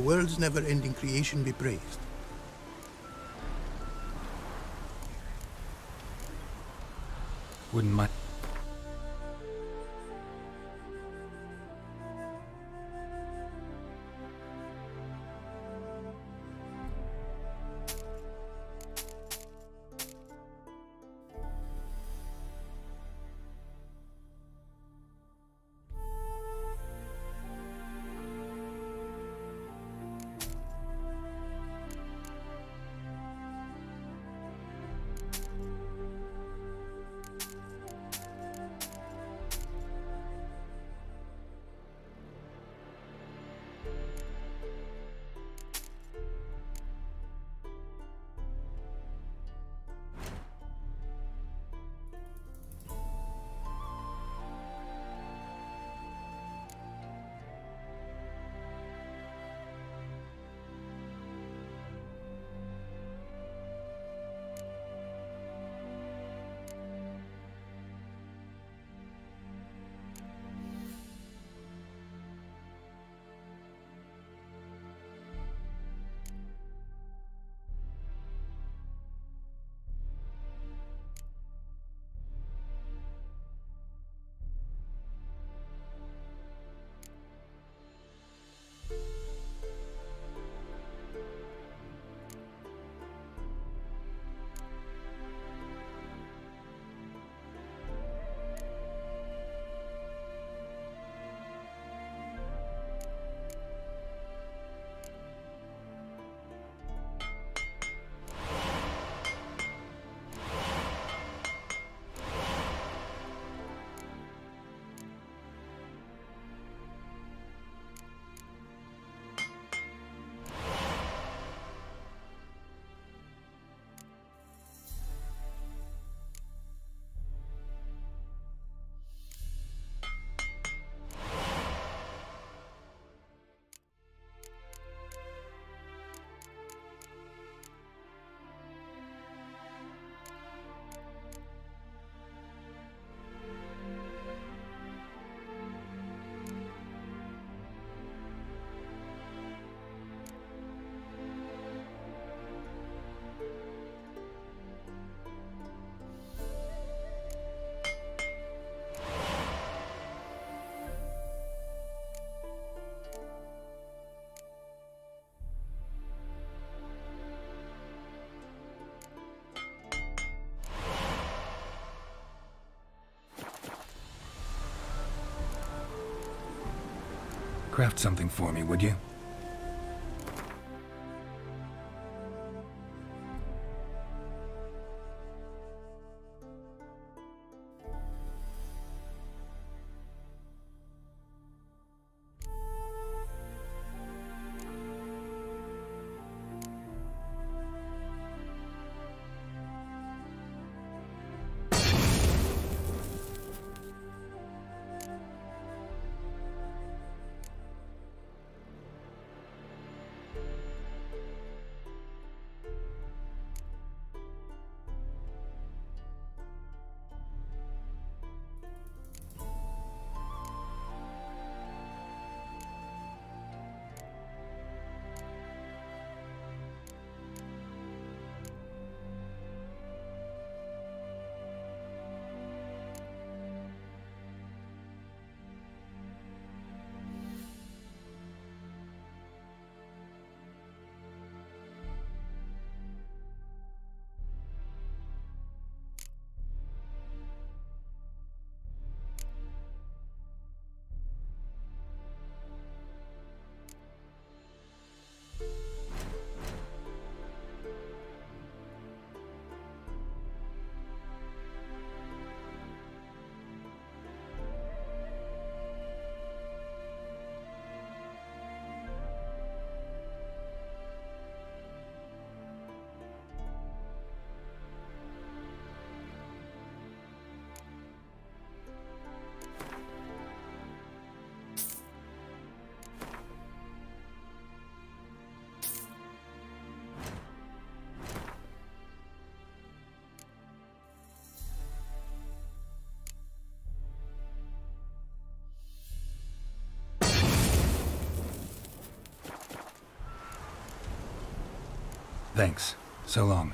world's never-ending creation be praised. Wouldn't mind. Craft something for me, would you? Thanks. So long.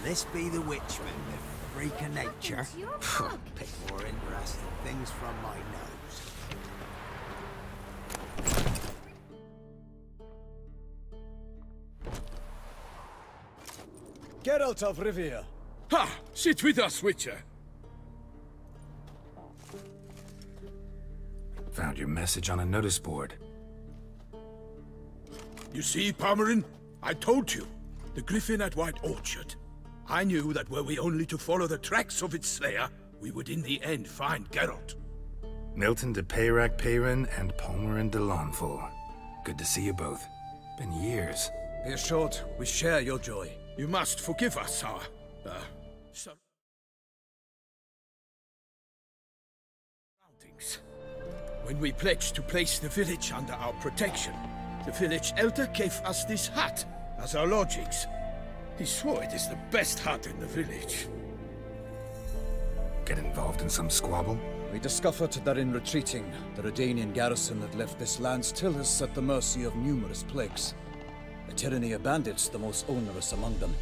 This be the witchman, the freak of nature. Pick more interesting things from my nose. Geralt of Rivia. Ha! Sit with us, Witcher. Found your message on a notice board. You see, Palmerin? I told you. The griffin at White Orchard. I knew that were we only to follow the tracks of its slayer, we would in the end find Geralt. Milton de Peyrac Peyrin and Palmerin de Lawnful. Good to see you both. Been years. Be assured, we share your joy. You must forgive us, our... surroundings. When we pledged to place the village under our protection, the village elder gave us this hut as our lodgings. He swore it is the best hut in the village. Get involved in some squabble? We discovered that in retreating, the Redanian garrison had left this land still is at the mercy of numerous plagues. A tyranny of bandits, the most onerous among them.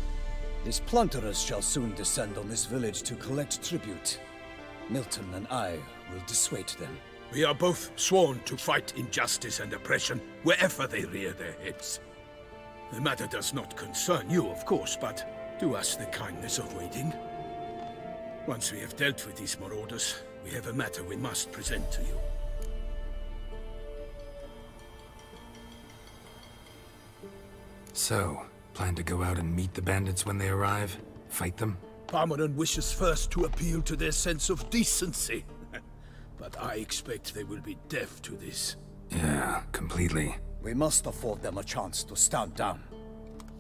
These plunderers shall soon descend on this village to collect tribute. Milton and I will dissuade them. We are both sworn to fight injustice and oppression wherever they rear their heads. The matter does not concern you, of course, but do us the kindness of waiting. Once we have dealt with these marauders, we have a matter we must present to you. So, plan to go out and meet the bandits when they arrive? Fight them? Palmerin wishes first to appeal to their sense of decency. But I expect they will be deaf to this. Yeah, completely. We must afford them a chance to stand down.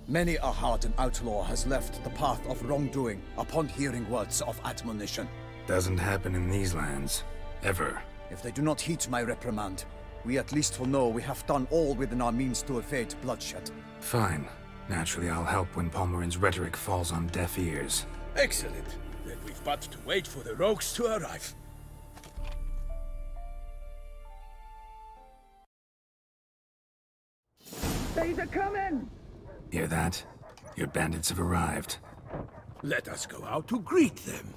Many a hardened outlaw has left the path of wrongdoing upon hearing words of admonition. Doesn't happen in these lands. Ever. If they do not heed my reprimand, we at least will know we have done all within our means to evade bloodshed. Fine. Naturally, I'll help when Palmerin's rhetoric falls on deaf ears. Excellent. Then we've but to wait for the rogues to arrive. They're coming! Hear that? Your bandits have arrived. Let us go out to greet them.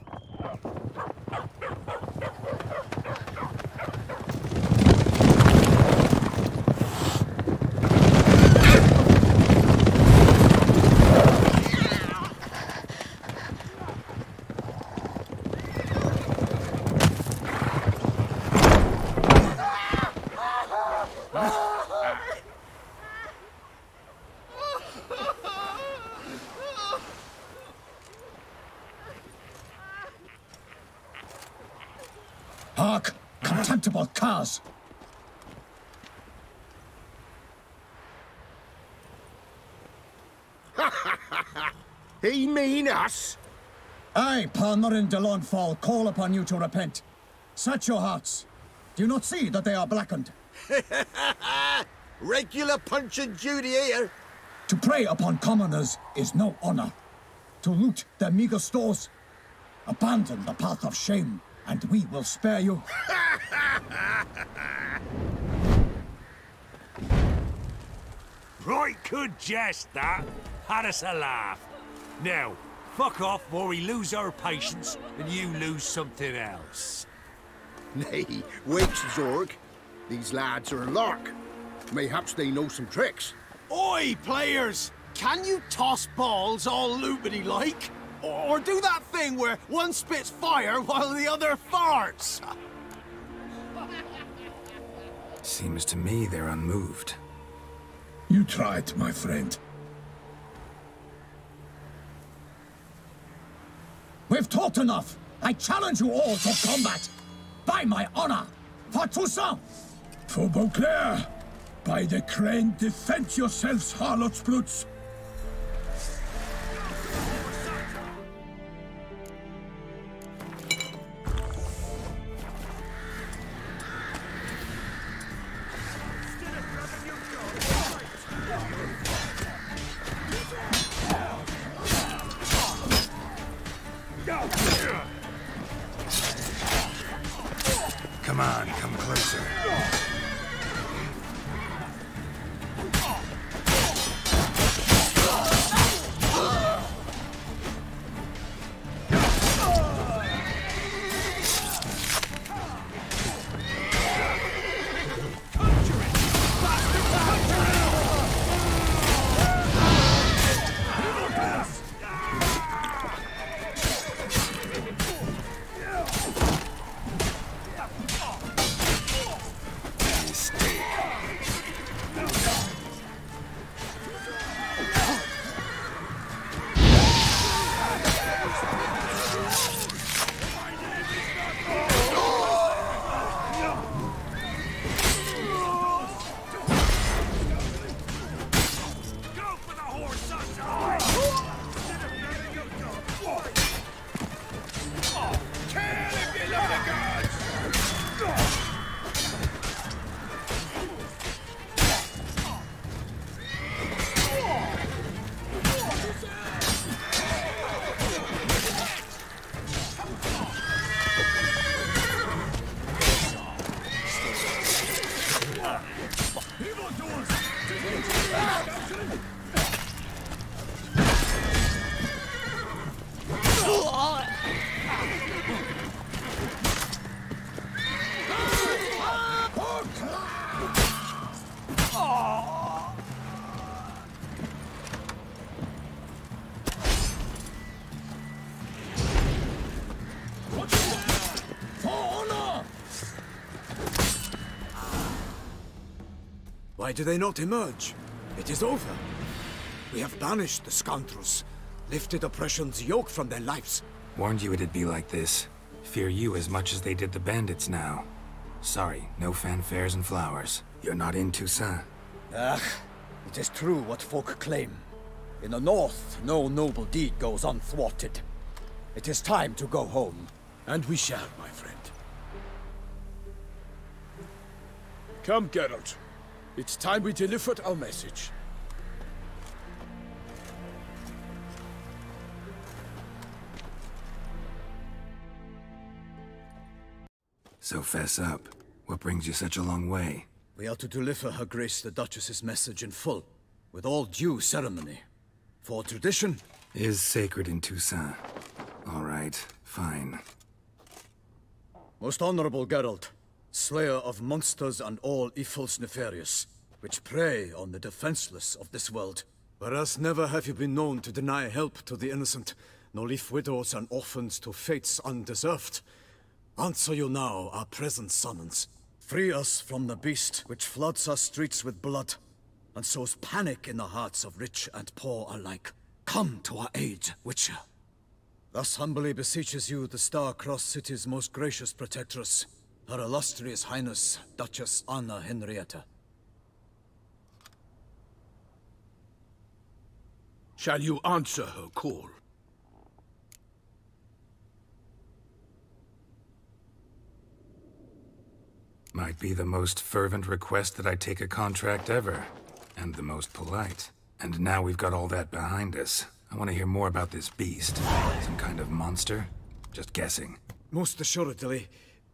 unsuitable cause. He mean us? I, Palmerin de Lawnfall, call upon you to repent. Set your hearts. Do you not see that they are blackened? Regular Punch and Judy here. To prey upon commoners is no honor. To loot their meager stores, abandon the path of shame, and we will spare you. Right good jest, that. Had us a laugh. Now, fuck off before we lose our patience and you lose something else. Nay, wait, Zorg. These lads are a lark. Mayhaps they know some tricks. Oi, players! Can you toss balls all loopity-like? Or do that thing where one spits fire while the other farts? Seems to me they're unmoved. You tried, my friend. We've talked enough. I challenge you all to combat. By my honor, for Toussaint. For Beauclair, by the crane, defend yourselves, harlots bloods. Come on, come closer. Why do they not emerge? It is over. We have banished the scoundrels, lifted oppression's yoke from their lives. Warned you it'd be like this. Fear you as much as they did the bandits now. Sorry, no fanfares and flowers. You're not in Toussaint. Ah, it is true what folk claim. In the north, no noble deed goes unthwarted. It is time to go home. And we shall, my friend. Come, Geralt. It's time we delivered our message. So fess up. What brings you such a long way? We are to deliver Her Grace the Duchess's message in full, with all due ceremony. For tradition is sacred in Toussaint. All right, fine. Most honorable Geralt, slayer of monsters and all evils nefarious, which prey on the defenseless of this world. Whereas never have you been known to deny help to the innocent, nor leave widows and orphans to fates undeserved. Answer you now our present summons. Free us from the beast which floods our streets with blood, and sows panic in the hearts of rich and poor alike. Come to our aid, Witcher. Thus humbly beseeches you the Star-Crossed City's most gracious protectress. Her illustrious Highness, Duchess Anna Henrietta. Shall you answer her call? Might be the most fervent request that I take a contract ever. And the most polite. And now we've got all that behind us. I want to hear more about this beast. Some kind of monster? Just guessing. Most assuredly,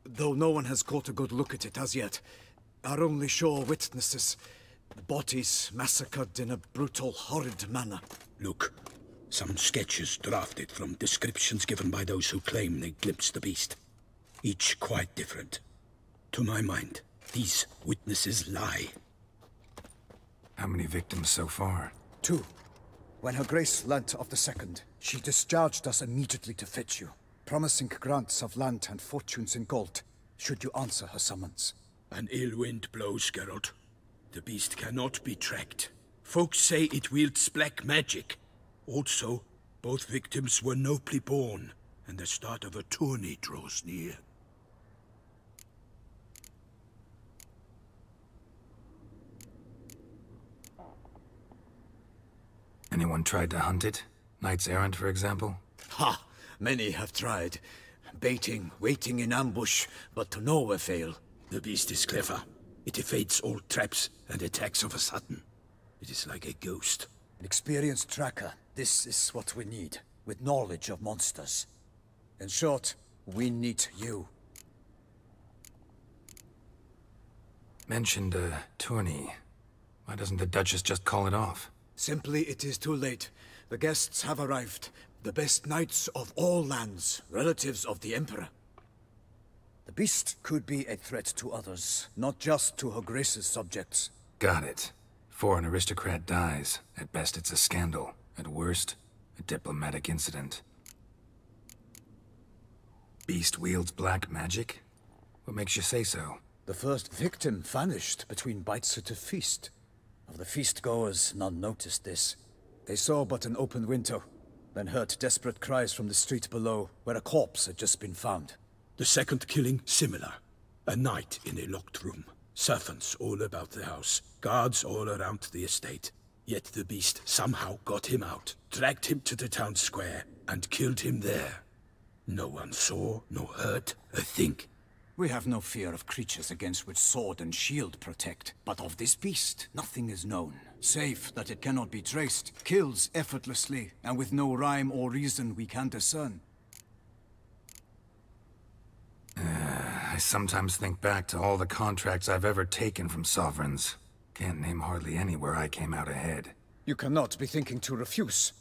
though no one has caught a good look at it as yet. Our only sure witnesses. Bodies massacred in a brutal, horrid manner. Look, some sketches drafted from descriptions given by those who claim they glimpsed the beast. Each quite different. To my mind, these witnesses lie. How many victims so far? 2. When Her Grace learnt of the second, she discharged us immediately to fetch you, promising grants of land and fortunes in gold, should you answer her summons. An ill wind blows, Geralt. The beast cannot be tracked. Folks say it wields black magic. Also, both victims were nobly born, and the start of a tourney draws near. Anyone tried to hunt it? Knights errant, for example? Ha! Many have tried. Baiting, waiting in ambush, but to no avail. The beast is clever. It evades all traps and attacks of a sudden. It is like a ghost. An experienced tracker. This is what we need, with knowledge of monsters. In short, we need you. Mentioned a tourney. Why doesn't the Duchess just call it off? Simply, it is too late. The guests have arrived. The best knights of all lands, relatives of the Emperor. The beast could be a threat to others, not just to Her Grace's subjects. Got it. Before an aristocrat dies, at best it's a scandal. At worst, a diplomatic incident. Beast wields black magic? What makes you say so? The first victim vanished between bites at a feast. Of the feast-goers, none noticed this. They saw but an open window, then heard desperate cries from the street below, where a corpse had just been found. The second killing, similar. A knight in a locked room. Servants all about the house. Guards all around the estate. Yet the beast somehow got him out, dragged him to the town square, and killed him there. No one saw, nor heard a thing. We have no fear of creatures against which sword and shield protect. But of this beast, nothing is known. Save that it cannot be traced, kills effortlessly, and with no rhyme or reason we can discern. I sometimes think back to all the contracts I've ever taken from sovereigns. Can't name hardly any where I came out ahead. You cannot be thinking to refuse.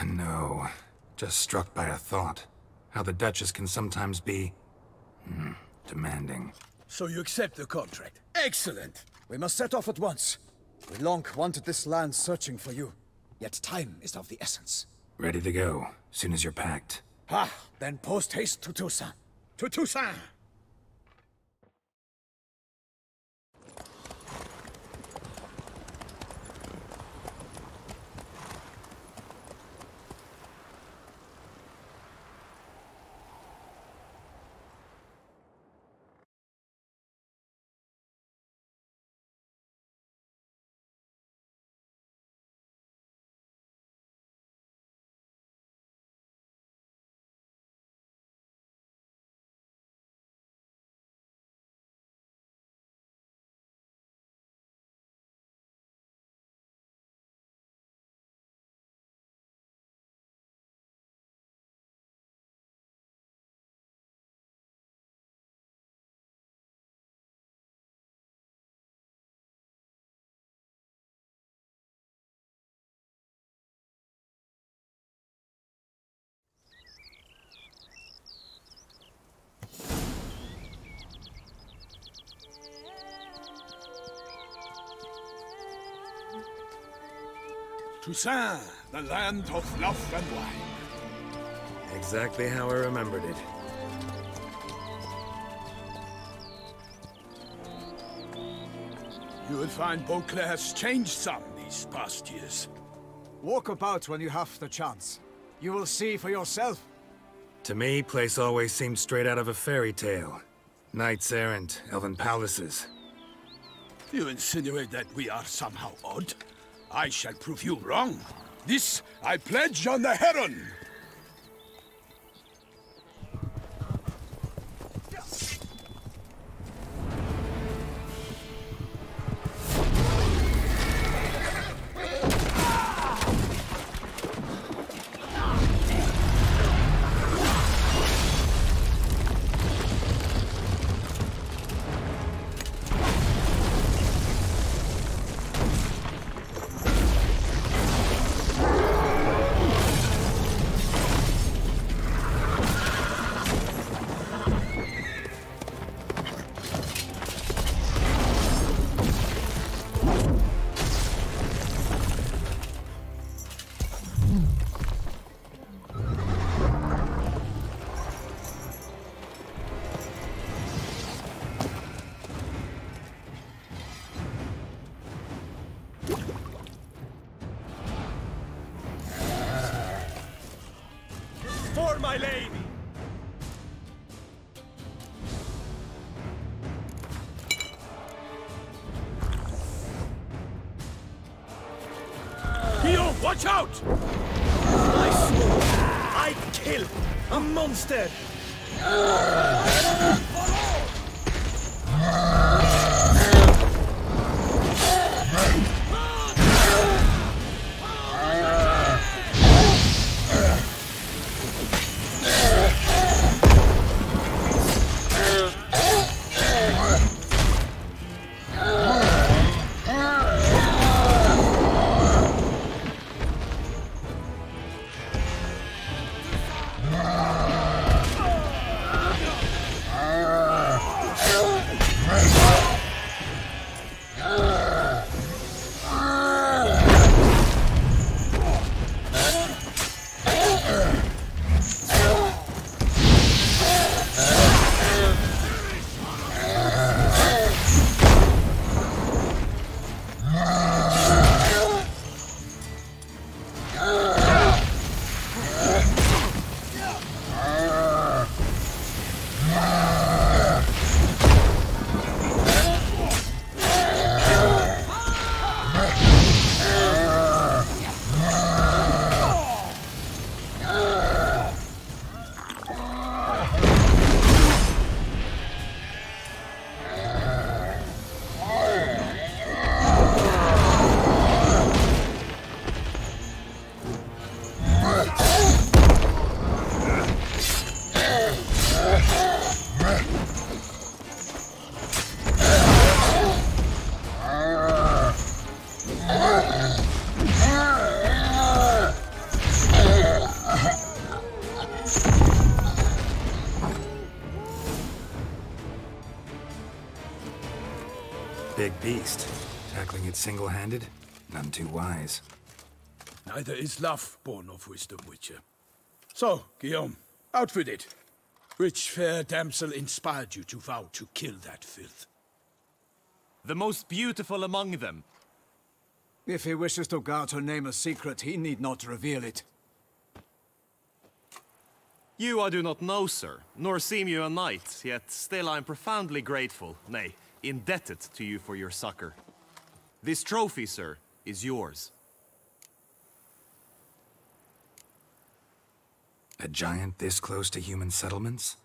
No. Just struck by a thought. How the Duchess can sometimes be... demanding. So you accept the contract. Excellent! We must set off at once. We long wanted this land searching for you. Yet time is of the essence. Ready to go, soon as you're packed. Then post-haste to Toussaint. To Toussaint! Toussaint, the land of love and wine. Exactly how I remembered it. You will find Beauclair's changed some these past years. Walk about when you have the chance. You will see for yourself. To me, place always seemed straight out of a fairy tale. Knights errant, elven palaces. You insinuate that we are somehow odd? I shall prove you wrong. This I pledge on the Heron! For my lady! Theo, watch out! I swore I'd kill a monster! Big beast. Tackling it single-handed? None too wise. Neither is love born of wisdom, Witcher. So, Guillaume, out with it. Which fair damsel inspired you to vow to kill that filth? The most beautiful among them. If he wishes to guard her name a secret, he need not reveal it. You I do not know, sir, nor seem you a knight, yet still I am profoundly grateful, nay, indebted to you for your succor. This trophy, sir, is yours. A giant this close to human settlements?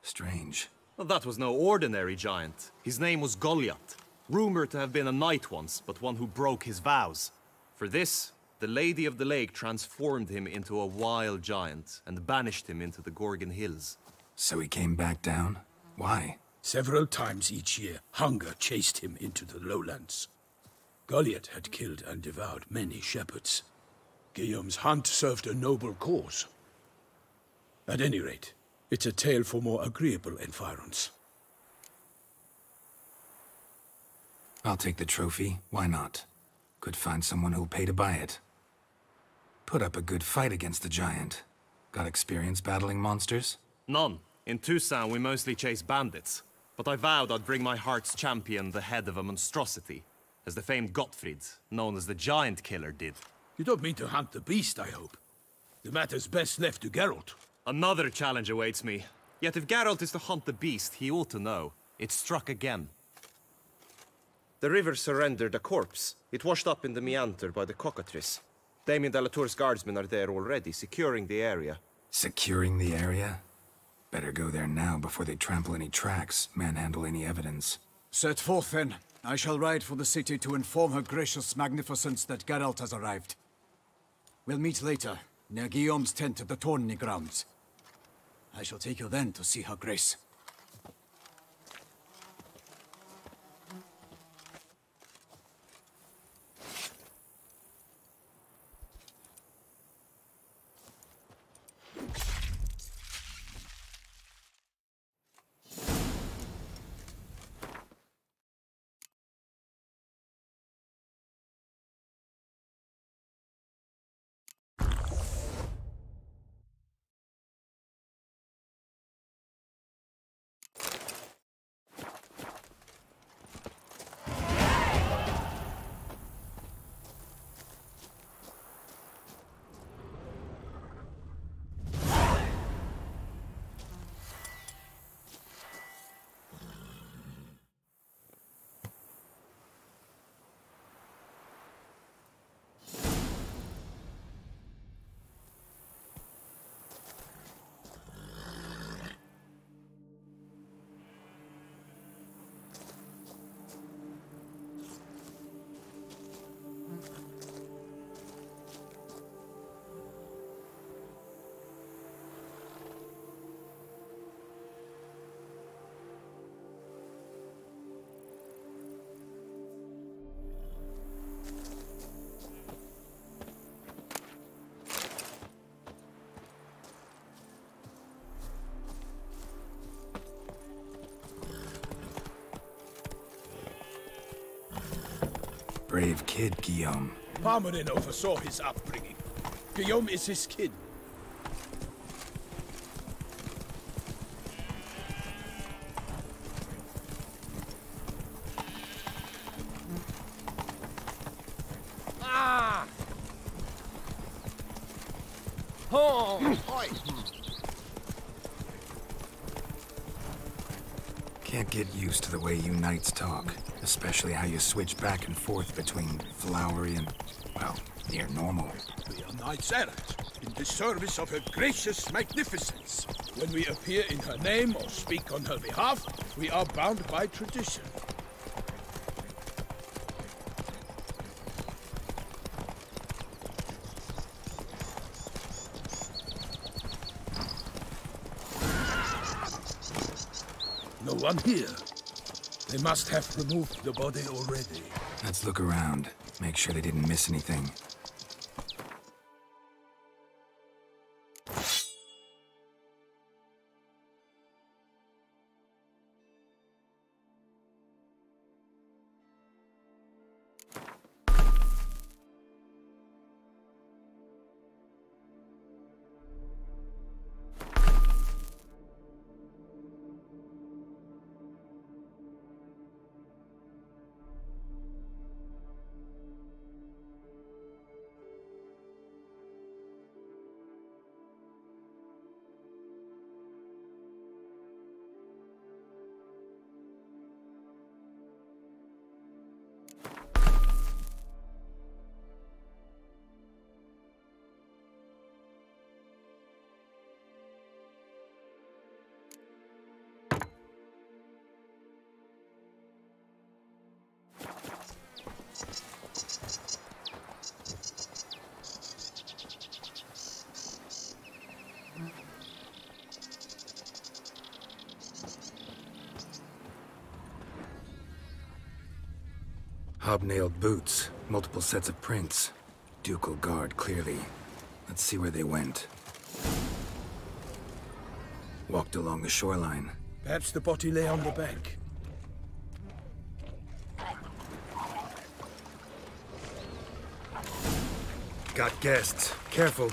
Strange. Well, that was no ordinary giant. His name was Goliath, rumored to have been a knight once, but one who broke his vows. For this, the Lady of the Lake transformed him into a wild giant and banished him into the Gorgon Hills. So he came back down? Why? Several times each year, hunger chased him into the lowlands. Goliath had killed and devoured many shepherds. Guillaume's hunt served a noble cause. At any rate, it's a tale for more agreeable environs. I'll take the trophy. Why not? Could find someone who'll pay to buy it. Put up a good fight against the giant. Got experience battling monsters? None. In Toussaint we mostly chase bandits. But I vowed I'd bring my heart's champion the head of a monstrosity, as the famed Gottfried, known as the Giant Killer, did. You don't mean to hunt the beast, I hope. The matter's best left to Geralt. Another challenge awaits me. Yet if Geralt is to hunt the beast, he ought to know. It struck again. The river surrendered a corpse. It washed up in the meander by the cockatrice. Damien de la Tour's guardsmen are there already, securing the area. Securing the area? Better go there now before they trample any tracks, manhandle any evidence. Set forth, then. I shall ride for the city to inform her gracious magnificence that Geralt has arrived. We'll meet later, near Guillaume's tent at the tourney grounds. I shall take you then to see her grace. Brave kid, Guillaume. Palmerin oversaw his upbringing. Guillaume is his kid. Ah! Oh! Can't get used to the way you knights talk. Especially how you switch back and forth between flowery and, well, near normal. We are knights errant, in the service of her gracious magnificence. When we appear in her name or speak on her behalf, we are bound by tradition. No one here. They must have removed the body already. Let's look around. Make sure they didn't miss anything. Hobnailed boots, multiple sets of prints. Ducal guard, clearly. Let's see where they went. Walked along the shoreline. Perhaps the body lay on the bank. Got guests. Careful.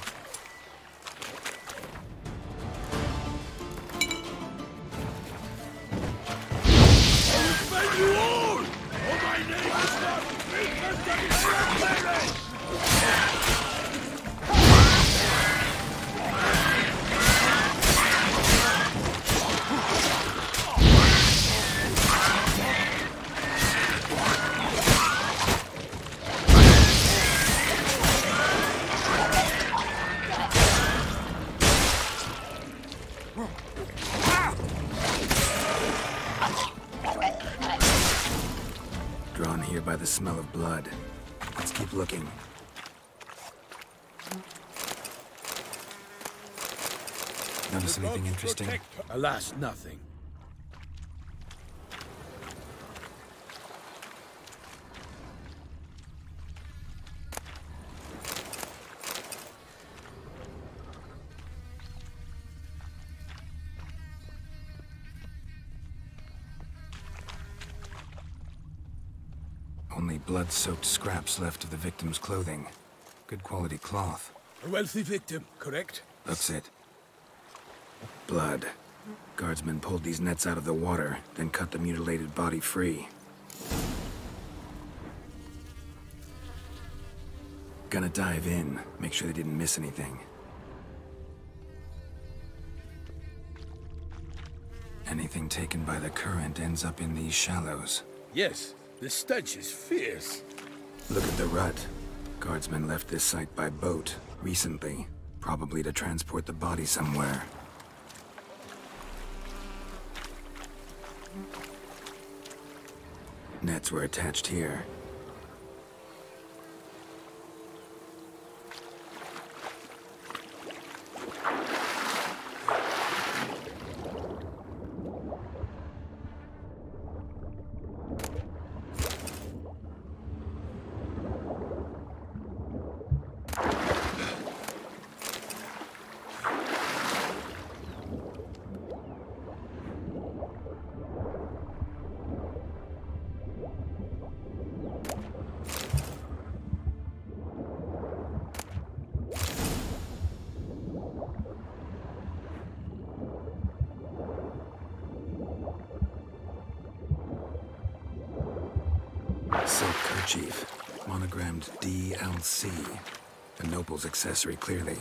the smell of blood. Let's keep looking. Notice anything interesting? Alas, nothing. Only blood-soaked scraps left of the victim's clothing. Good quality cloth. A wealthy victim, correct? Looks it. Blood. Guardsmen pulled these nets out of the water, then cut the mutilated body free. Gonna dive in, make sure they didn't miss anything. Anything taken by the current ends up in these shallows. Yes, the stench is fierce. Look at the rut. Guardsmen left this site by boat, recently. Probably to transport the body somewhere. Nets were attached here. Silk kerchief, monogrammed DLC. The noble's accessory, clearly.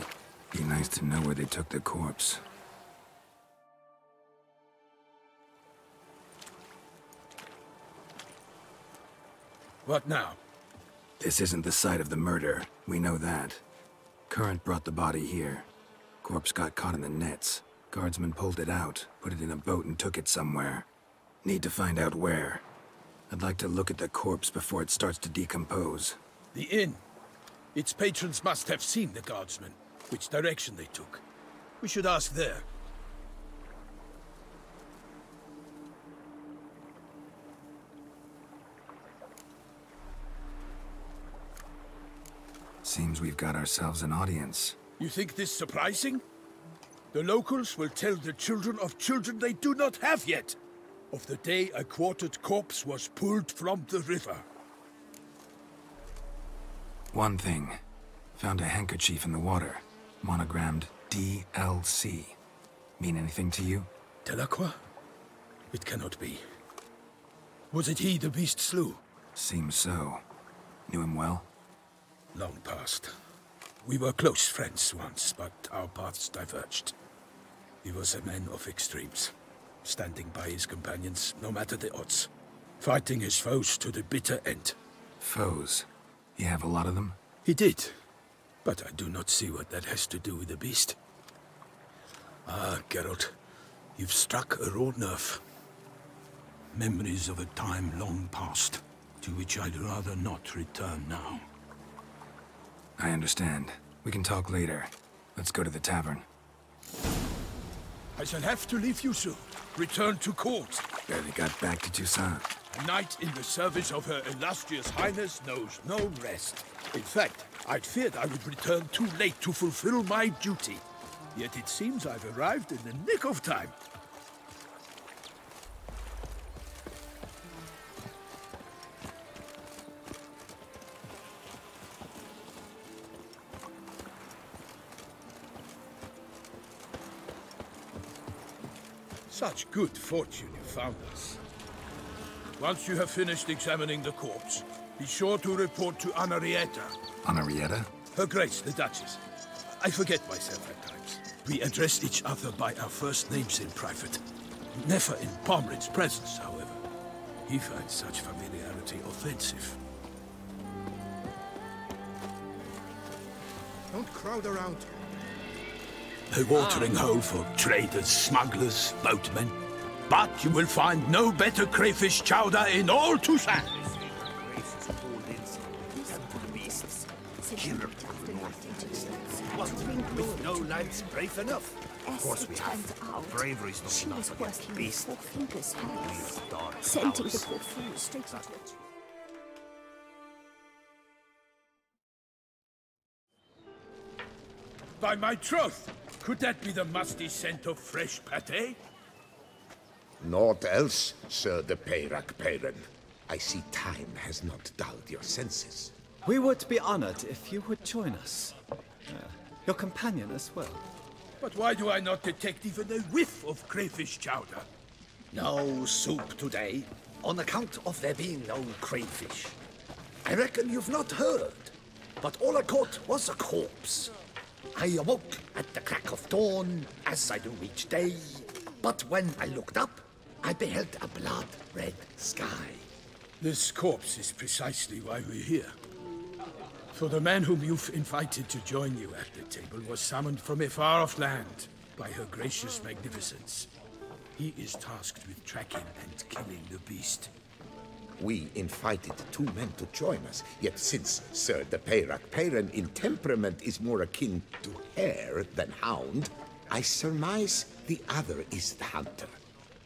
Be nice to know where they took the corpse. What now? This isn't the site of the murder. We know that. Current brought the body here. Corpse got caught in the nets. Guardsmen pulled it out, put it in a boat and took it somewhere. Need to find out where. I'd like to look at the corpse before it starts to decompose. The inn. Its patrons must have seen the guardsmen, which direction they took. We should ask there. Seems we've got ourselves an audience. You think this surprising? The locals will tell the children of children they do not have yet. Of the day a quartered corpse was pulled from the river. One thing. Found a handkerchief in the water. Monogrammed DLC. Mean anything to you? Delacroix? It cannot be. Was it he the beast slew? Seems so. Knew him well? Long past. We were close friends once, but our paths diverged. He was a man of extremes. Standing by his companions, no matter the odds. Fighting his foes to the bitter end. Foes? You have a lot of them? He did. But I do not see what that has to do with the beast. Ah, Geralt. You've struck a raw nerve. Memories of a time long past, to which I'd rather not return now. I understand. We can talk later. Let's go to the tavern. I shall have to leave you soon. Return to court. Barely got back to Toussaint. A knight in the service of Her Illustrious Highness knows no rest. In fact, I'd feared I would return too late to fulfill my duty. Yet it seems I've arrived in the nick of time. Such good fortune you found us. Once you have finished examining the corpse, be sure to report to Anarietta. Anarietta? Her Grace, the Duchess. I forget myself at times. We address each other by our first names in private. Never in Pomrin's presence, however. He finds such familiarity offensive. Don't crowd around. A watering hole for traders, smugglers, boatmen. But you will find no better crayfish chowder in all Toussaint. What? With no lads brave enough? Of course we have. Bravery's not enough against the beast. Sending the poor fool straight into it. By my troth, could that be the musty scent of fresh pate? Naught else, Sir de Peyrac Peyren. I see time has not dulled your senses. We would be honored if you would join us. Your companion as well. But why do I not detect even a whiff of crayfish chowder? No soup today, on account of there being no crayfish. I reckon you've not heard, but all I caught was a corpse. I awoke at the crack of dawn, as I do each day, but when I looked up, I beheld a blood-red sky. This corpse is precisely why we're here. For the man whom you've invited to join you at the table was summoned from a far-off land by her gracious magnificence. He is tasked with tracking and killing the beast. We invited 2 men to join us, yet since Sir de Peyrac Peyren in temperament is more akin to hare than hound, I surmise the other is the hunter.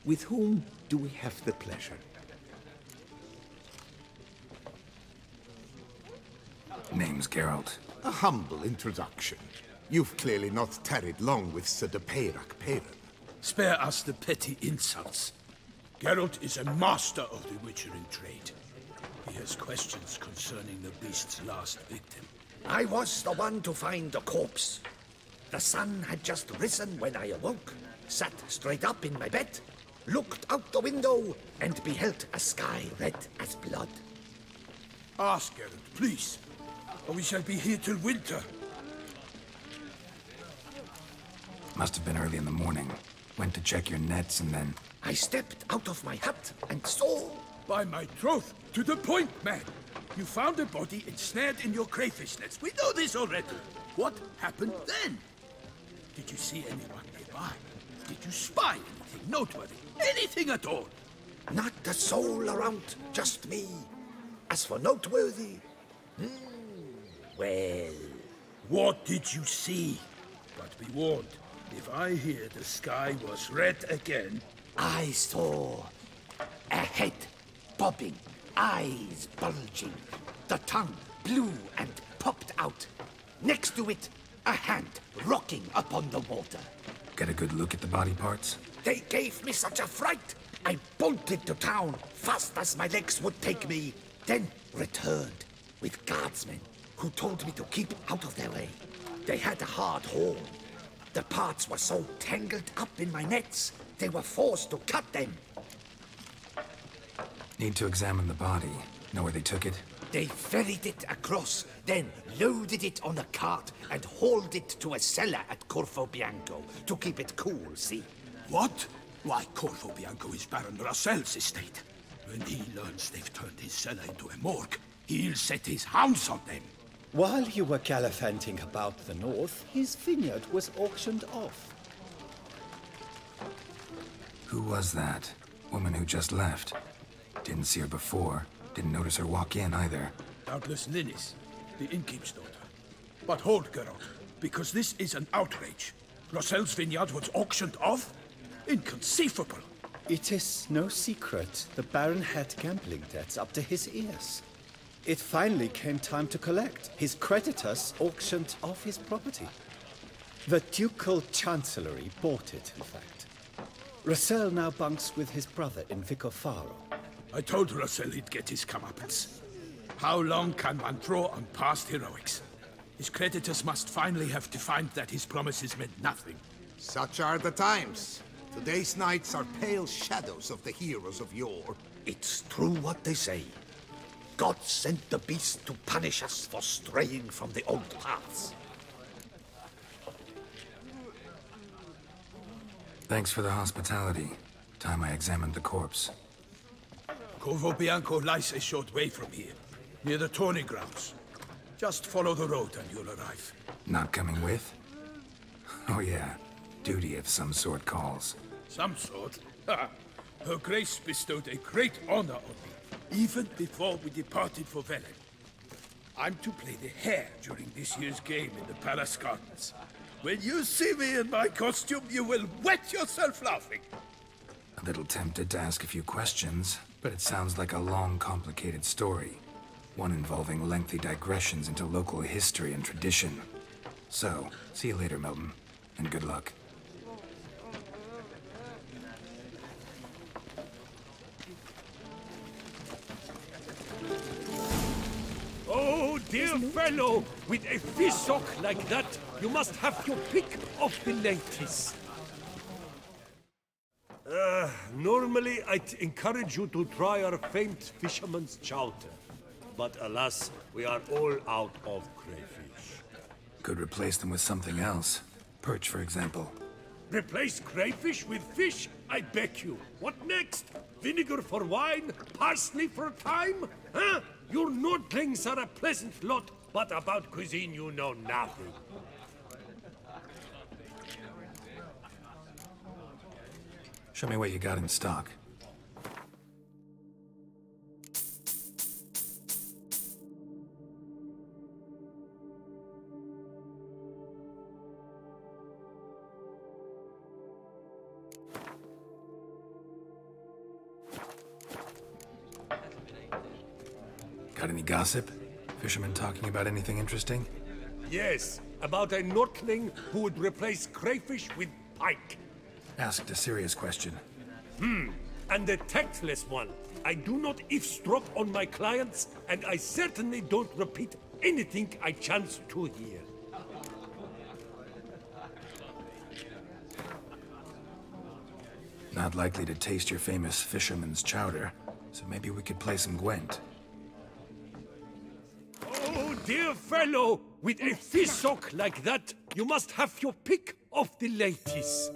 With whom do we have the pleasure? Name's Geralt. A humble introduction. You've clearly not tarried long with Sir de Peyrac Peyren. Spare us the petty insults. Geralt is a master of the witchering trade. He has questions concerning the beast's last victim. I was the one to find the corpse. The sun had just risen when I awoke, sat straight up in my bed, looked out the window, and beheld a sky red as blood. Ask Geralt, please, or we shall be here till winter. Must have been early in the morning. Went to check your nets and then... I stepped out of my hut and saw... By my troth, to the point, man. You found a body ensnared in your crayfish nets. We know this already. What happened then? Did you see anyone nearby? Did you spy anything noteworthy? Anything at all? Not a soul around, just me. As for noteworthy... well... What did you see? But be warned, if I hear the sky was red again... I saw a head bobbing, eyes bulging, the tongue blue and popped out. Next to it, a hand rocking upon the water. Get a good look at the body parts? They gave me such a fright. I bolted to town fast as my legs would take me, then returned with guardsmen who told me to keep out of their way. They had a hard haul. The parts were so tangled up in my nets, they were forced to cut them. Need to examine the body. Know where they took it? They ferried it across, then loaded it on a cart and hauled it to a cellar at Corvo Bianco to keep it cool, see? What? Why, Corvo Bianco is Baron Russell's estate. When he learns they've turned his cellar into a morgue, he'll set his hounds on them. While you were gallivanting about the north, his vineyard was auctioned off. Who was that? Woman who just left. Didn't see her before. Didn't notice her walk in either. Doubtless Linnis, the innkeep's daughter. But hold, Geralt, because this is an outrage. Russell's vineyard was auctioned off? Inconceivable. It is no secret the Baron had gambling debts up to his ears. It finally came time to collect. His creditors auctioned off his property. The Ducal Chancellery bought it, in fact. Russell now bunks with his brother in Vicofaro. I told Russell he'd get his comeuppance. How long can one draw on past heroics? His creditors must finally have defined that his promises meant nothing. Such are the times. Today's knights are pale shadows of the heroes of yore. It's true what they say. God sent the beast to punish us for straying from the old paths. Thanks for the hospitality. Time I examined the corpse. Corvo Bianco lies a short way from here, near the tourney grounds. Just follow the road and you'll arrive. Not coming with? Oh yeah, duty of some sort calls. Some sort? Ha! Her Grace bestowed a great honor on me, even before we departed for Velen. I'm to play the hare during this year's game in the Palace Gardens. When you see me in my costume, you will wet yourself laughing. A little tempted to ask a few questions, but it sounds like a long, complicated story. One involving lengthy digressions into local history and tradition. So, see you later, Milton, and good luck. Oh, dear fellow, with a fish sock like that, you must have your pick of the ladies. Normally, I'd encourage you to try our famed fisherman's chowder. But alas, we are all out of crayfish. Could replace them with something else. Perch, for example. Replace crayfish with fish? I beg you. What next? Vinegar for wine? Parsley for thyme? Huh? Your Nordlings are a pleasant lot, but about cuisine you know nothing. Show me what you got in stock. Got any gossip? Fishermen talking about anything interesting? Yes, about a Nordling who would replace crayfish with pike. Asked a serious question. And a tactless one. I do not eavesdrop on my clients, and I certainly don't repeat anything I chance to hear. Not likely to taste your famous fisherman's chowder, so maybe we could play some Gwent. Oh, dear fellow, with a fish sock like that, you must have your pick of the ladies.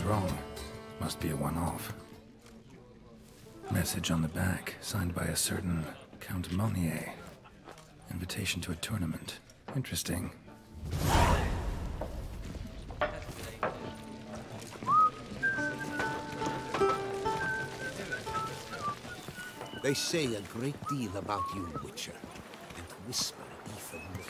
wrong. Must be a one-off. Message on the back, signed by a certain Count Monnier. Invitation to a tournament. Interesting. They say a great deal about you, Witcher, and whisper even more.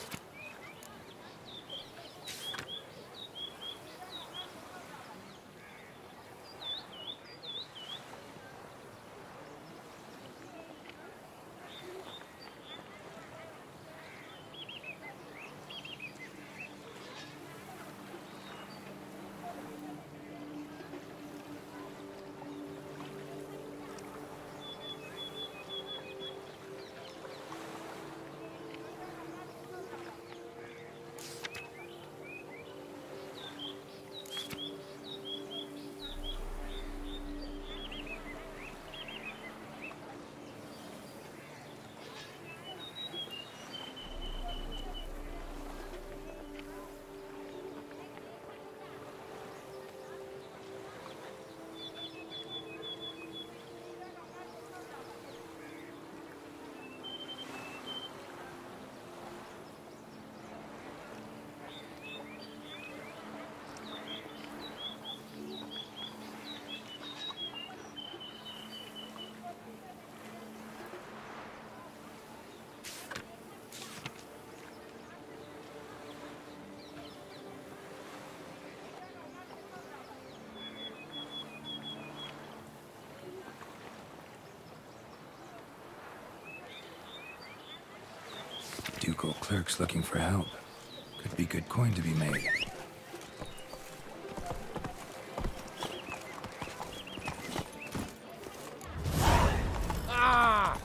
Ducal clerks looking for help. Could be good coin to be made. Ah!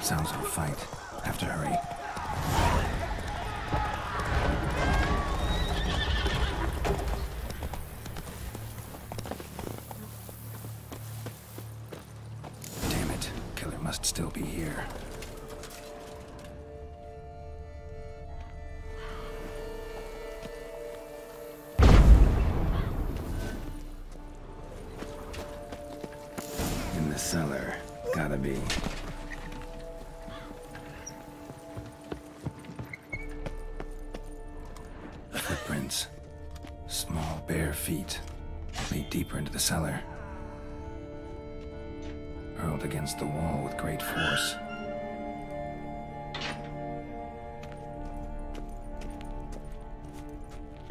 Sounds of a fight. Have to hurry. Damn it. Killer must still be here. In the cellar. Gotta be. Footprints. Small, bare feet. Lead deeper into the cellar. Hurled against the wall with great force.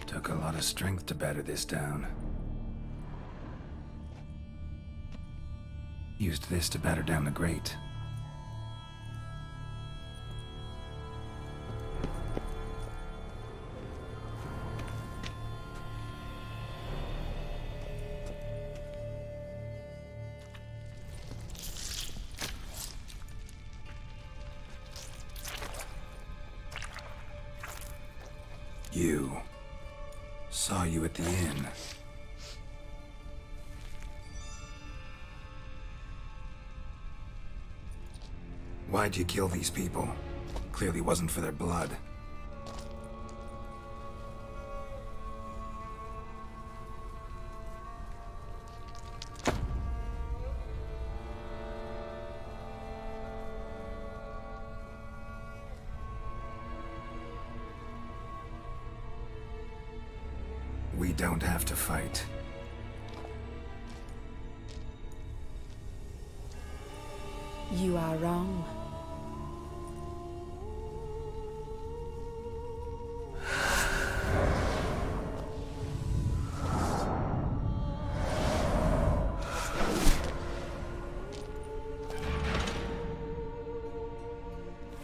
Took a lot of strength to batter this down. Used this to batter down the grate. You. Saw you at the inn. Why'd you kill these people? Clearly wasn't for their blood. We don't have to fight. You are wrong.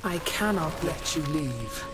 I cannot let you leave.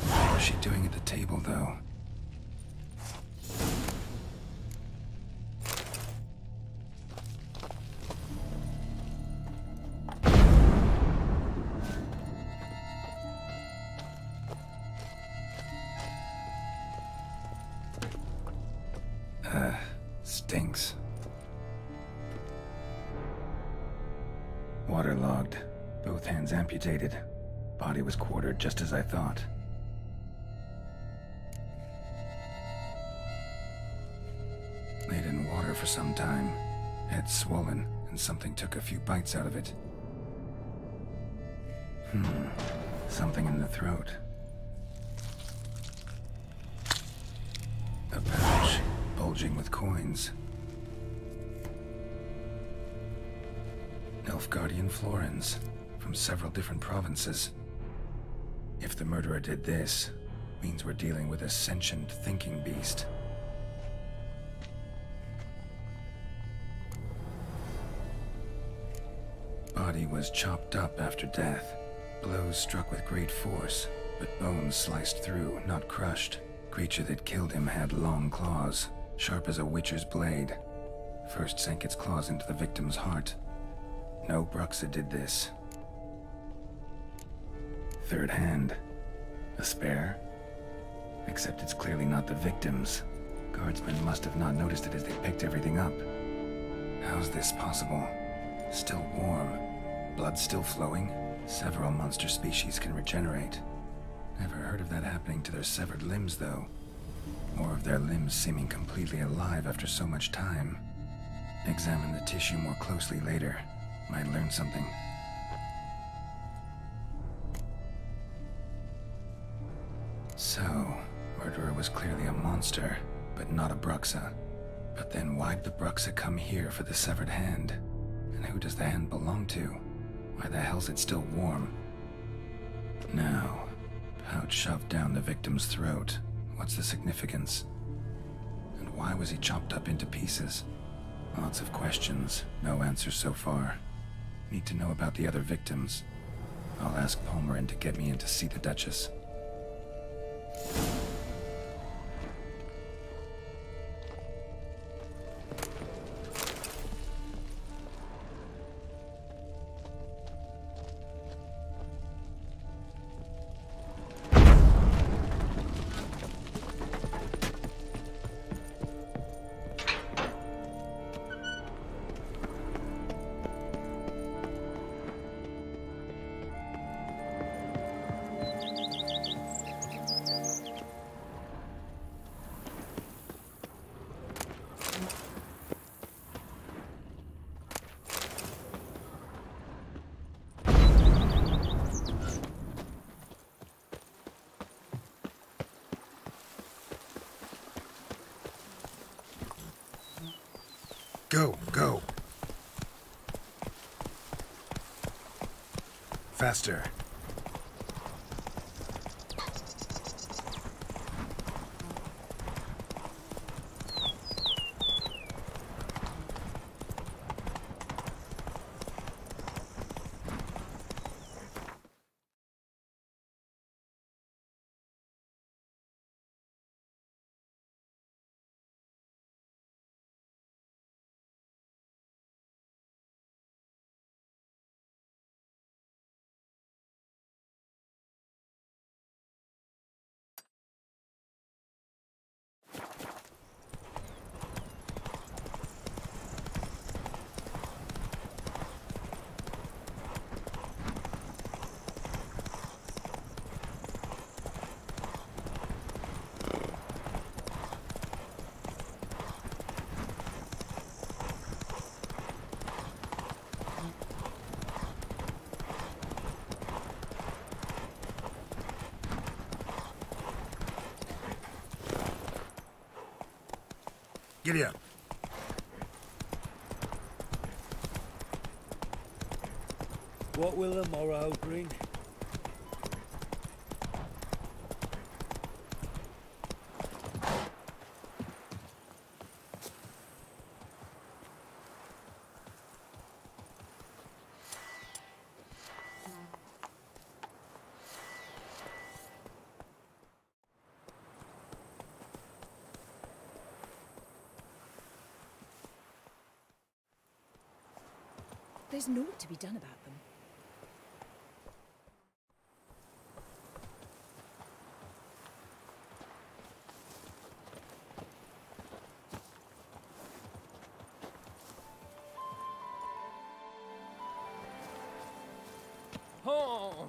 What was she doing at the table, though? Stinks. Waterlogged. Both hands amputated. Body was quartered just as I thought. Laid in water for some time. Head swollen, and something took a few bites out of it. Something in the throat. A pouch, bulging with coins. Nilfgaardian florins, from several different provinces. If the murderer did this, means we're dealing with a sentient thinking beast. Body was chopped up after death. Blows struck with great force, but bones sliced through, not crushed. Creature that killed him had long claws, sharp as a witcher's blade. First sank its claws into the victim's heart. No Bruxa did this. Third hand. A spare? Except it's clearly not the victim's. Guardsmen must have not noticed it as they picked everything up. How's this possible? Still warm. Blood still flowing? Several monster species can regenerate. Never heard of that happening to their severed limbs, though. Or of their limbs seeming completely alive after so much time. Examine the tissue more closely later. Might learn something. So, murderer was clearly a monster, but not a Bruxa. But then why'd the Bruxa come here for the severed hand? And who does the hand belong to? Why the hell's it still warm? Now, pouch shoved down the victim's throat. What's the significance? And why was he chopped up into pieces? Lots of questions, no answers so far. Need to know about the other victims. I'll ask Palmerin to get me in to see the Duchess. Go, go. Faster. Giddy up. What will the morrow bring? There's naught to be done about them. Oh.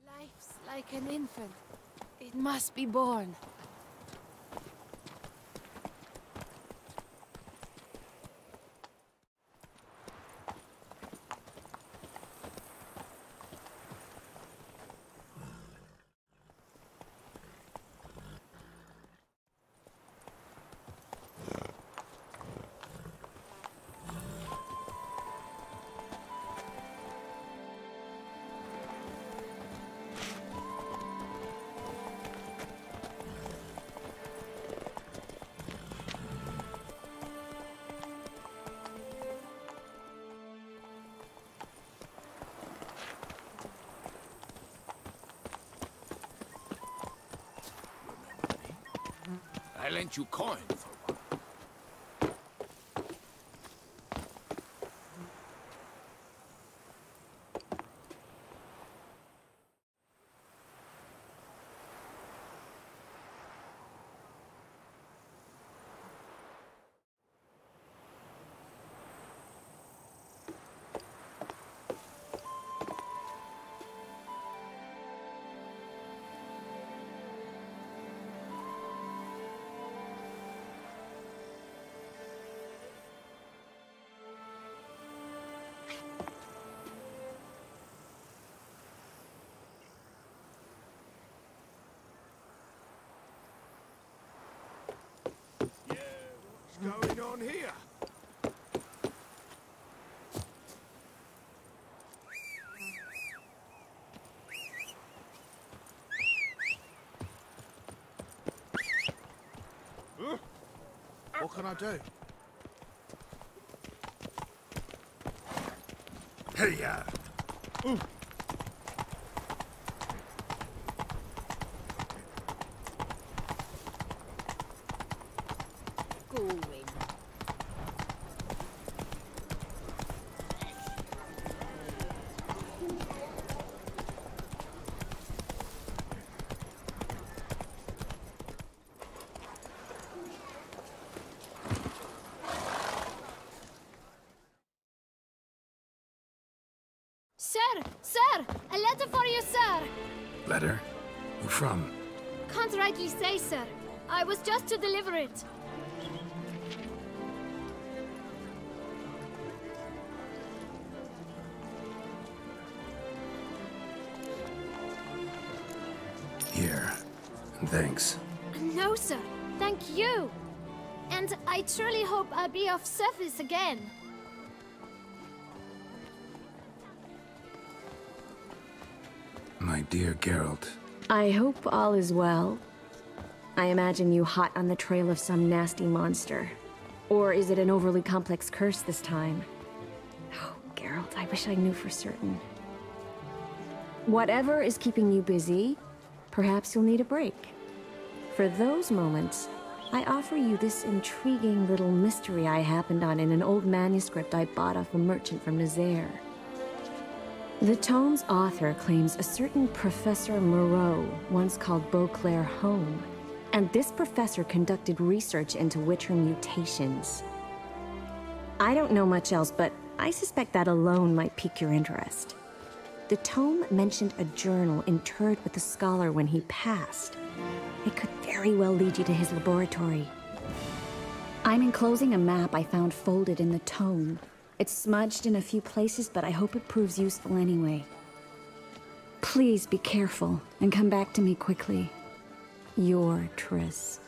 Life's like an infant. It must be born. I lent you coin for one. What's going on here? What can I do? Hey, ya! Going. Sir! A letter for you, sir! Letter? Who from? Can't rightly say, sir. I was just to deliver it. Here. And thanks. No, sir. Thank you. And I truly hope I'll be of service again. My dear Geralt. I hope all is well. I imagine you hot on the trail of some nasty monster. Or is it an overly complex curse this time? Oh, Geralt, I wish I knew for certain. Whatever is keeping you busy, perhaps you'll need a break. For those moments, I offer you this intriguing little mystery I happened on in an old manuscript I bought off a merchant from Nazaire. The tome's author claims a certain Professor Moreau once called Beauclair home, and this professor conducted research into Witcher mutations. I don't know much else, but I suspect that alone might pique your interest. The tome mentioned a journal interred with the scholar when he passed. It could very well lead you to his laboratory. I'm enclosing a map I found folded in the tome. It's smudged in a few places, but I hope it proves useful anyway. Please be careful and come back to me quickly. Your Triss.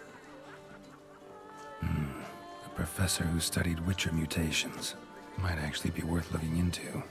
A professor who studied Witcher mutations. Might actually be worth looking into.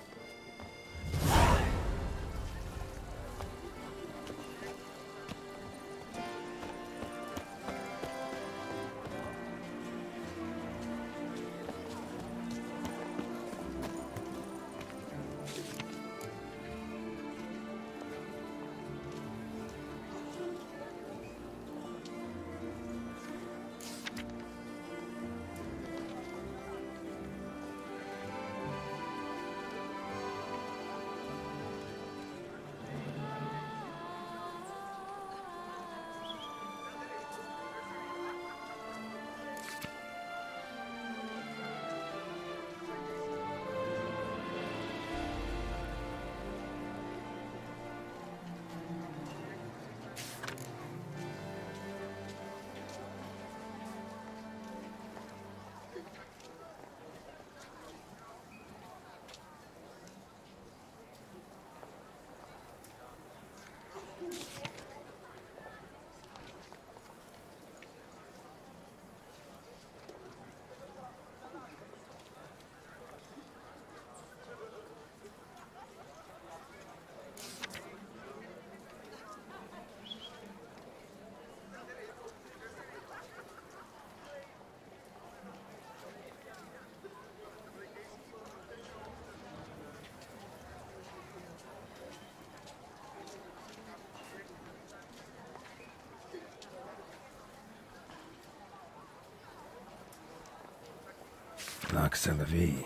Doc Celavi.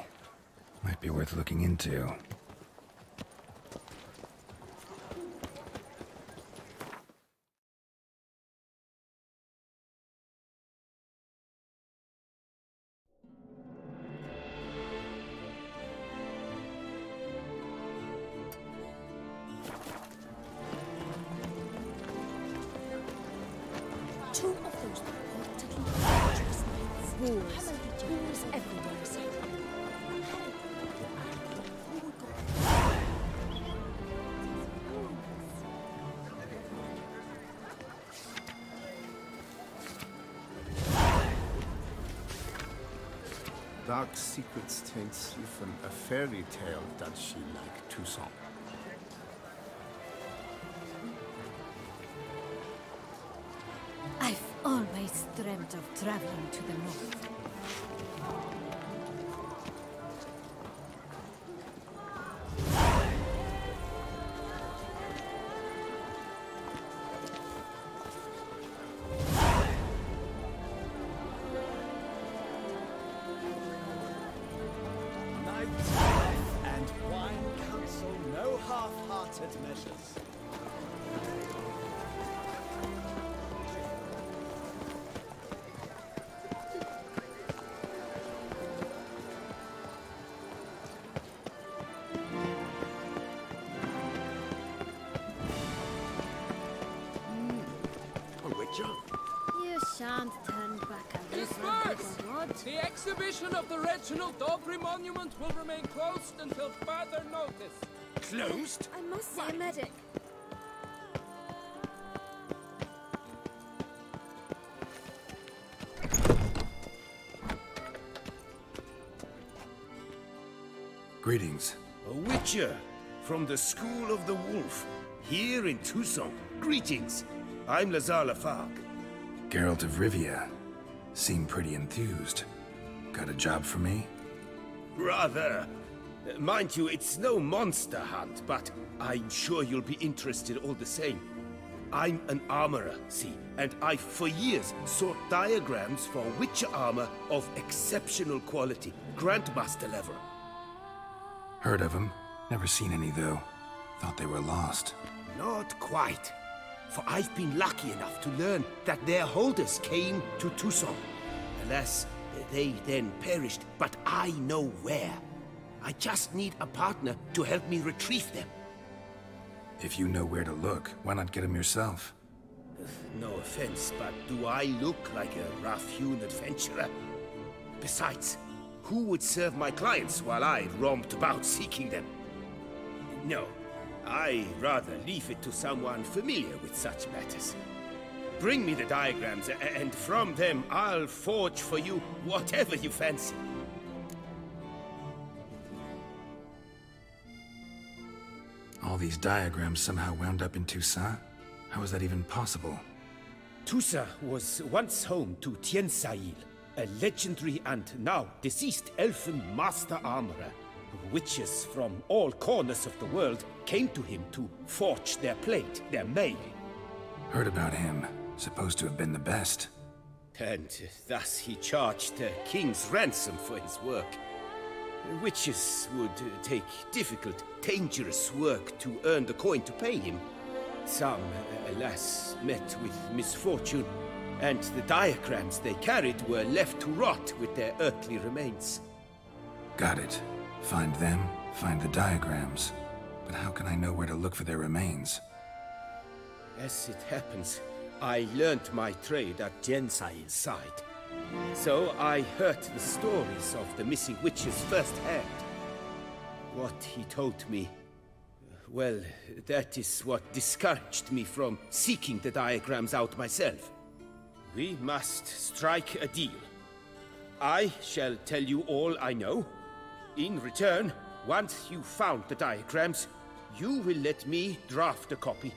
Might be worth looking into. Two of those reportedly dangerous knights. Wars everywhere, sir. Dark secrets taints even a fairy tale does she like Toussaint. I've always dreamt of traveling to the north. Knights and wine counsel no half-hearted measures. You shan't turn back a Disperse! The exhibition of the Reginald Dogry Monument will remain closed until further notice. Closed? I must see a medic. Greetings. A witcher from the School of the Wolf, here in Toussaint. Greetings. I'm Lazar Lafargue. Geralt of Rivia. Seem pretty enthused. Got a job for me? Rather. Mind you, it's no monster hunt, but I'm sure you'll be interested all the same. I'm an armorer, see, and I've for years sought diagrams for witcher armor of exceptional quality, Grandmaster level. Heard of them. Never seen any, though. Thought they were lost. Not quite. For I've been lucky enough to learn that their holders came to Toussaint. Alas, they then perished, but I know where. I just need a partner to help me retrieve them. If you know where to look, why not get them yourself? No offense, but do I look like a rough-hewn adventurer? Besides, who would serve my clients while I romped about seeking them? No, I rather leave it to someone familiar with such matters. Bring me the diagrams, and from them I'll forge for you whatever you fancy. All these diagrams somehow wound up in Toussaint? How is that even possible? Toussaint was once home to Tiensail, a legendary and now deceased elfin master armorer. Witches from all corners of the world came to him to forge their plate, their mail. Heard about him. Supposed to have been the best. And thus he charged the king's ransom for his work. Witches would take difficult, dangerous work to earn the coin to pay him. Some, alas, met with misfortune, and the diagrams they carried were left to rot with their earthly remains. Got it. Find them, find the diagrams. But how can I know where to look for their remains? As it happens, I learned my trade at Jensail's side. So I heard the stories of the missing witches firsthand. What he told me, well, that is what discouraged me from seeking the diagrams out myself. We must strike a deal. I shall tell you all I know. In return, once you've found the diagrams, you will let me draft a copy.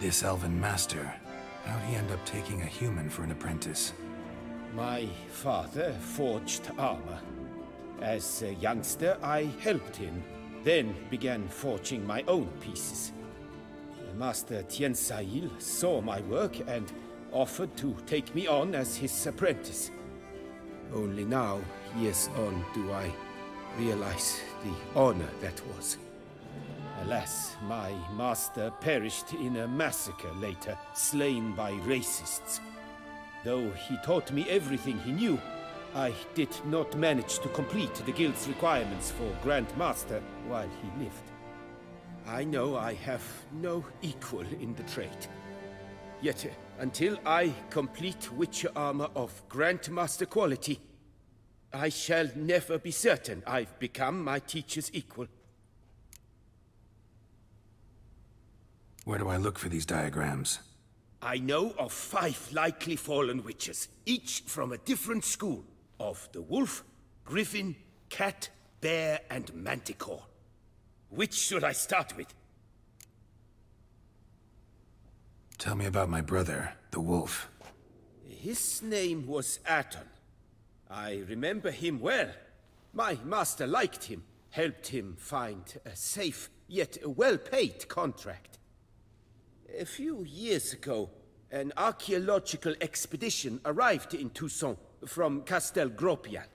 This elven master, how'd he end up taking a human for an apprentice? My father forged armor. As a youngster, I helped him, then began forging my own pieces. Master Tiensail saw my work and offered to take me on as his apprentice. Only now, years on, do I realize the honor that was. Alas, my master perished in a massacre later, slain by racists. Though he taught me everything he knew, I did not manage to complete the guild's requirements for Grand Master while he lived. I know I have no equal in the trade. Yet, until I complete Witcher armor of Grandmaster quality, I shall never be certain I've become my teacher's equal. Where do I look for these diagrams? I know of 5 likely fallen witches, each from a different school of the wolf, griffin, cat, bear, and manticore. Which should I start with? Tell me about my brother, the wolf. His name was Aton. I remember him well. My master liked him, helped him find a safe, yet well-paid contract. A few years ago, an archaeological expedition arrived in Toussaint from Castel Gropian.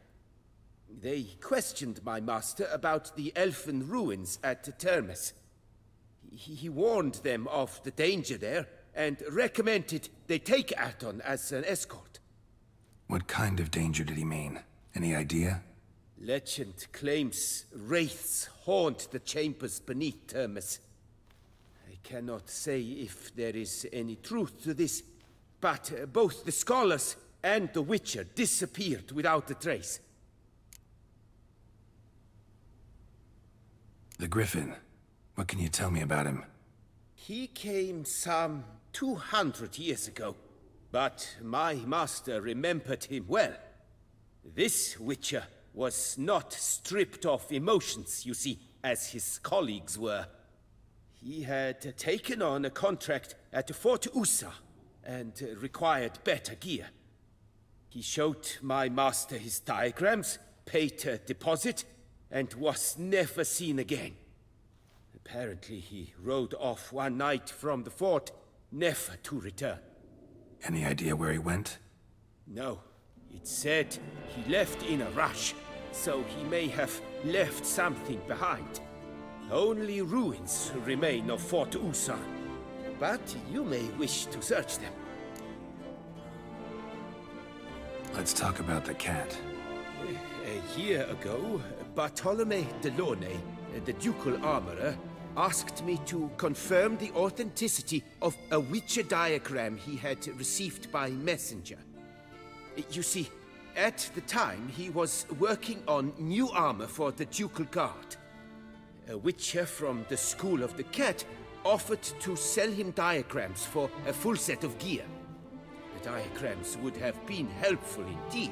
They questioned my master about the elfin ruins at Termes. He warned them of the danger there and recommended they take Aton as an escort. What kind of danger did he mean? Any idea? Legend claims wraiths haunt the chambers beneath Termes. I cannot say if there is any truth to this, but both the scholars and the Witcher disappeared without a trace. The Griffin. What can you tell me about him? He came some 200 years ago, but my master remembered him well. This Witcher was not stripped of emotions, you see, as his colleagues were. He had taken on a contract at Fort Usa and required better gear. He showed my master his diagrams, paid a deposit, and was never seen again. Apparently he rode off one night from the fort, never to return. Any idea where he went? No. It said he left in a rush, so he may have left something behind. Only ruins remain of Fort Usa, but you may wish to search them. Let's talk about the cat. A year ago, Bartolome Delaunay, the ducal armorer, asked me to confirm the authenticity of a Witcher diagram he had received by messenger. You see, at the time he was working on new armor for the ducal guard. A Witcher from the School of the Cat offered to sell him diagrams for a full set of gear. The diagrams would have been helpful indeed.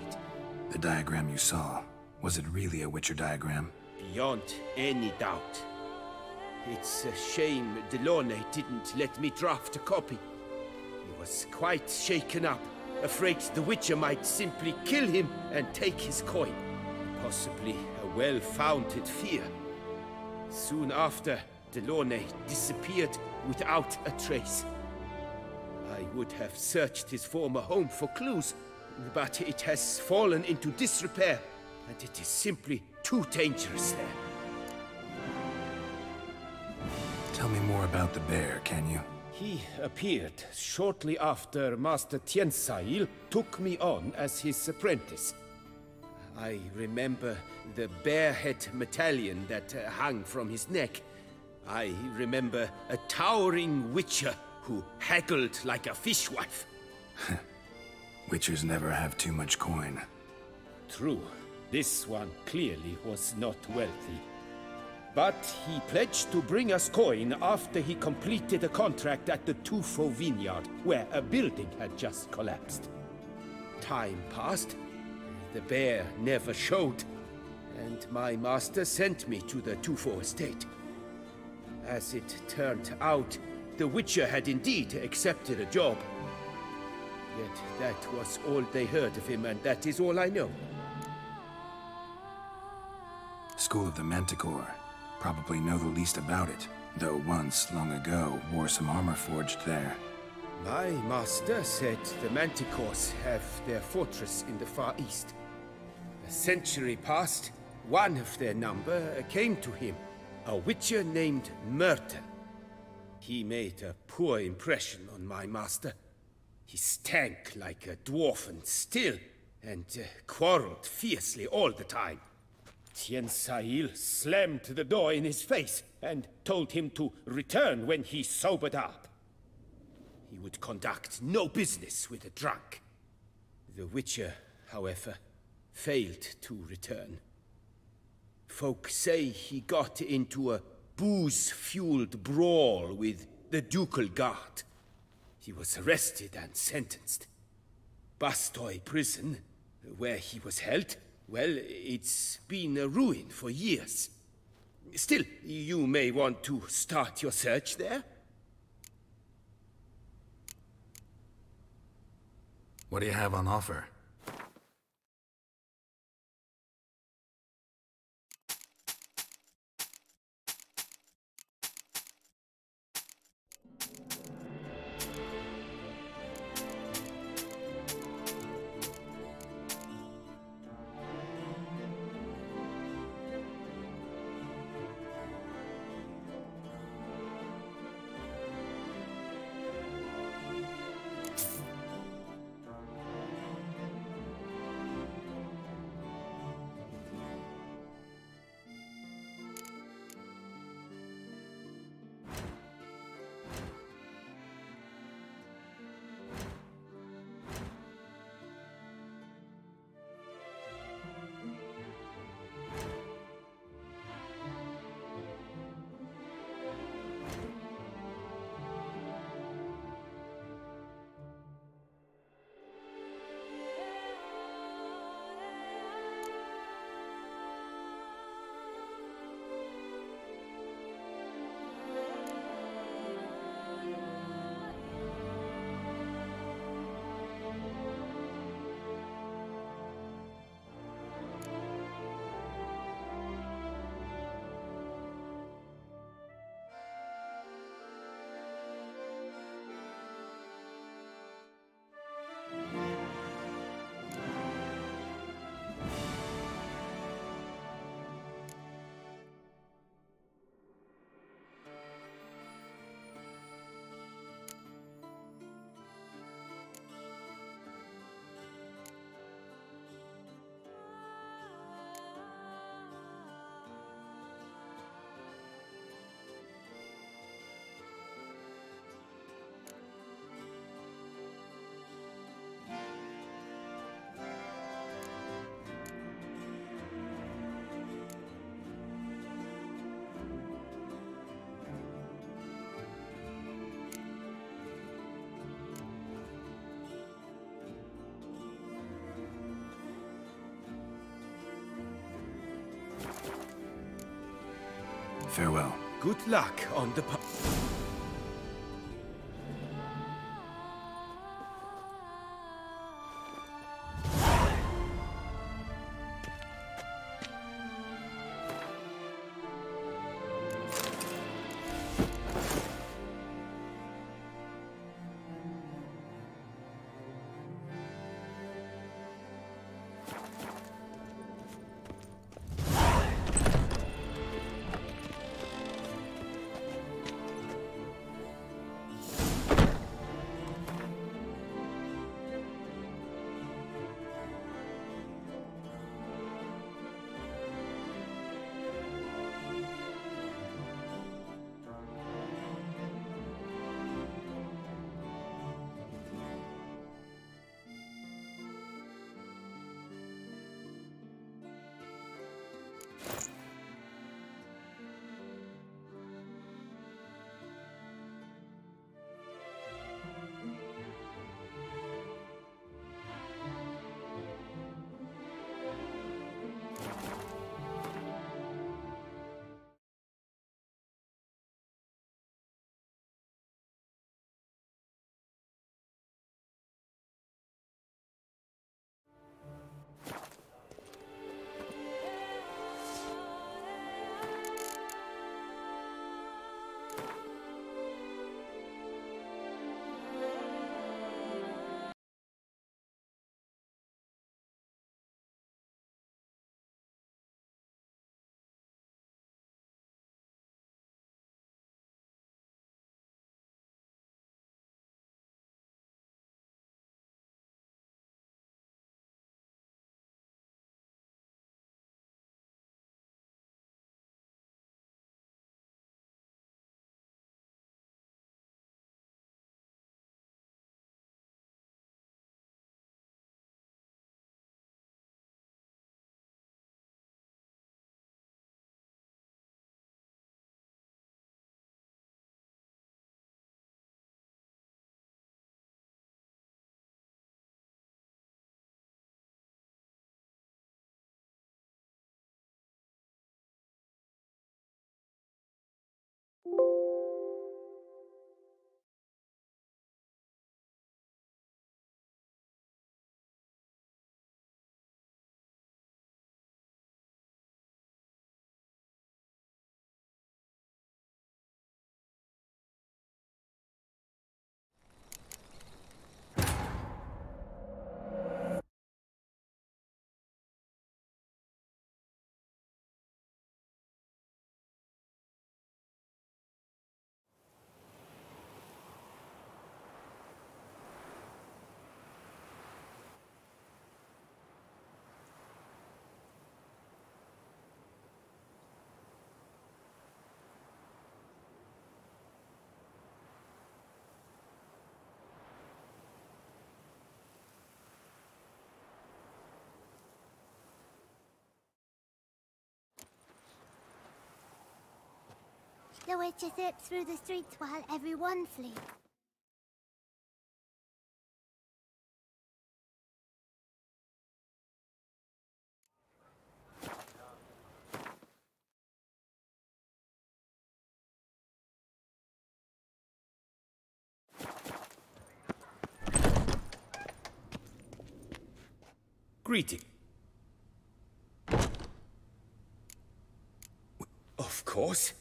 The diagram you saw, was it really a Witcher diagram? Beyond any doubt. It's a shame Delaunay didn't let me draft a copy. He was quite shaken up, afraid the Witcher might simply kill him and take his coin. Possibly a well-founded fear. Soon after, Delaunay disappeared without a trace. I would have searched his former home for clues, but it has fallen into disrepair, and it is simply too dangerous there. Tell me more about the bear, can you? He appeared shortly after Master Tiensail took me on as his apprentice. I remember the bear-head medallion that hung from his neck. I remember a towering Witcher who haggled like a fishwife. Witchers never have too much coin. True. This one clearly was not wealthy. But he pledged to bring us coin after he completed a contract at the Tufo vineyard, where a building had just collapsed. Time passed. The bear never showed, and my master sent me to the Tufo estate. As it turned out, the Witcher had indeed accepted a job. Yet that was all they heard of him, and that is all I know. School of the Manticore. Probably know the least about it, though once, long ago, wore some armor forged there. My master said the Manticores have their fortress in the far east. A century past, one of their number came to him, a witcher named Merton. He made a poor impression on my master. He stank like a dwarfen still, and quarreled fiercely all the time. Tien Sahil slammed the door in his face and told him to return when he sobered up. He would conduct no business with a drunk. The Witcher, however, failed to return. Folk say he got into a booze-fueled brawl with the Ducal Guard. He was arrested and sentenced. Bastoy Prison, where he was held, well, it's been a ruin for years. Still, you may want to start your search there. What do you have on offer? Farewell. Good luck on the The witches slip through the streets while everyone sleeps. Greeting. Of course.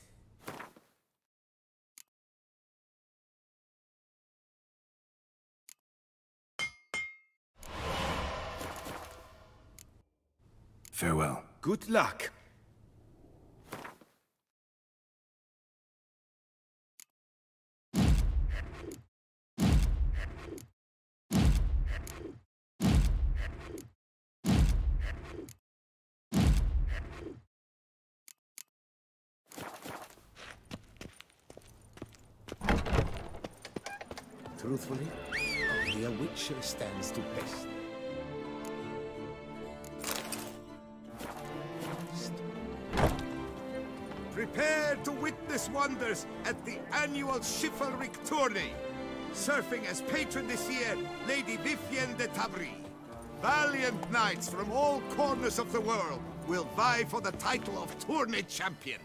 Farewell. Good luck. Truthfully, only a witcher stands to best. Prepare to witness wonders at the annual chivalric tourney. Serving as patron this year, Lady Vivienne de Tabry. Valiant knights from all corners of the world will vie for the title of tourney champion.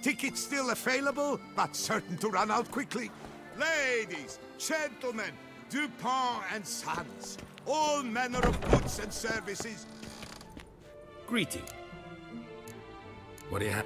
Tickets still available, but certain to run out quickly. Ladies, gentlemen, Dupont and Sons, all manner of goods and services. Greeting. What do you have?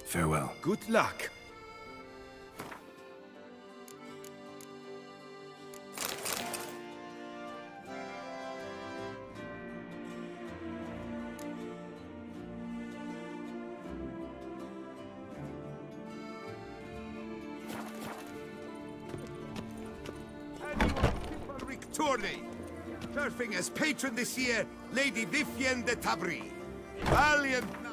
Farewell. Good luck. Chivalric tourney. Serving as patron this year, Lady Vivienne de Tabry. Valiant knights.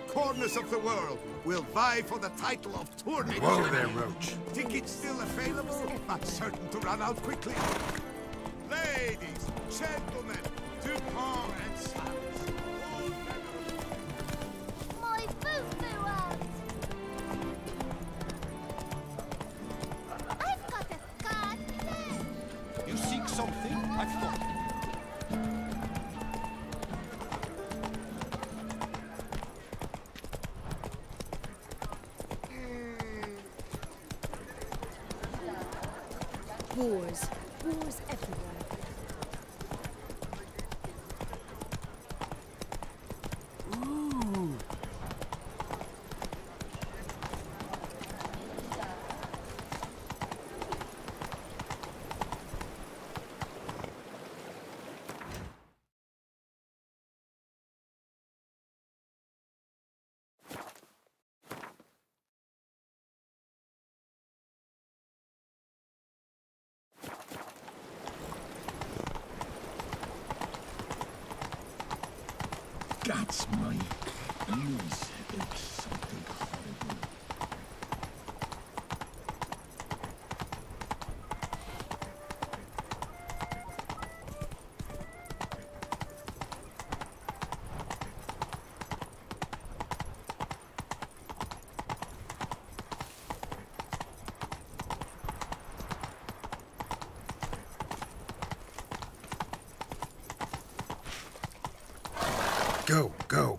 Corners of the world will vie for the title of tourney Whoa champion. there, Roach. Tickets still available, but certain to run out quickly. Ladies, gentlemen, Dupont and Sons. My foo-foo out! I've got a card there! You seek something? I've got it. Wars. Wars everywhere. Ooh. It's my ears ache something horrible. Go, go.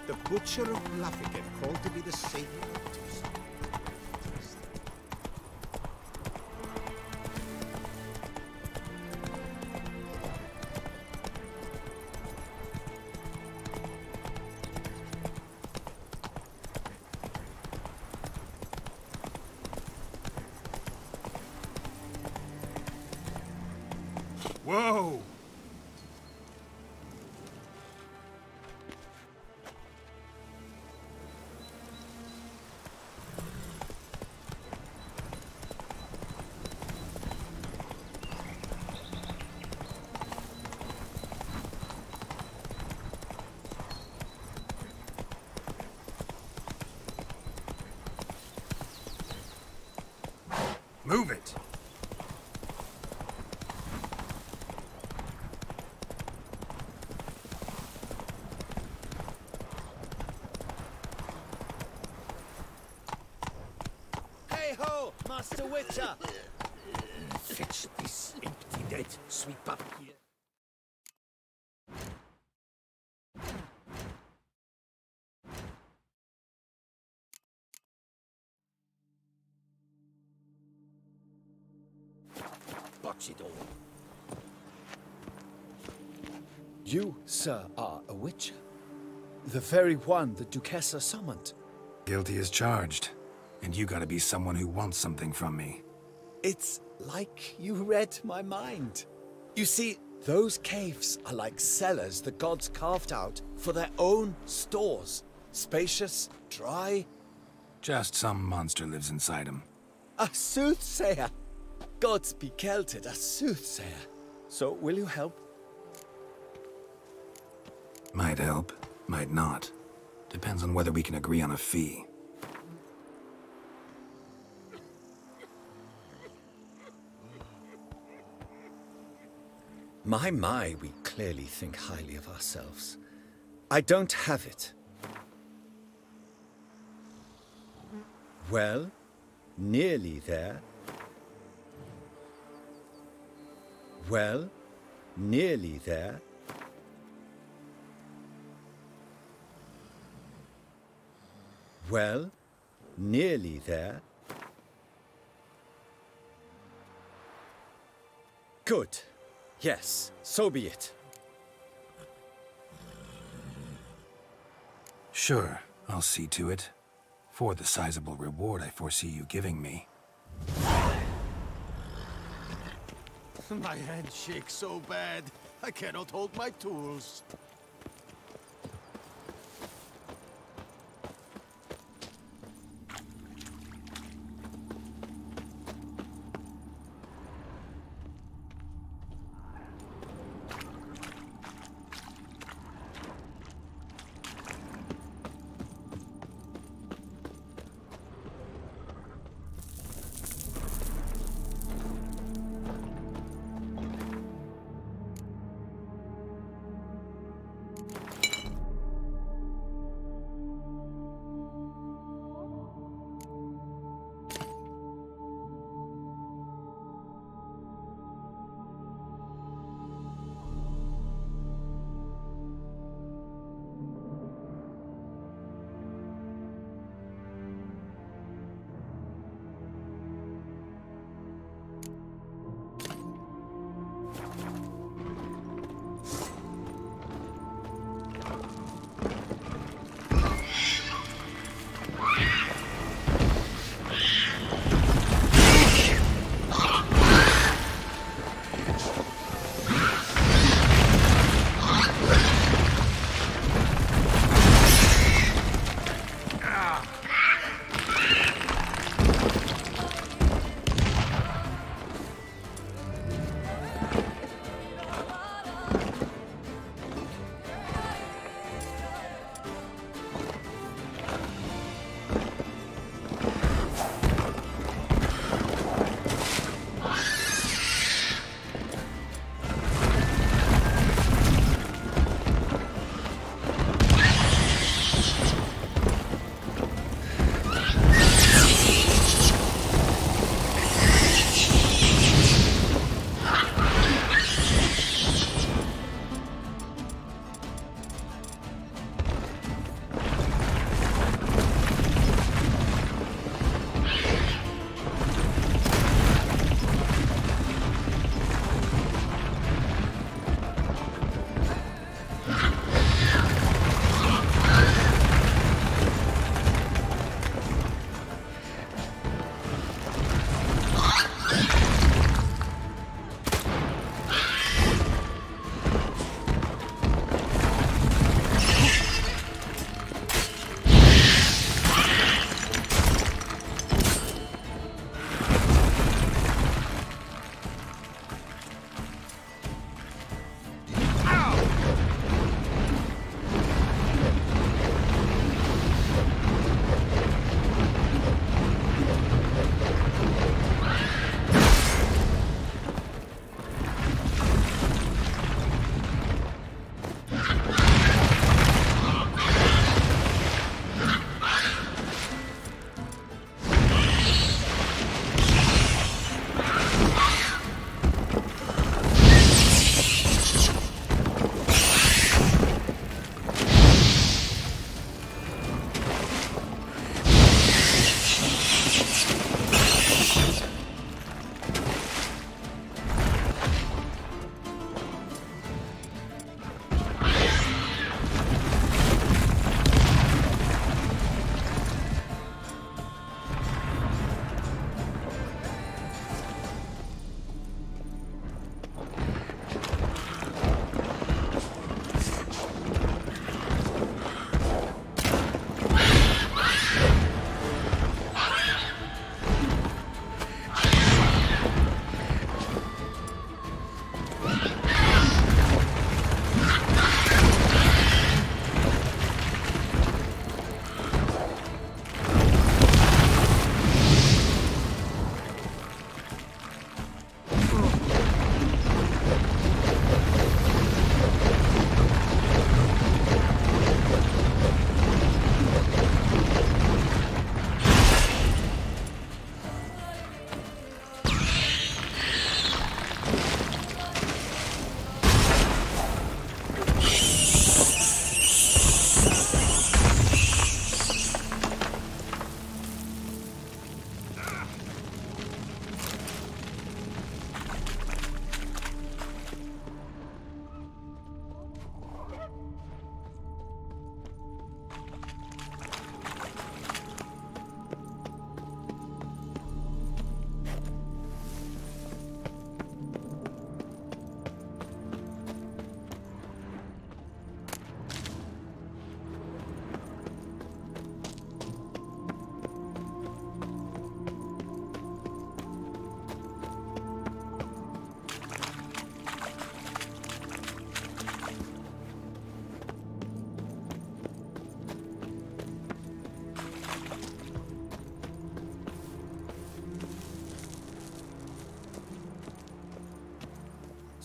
The Butcher of Luffigan, called to be the savior of Tucson. Whoa! Move it! Hey-ho, Master Witcher! Fetch this empty dead. Sweep up here. Box it all. You, sir, are a witcher. The very one the Duchessa summoned. Guilty as charged. And you gotta be someone who wants something from me. It's like you read my mind. You see, those caves are like cellars the gods carved out for their own stores. Spacious, dry. Just some monster lives inside him. A soothsayer! Gods be kelted, a soothsayer. So, will you help? Might help, might not. Depends on whether we can agree on a fee. My, we clearly think highly of ourselves. I don't have it. Well, nearly there. Well, nearly there. Well, nearly there. Good. Yes, so be it. Sure, I'll see to it. For the sizable reward I foresee you giving me. My hand shakes so bad, I cannot hold my tools.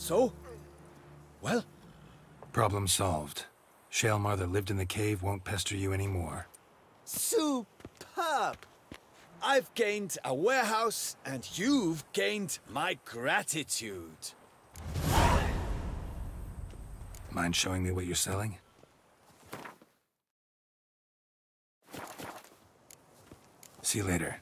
So? Well? Problem solved. Shaelmar that lived in the cave won't pester you anymore. Superb! I've gained a warehouse, and you've gained my gratitude. Mind showing me what you're selling? See you later.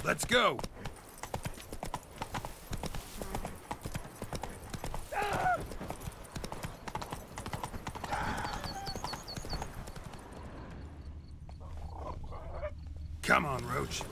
Let's go! Come on, Roach.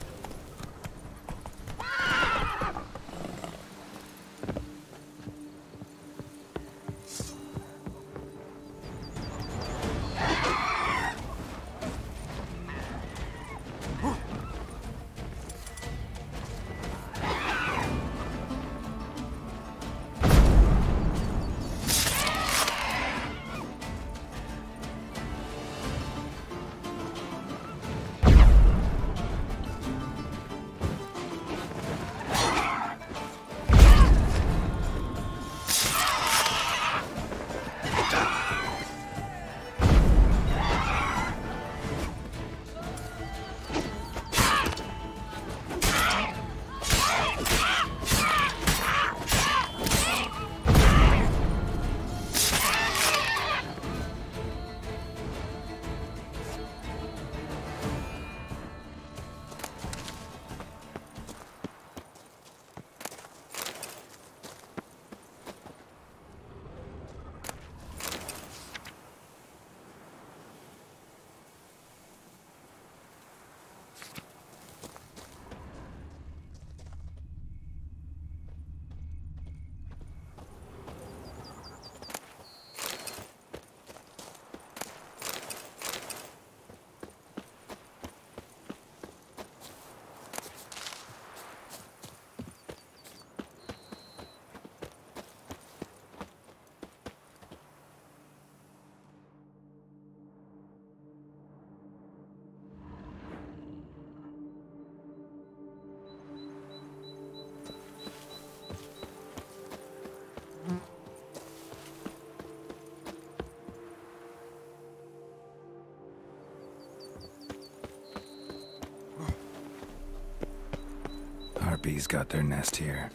Nobody's got their nest here.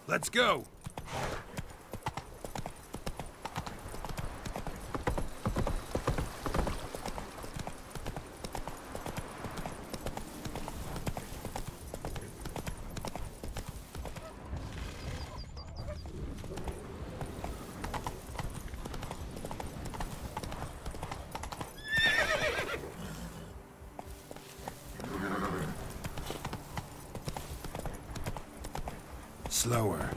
Let's go! Slower.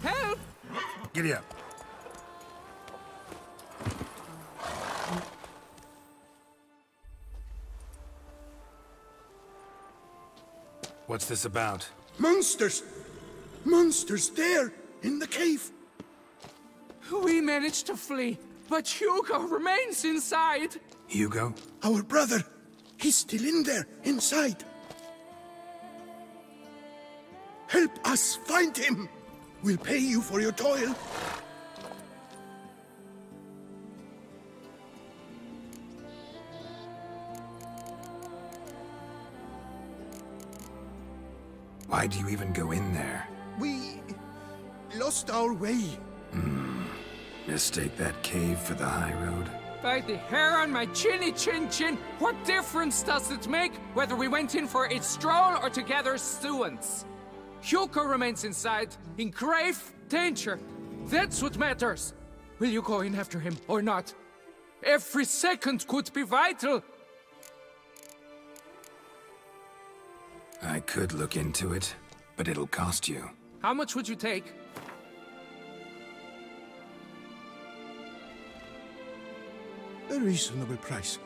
Help! Giddy up. What's this about? Monsters! Monsters there, in the cave! We managed to flee, but Hugo remains inside! Hugo? Our brother! He's still in there, inside! Help us find him! We'll pay you for your toil! Why do you even go in there? We lost our way. Mistake that cave for the high road? By the hair on my chinny chin chin, what difference does it make whether we went in for a stroll or to gather students? Hugo remains inside, in grave danger. That's what matters. Will you go in after him or not? Every second could be vital. I could look into it, but it'll cost you. How much would you take? A reasonable price.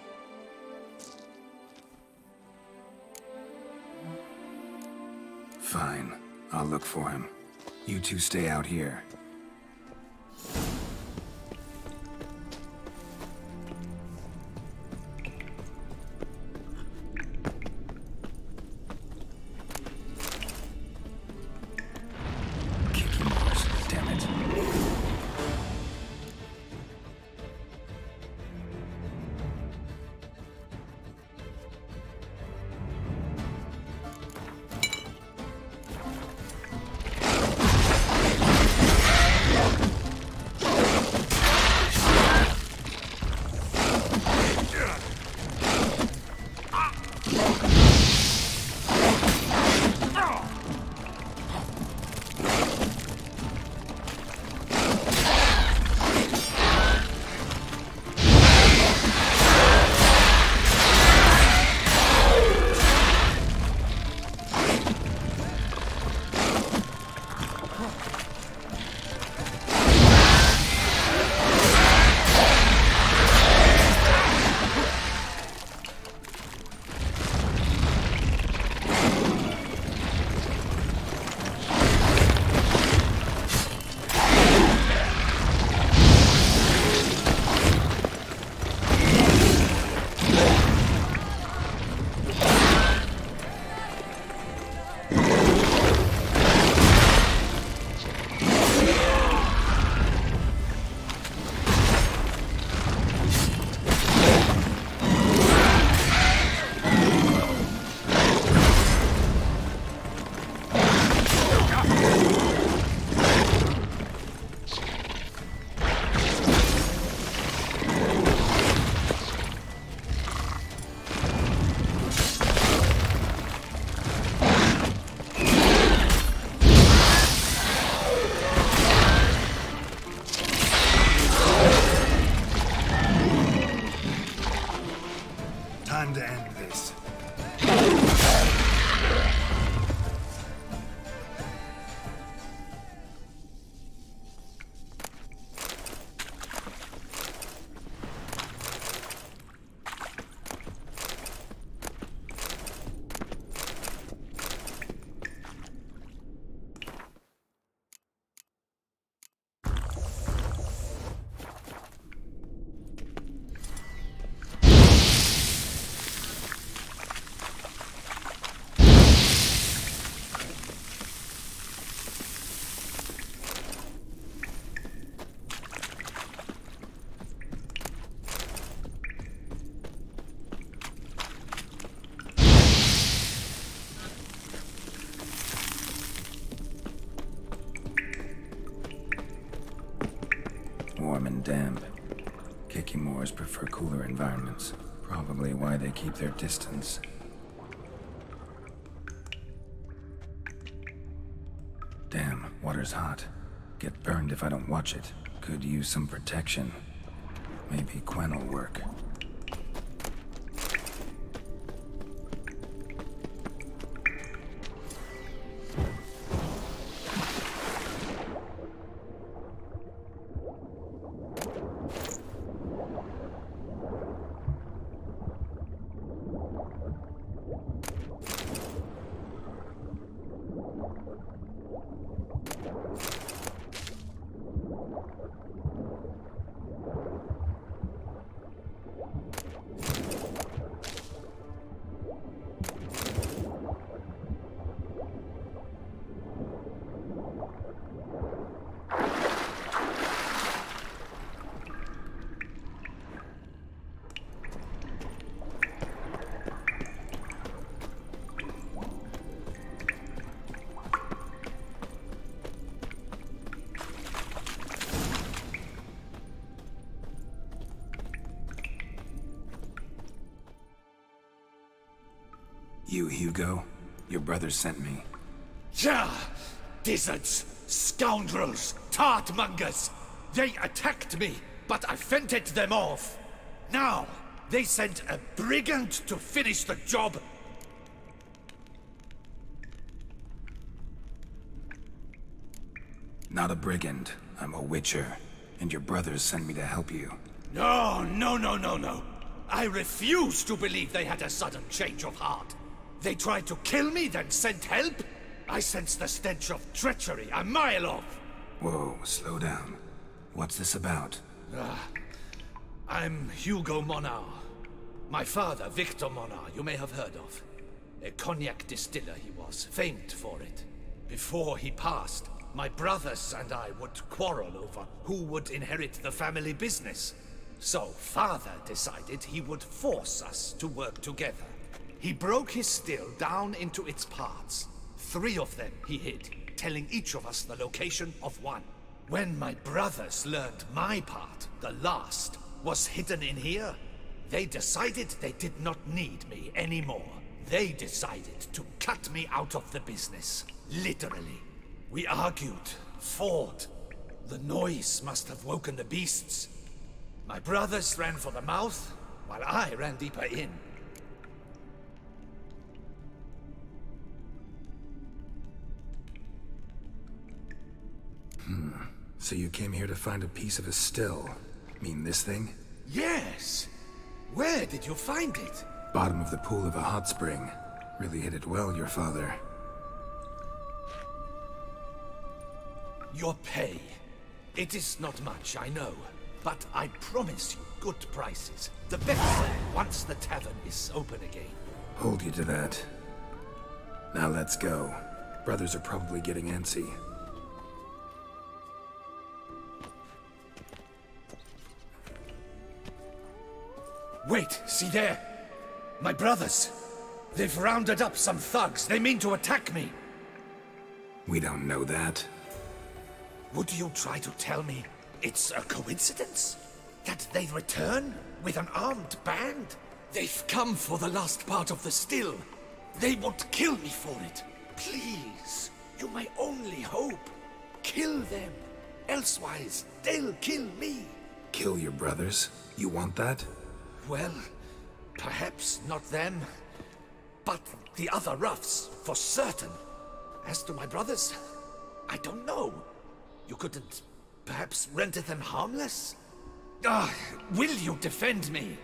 Fine. I'll look for him. You two stay out here. Kicking horse, damn it. warm and damp. Kikimores prefer cooler environments. Probably why they keep their distance. Damn, water's hot. Get burned if I don't watch it. Could use some protection. Maybe Quen will work. You, Hugo? Your brother sent me. Ja! Dizzards! Scoundrels! Tartmongers! They attacked me, but I fended them off. Now, they sent a brigand to finish the job. Not a brigand. I'm a witcher. And your brothers sent me to help you. No, no, no, no, no. I refuse to believe they had a sudden change of heart. They tried to kill me, then sent help? I sense the stench of treachery a mile off. Whoa, slow down. What's this about? I'm Hugo Monar. My father, Victor Monar, you may have heard of. A cognac distiller he was, famed for it. Before he passed, my brothers and I would quarrel over who would inherit the family business. So father decided he would force us to work together. He broke his still down into its parts. 3 of them he hid, telling each of us the location of one. When my brothers learned my part, the last, was hidden in here, they decided they did not need me anymore. They decided to cut me out of the business. Literally. We argued, fought. The noise must have woken the beasts. My brothers ran for the mouth, while I ran deeper in. So you came here to find a piece of a still? Mean this thing? Yes! Where did you find it? Bottom of the pool of a hot spring. Really hit it well, your father. Your pay. It is not much, I know. But I promise you good prices. The best, once the tavern is open again. Hold you to that. Now let's go. Brothers are probably getting antsy. Wait, see there? My brothers. They've rounded up some thugs. They mean to attack me. We don't know that. Would you try to tell me it's a coincidence? That they return with an armed band? They've come for the last part of the still. They would kill me for it. Please, you're my only hope. Kill them. Elsewise, they'll kill me. Kill your brothers? You want that? Well, perhaps not them, but the other roughs, for certain. As to my brothers, I don't know. You couldn't perhaps render them harmless? Will you defend me?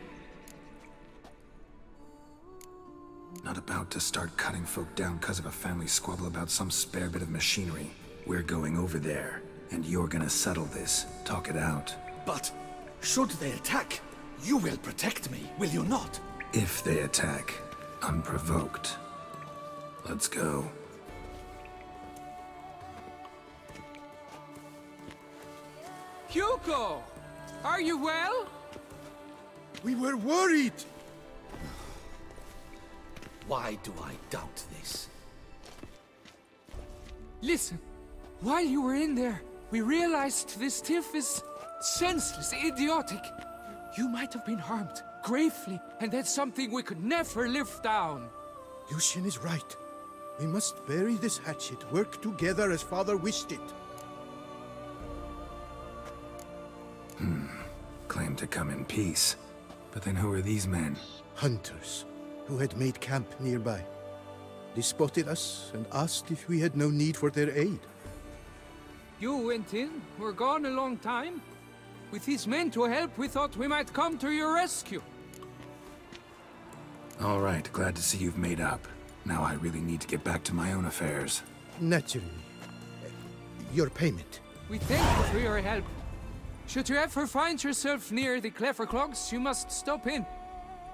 Not about to start cutting folk down because of a family squabble about some spare bit of machinery. We're going over there, and you're gonna settle this. Talk it out. But should they attack, you will protect me, will you not? If they attack, unprovoked. Let's go. Hugo! Are you well? We were worried! Why do I doubt this? Listen, while you were in there, we realized this tiff is Senseless, idiotic. You might have been harmed, gravely, and that's something we could never live down. Lucien is right. We must bury this hatchet, work together as Father wished it. Claim to come in peace. But then who are these men? Hunters, who had made camp nearby. They spotted us and asked if we had no need for their aid. You went in, were gone a long time. With these men to help, we thought we might come to your rescue. All right, glad to see you've made up. Now I really need to get back to my own affairs. Naturally. Your payment. We thank you for your help. Should you ever find yourself near the Clever Clogs, you must stop in.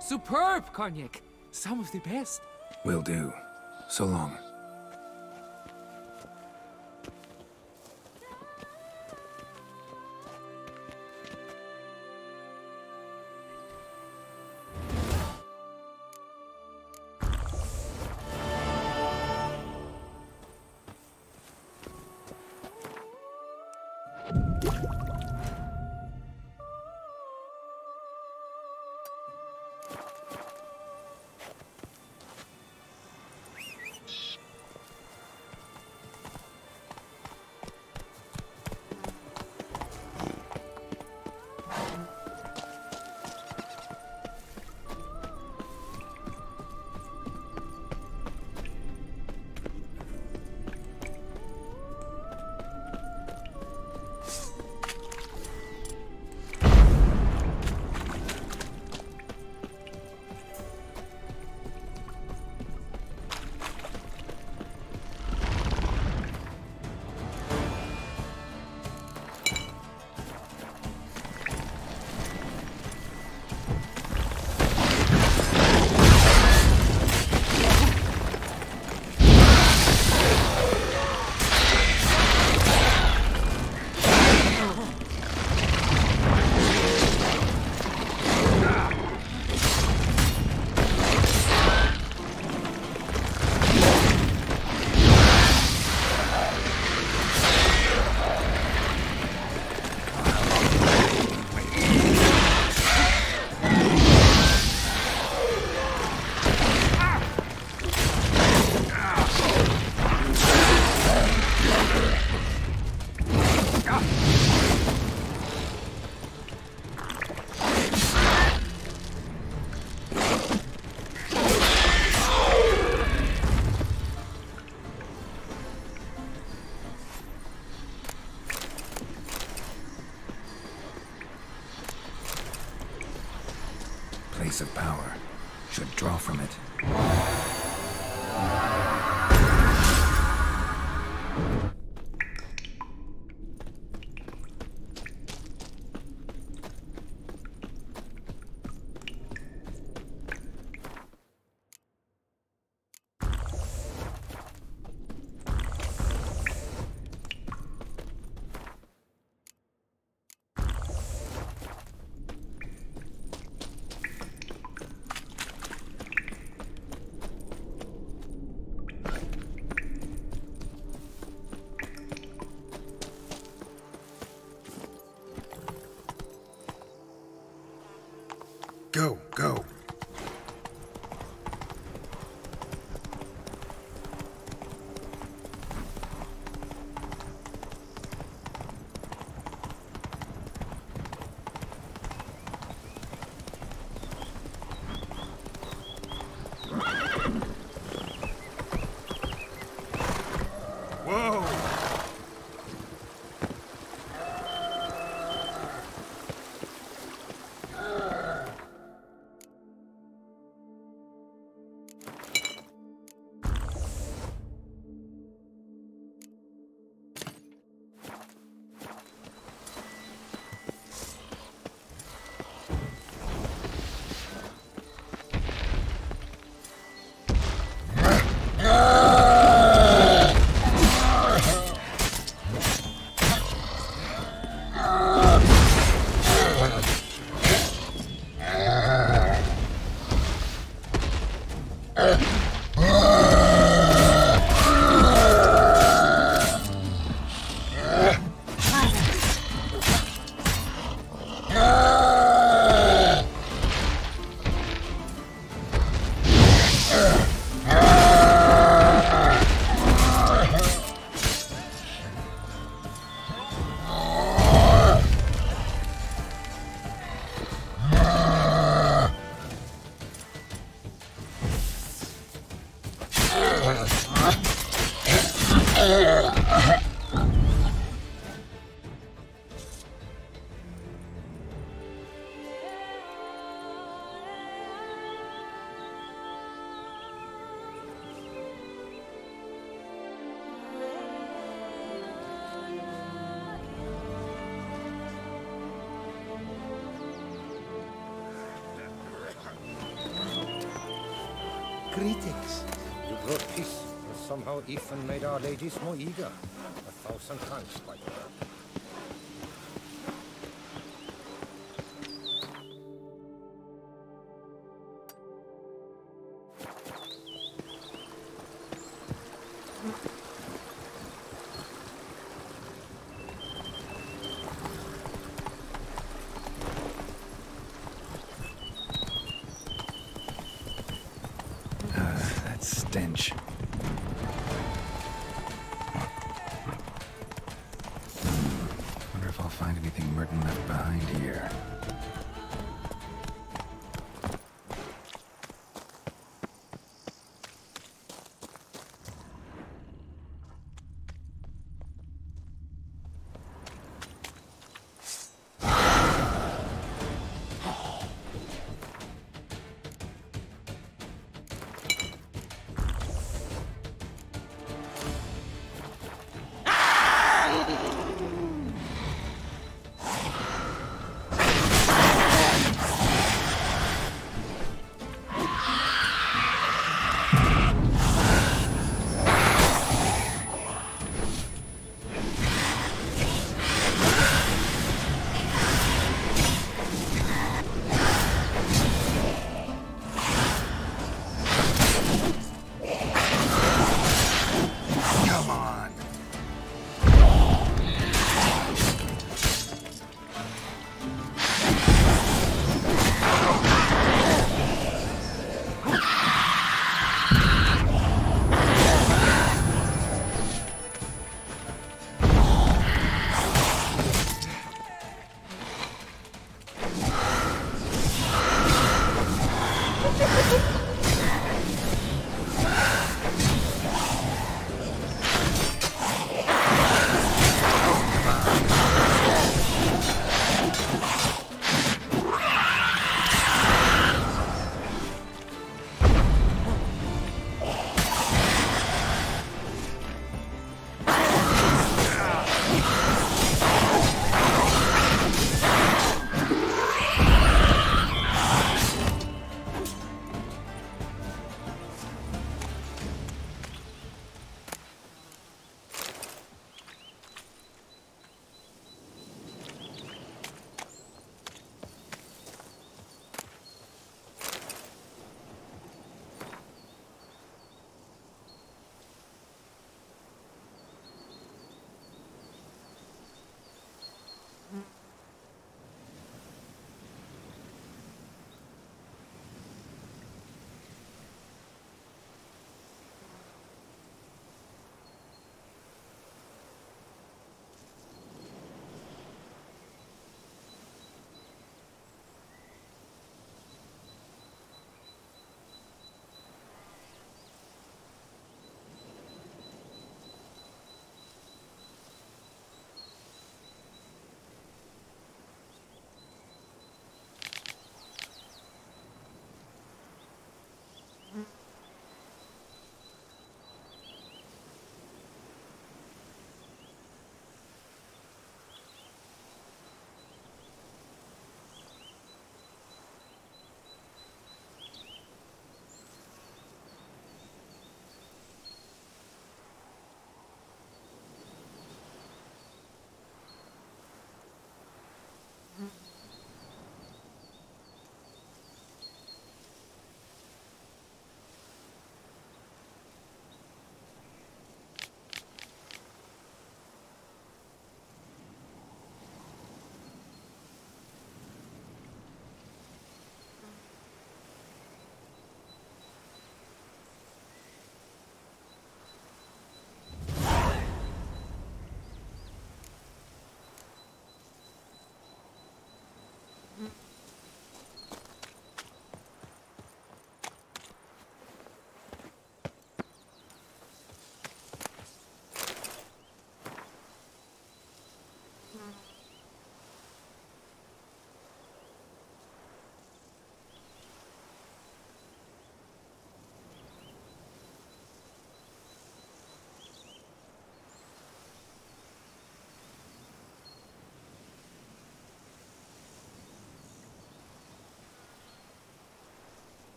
Superb cognac. Some of the best. Will do. So long. Place of power. Should draw from it. Go, go. Whoa! Greetings. You brought peace, but somehow Ethan made our ladies more eager. 1,000 thanks, by the way. That stench. Wonder if I'll find anything Merton left behind here.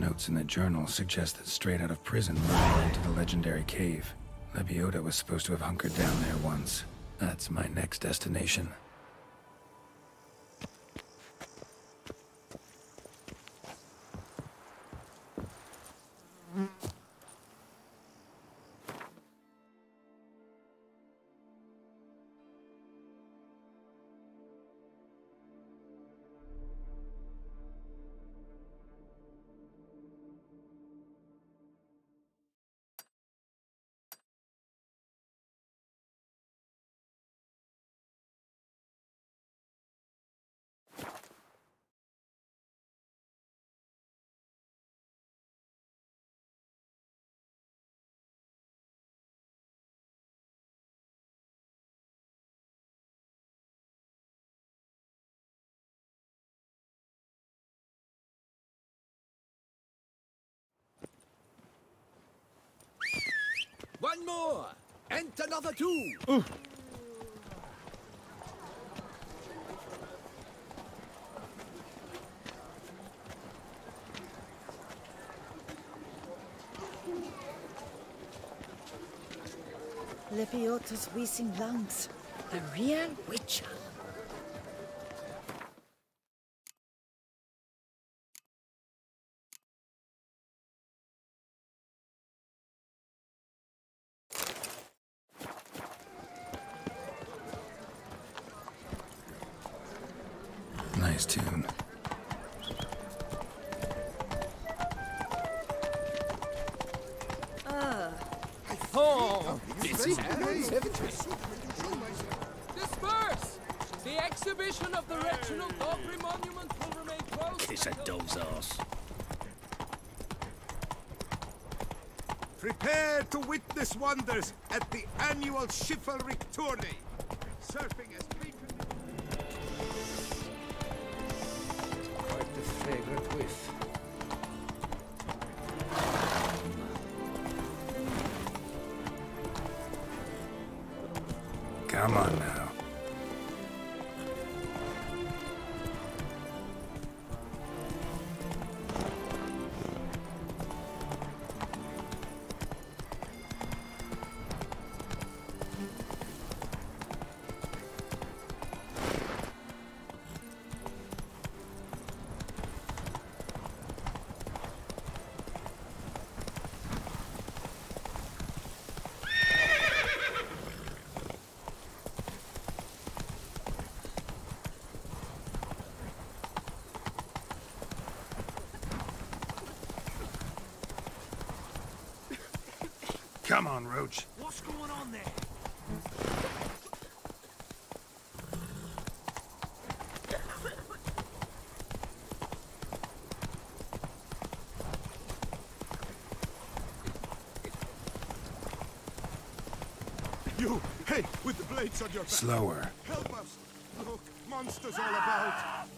Notes in the journal suggest that straight out of prison, Merlin went to the legendary cave. Lebioda was supposed to have hunkered down there once. That's my next destination. One more! And another two! Lebioda's wheezing lungs. The real witcher. Nice tune. Oh! This is Disperse! The exhibition of the Reginald Aubrey monument will remain closed. Kiss a dove's arse. Prepare to witness wonders at the annual chivalric tourney. Surfing as patron. Quite the fragrant whiff. Come on now. Come on, Roach. What's going on there? You, hey, with the blades on your back. Slower. Help us. Look, monsters all about.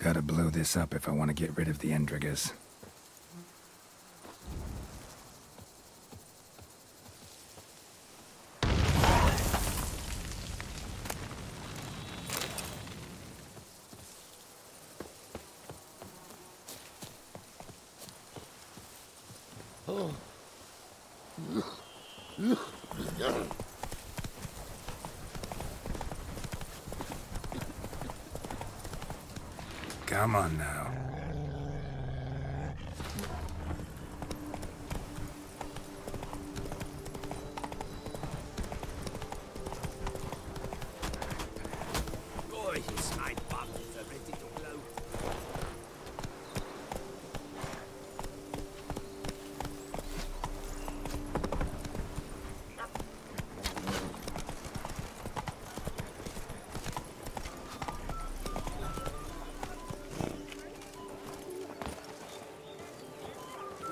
Gotta blow this up if I want to get rid of the Endrigas. Come on now. Boy, his my buttons are ready to blow.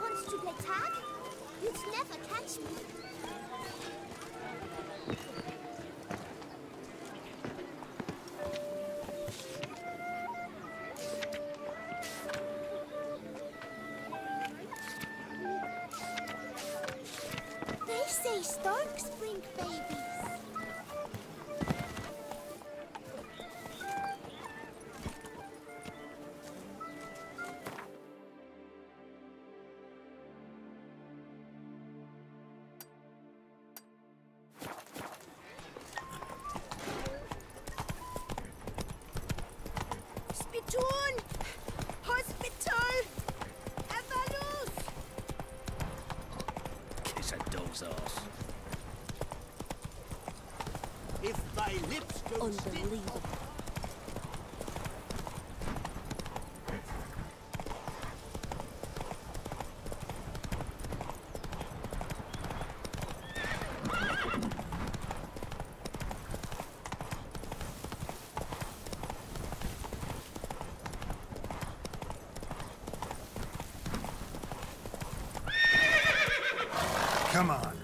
Wants to play tag? You'd never catch me. They say storks bring babies. Spittoon! Hospital! Evalus! Kiss a dog's ass. If thy lips don't Unbelievable. Come on.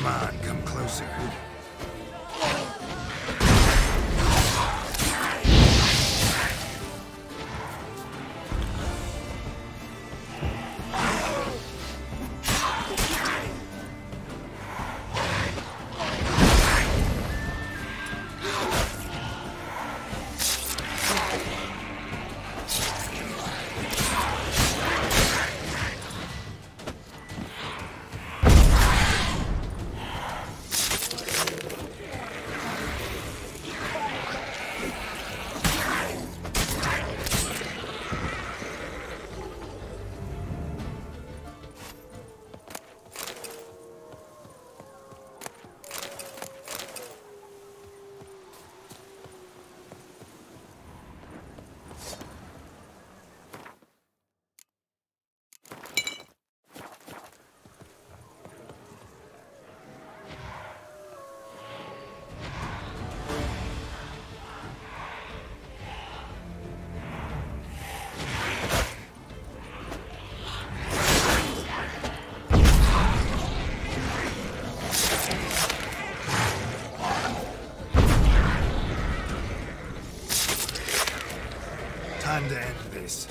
on, come closer. Time to end this.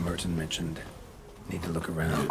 Merton mentioned. Need to look around.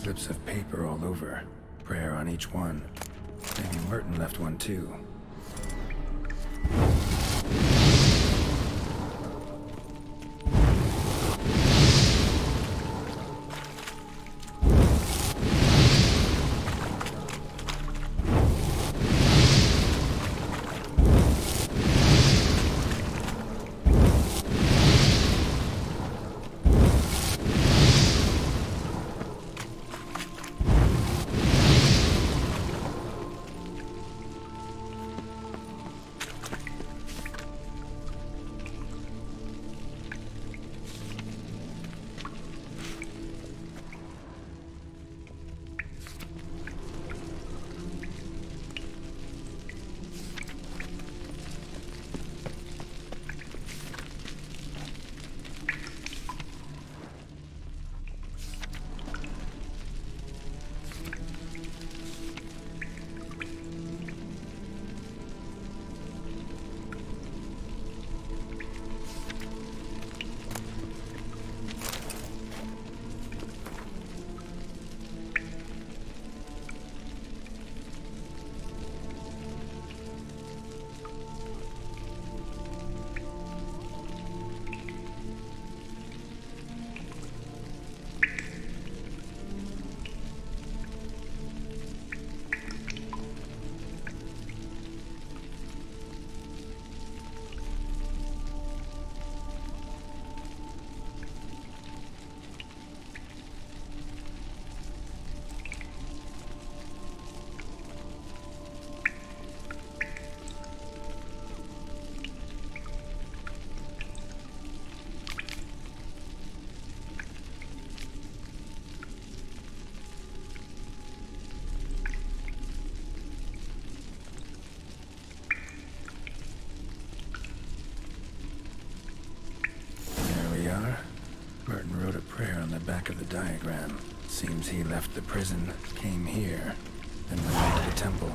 slips of paper all over. Prayer on each one. Maybe Merton left one too. Merton wrote a prayer on the back of the diagram. Seems he left the prison, came here, then went back to the temple.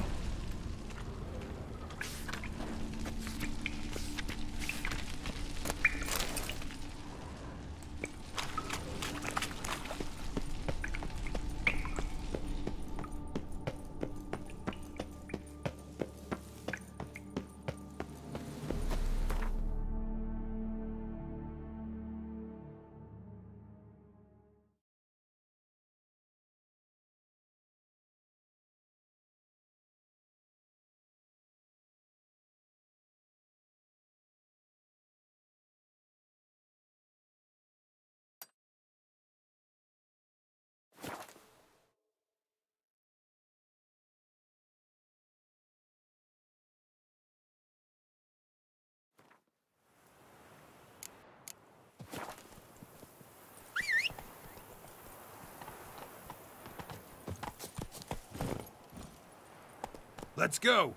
Let's go!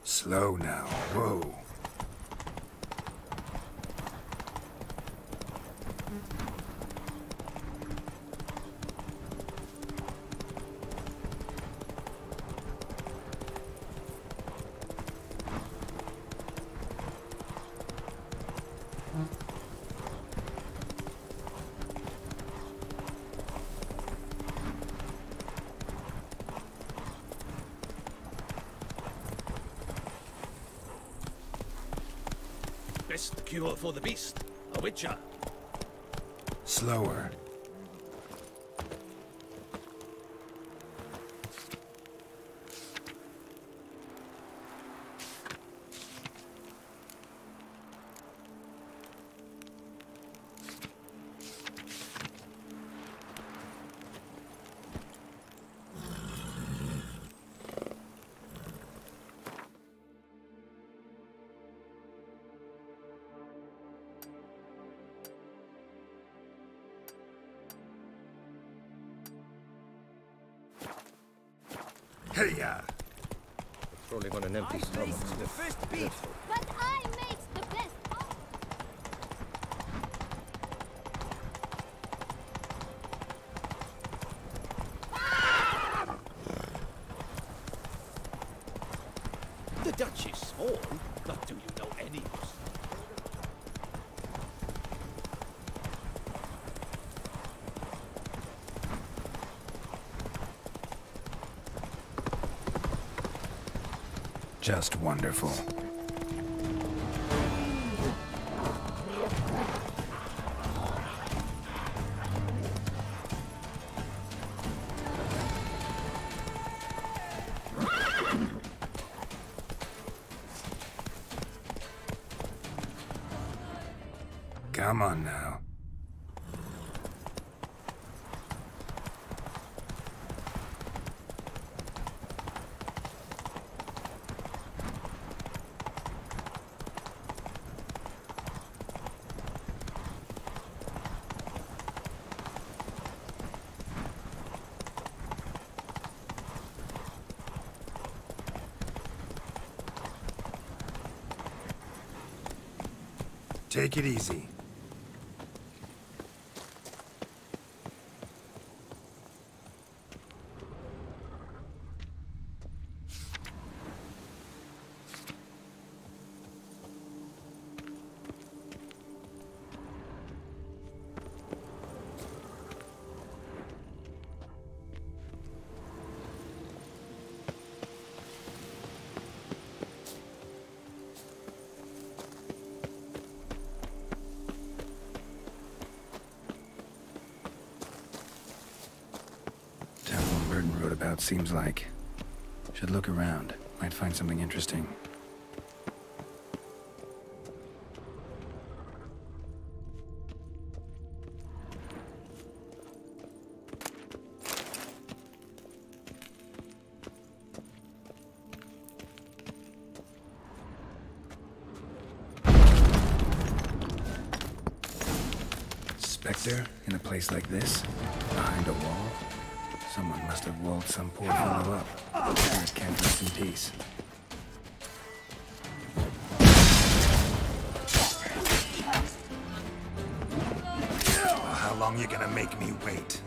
Slow now. Whoa. Best cure for the beast. A witcher. Slower. Hey-ya! Rolling on an empty stomach. The first beat. But I made the best. The Dutch is small, but do you know any? Just wonderful. Come on now. Take it easy. About seems like. Should look around. Might find something interesting. Spectre in a place like this? Behind a wall? Someone must have walled some poor fellow up. Spirit can't rest in peace. Oh, how long you gonna make me wait?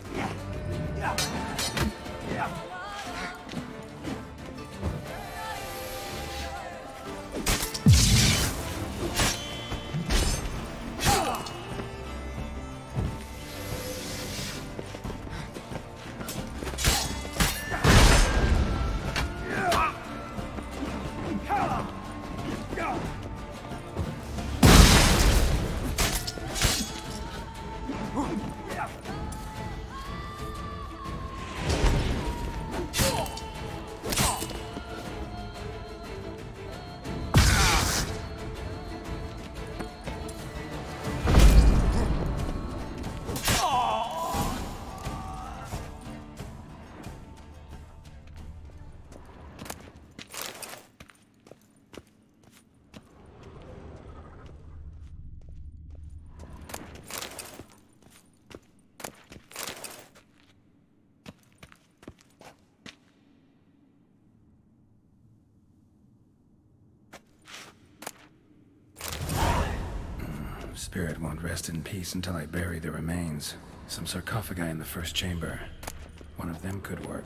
Spirit won't rest in peace until I bury the remains. Some sarcophagi in the first chamber. One of them could work.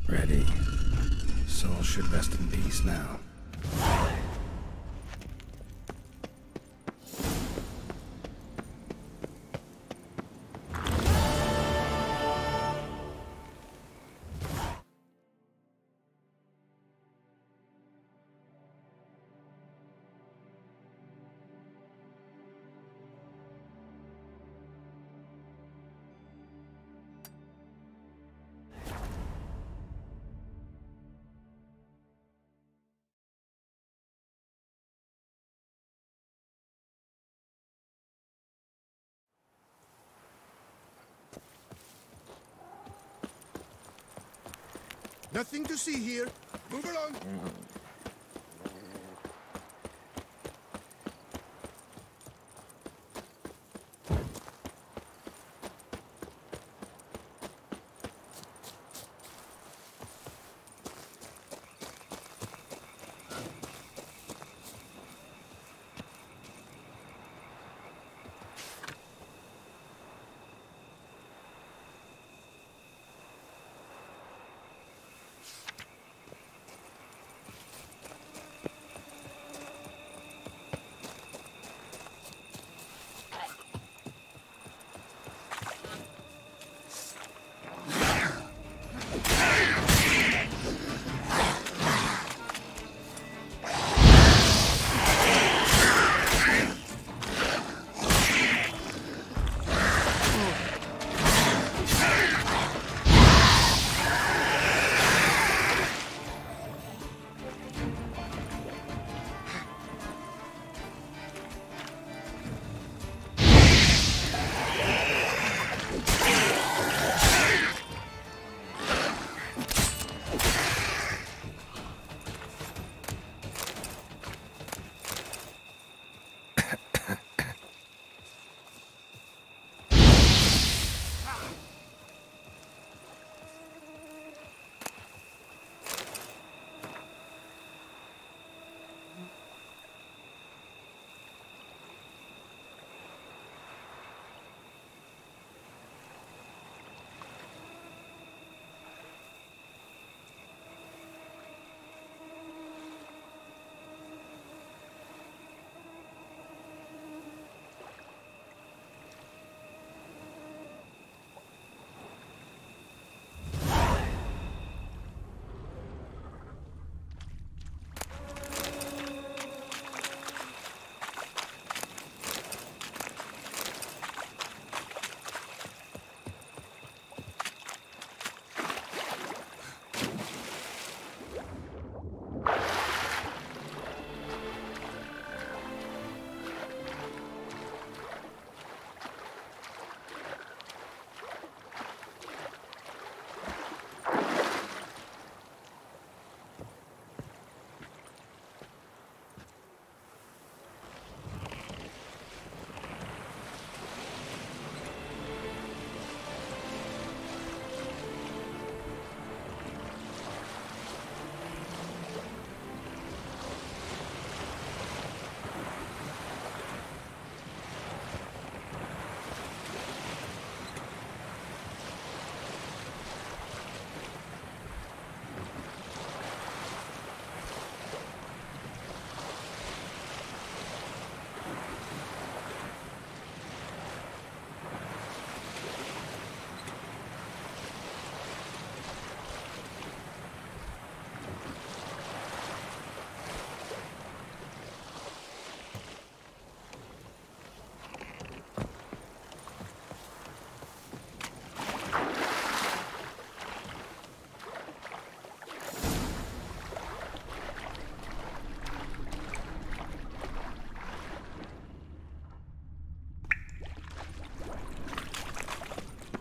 Ready. Soul should rest in peace now. Nothing to see here. Move along.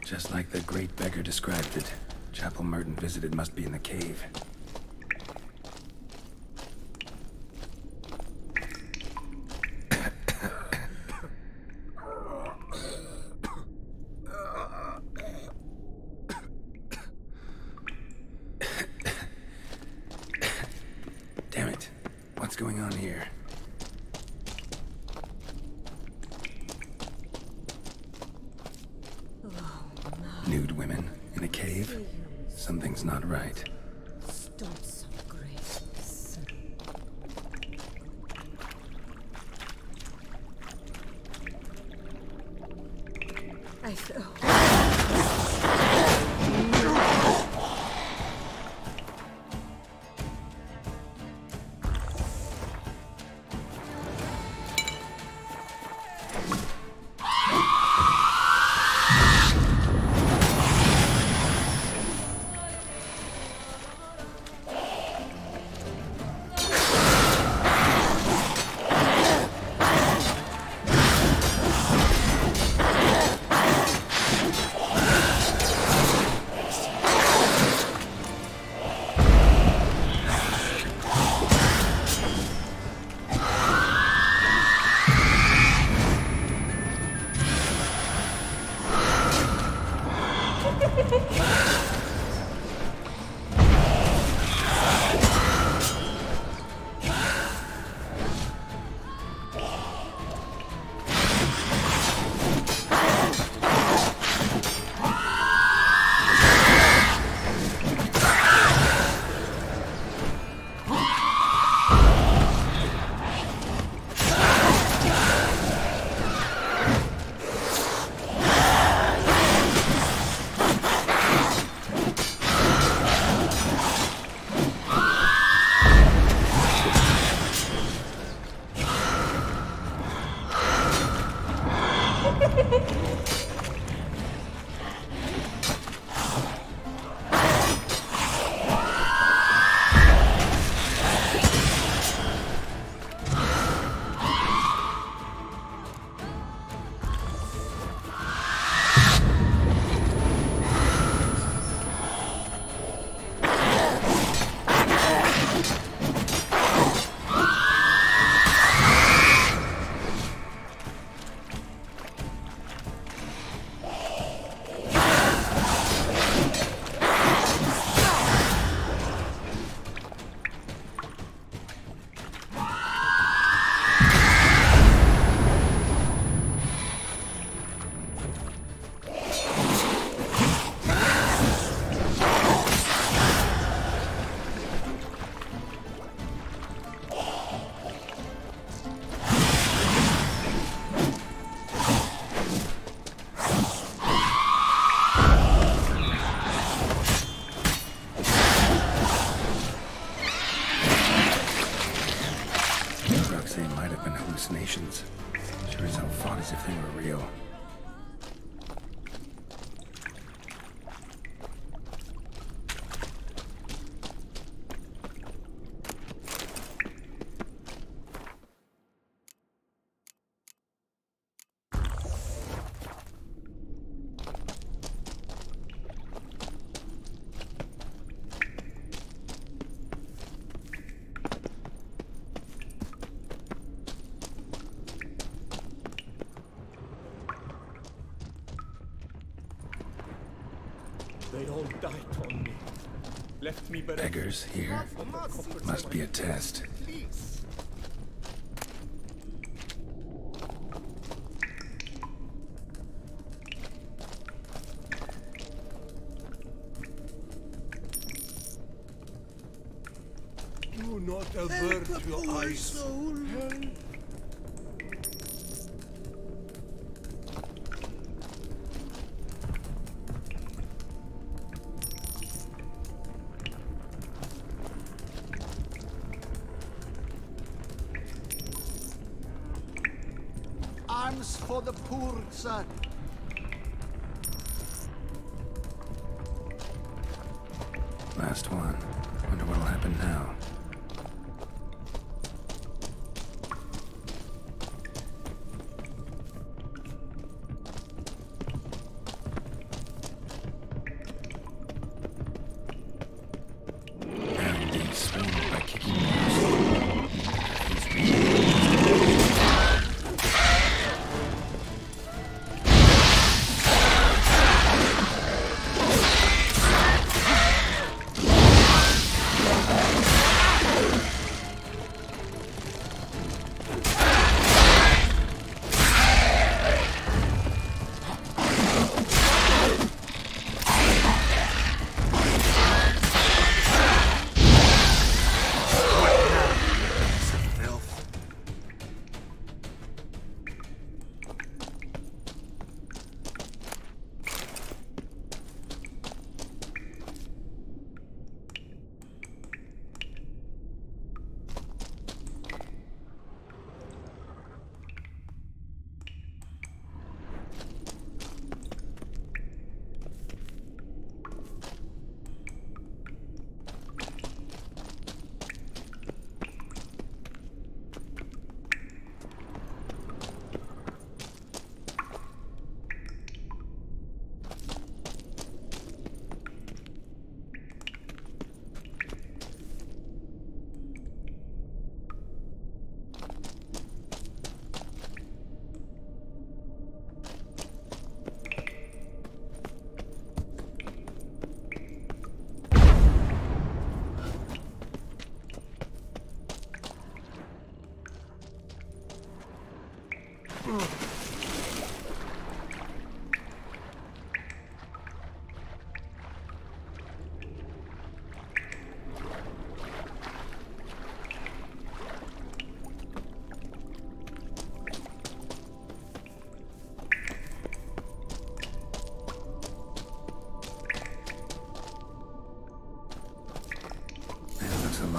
Just like the great beggar described it. Chapel Merton visited must be in the cave. Damn it. What's going on here? Nude women in a cave? Something's not right. Dance of grace. I fell. hallucinations. Sure as hell fought as if they were real. They all died on me. Left me bereft. Beggars here. Must be a test. Do not avert your eyes. Help. Arms for the poor, sir. Last one. Wonder what'll happen now. And they swing by kicking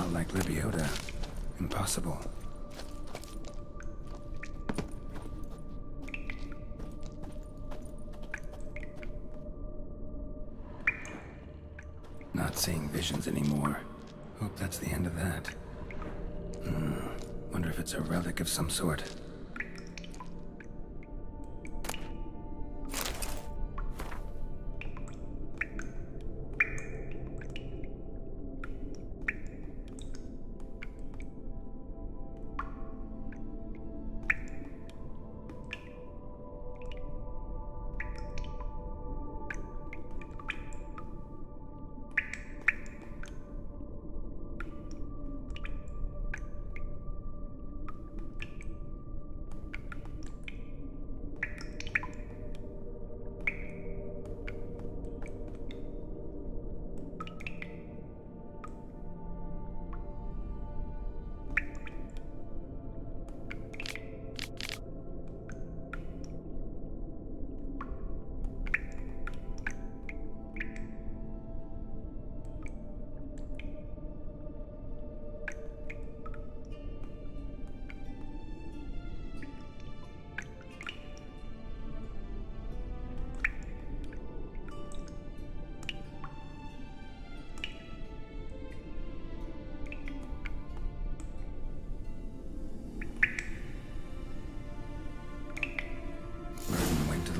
Not like Libiota. Impossible. Not seeing visions anymore. Hope that's the end of that. Wonder if it's a relic of some sort.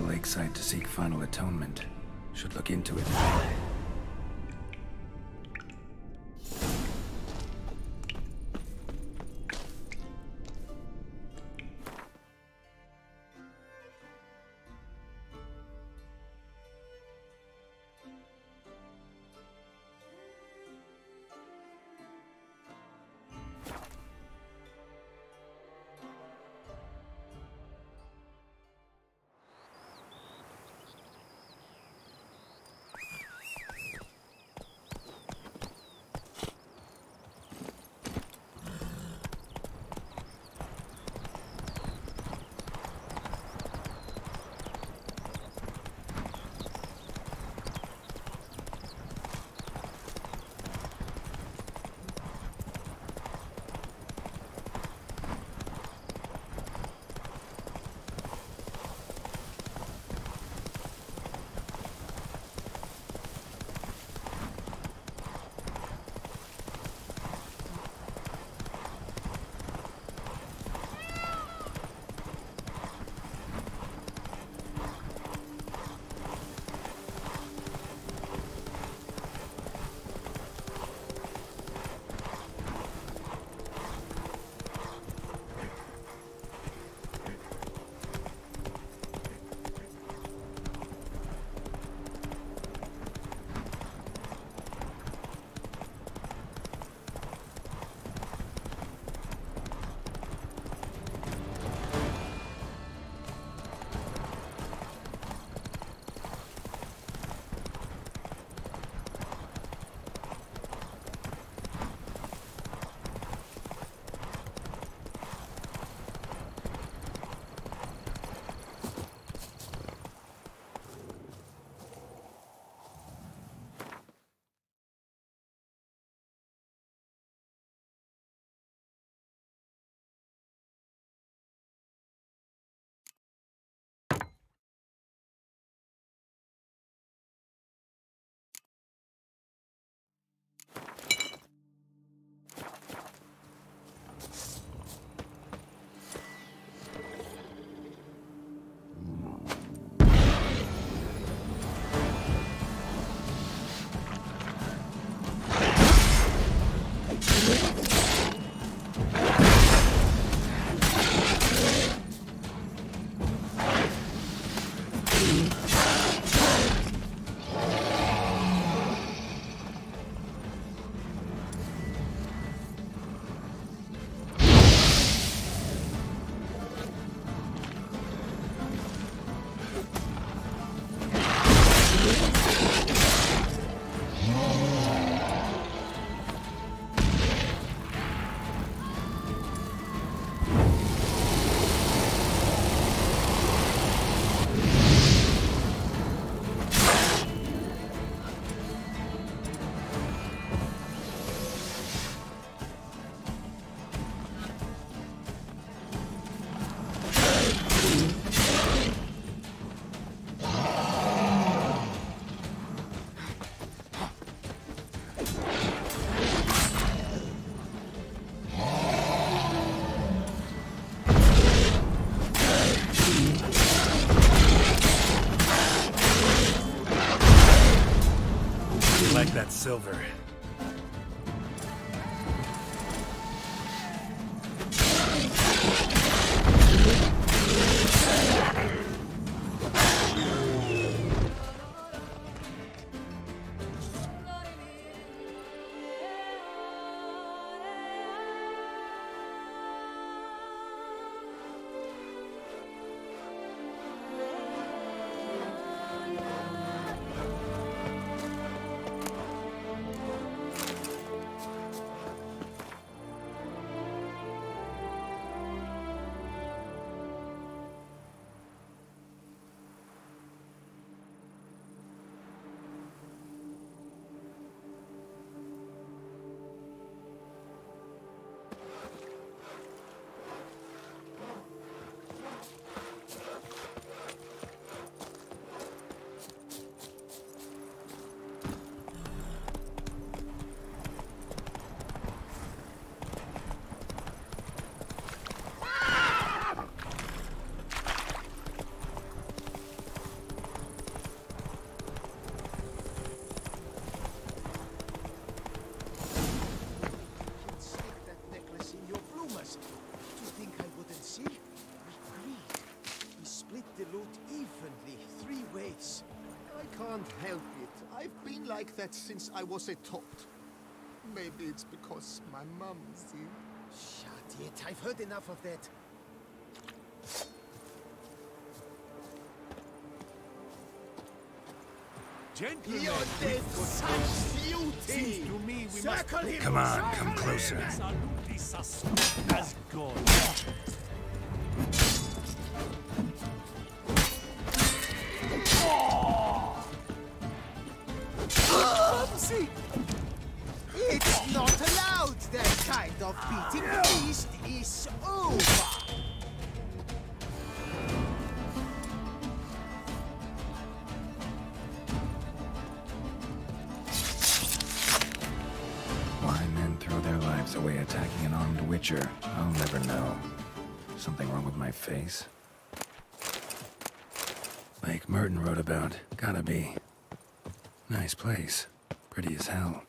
Lakeside to seek final atonement. Should look into it. like that silver. Help it. I've been like that since I was a tot. Maybe it's because my mum, see? Shut it. I've heard enough of that. Gentlemen, such beauty! Seems to me we Circle must... him! Come on, come closer. Absolutely as God. See, it's not allowed. That kind of beating feast is over. Why men throw their lives away attacking an armed witcher, I'll never know. Something wrong with my face? Lake Merton wrote about. Gotta be. Nice place. Pretty as hell.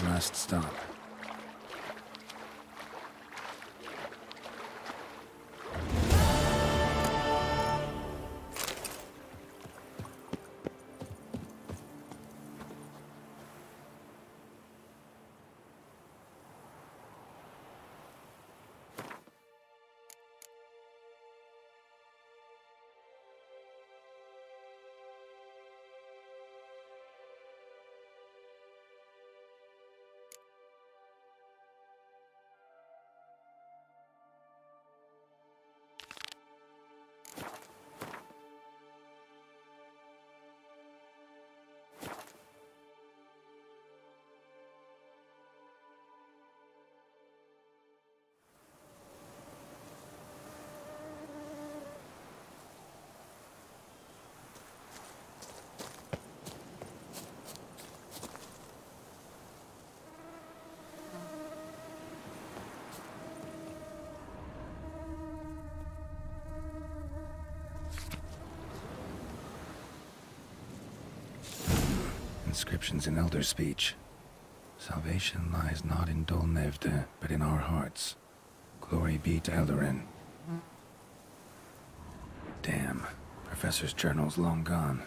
Last stop. inscriptions in Elder speech. Salvation lies not in Dol Nevde, but in our hearts. Glory be to Eldarin. Damn. Professor's journal's long gone.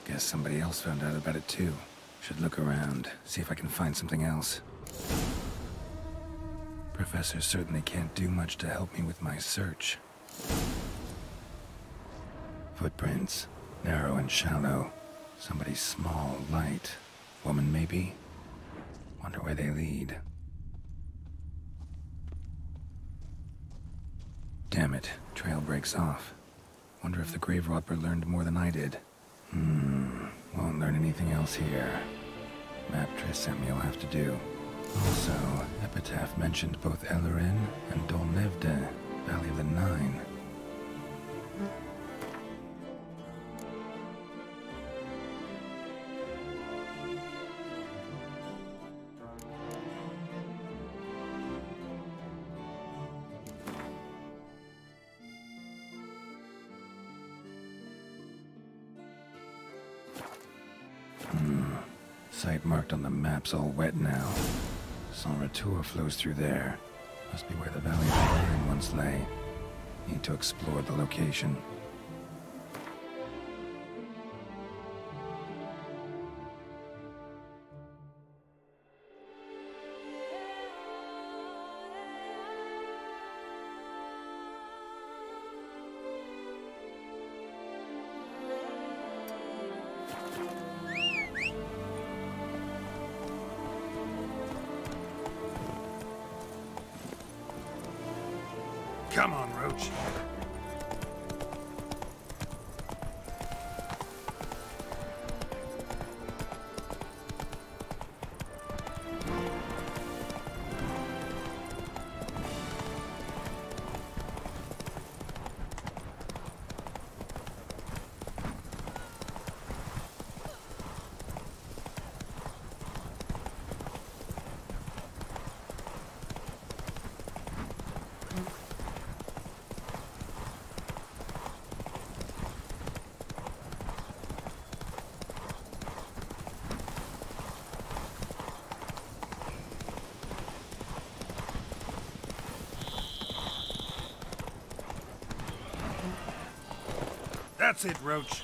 Guess somebody else found out about it too. Should look around, see if I can find something else. Professor certainly can't do much to help me with my search. Footprints. Narrow and shallow. Somebody small, light. Woman, maybe? Wonder where they lead. Damn it. Trail breaks off. Wonder if the grave robber learned more than I did. Won't learn anything else here. Map Triss sent me will have to do. Also, Epitaph mentioned both Eldarin and Dol Nevde, Valley of the Nine. Site marked on the map's all wet now. San Retour flows through there. Must be where the Valley of the Nine once lay. Need to explore the location. Come on, Roach. That's it, Roach.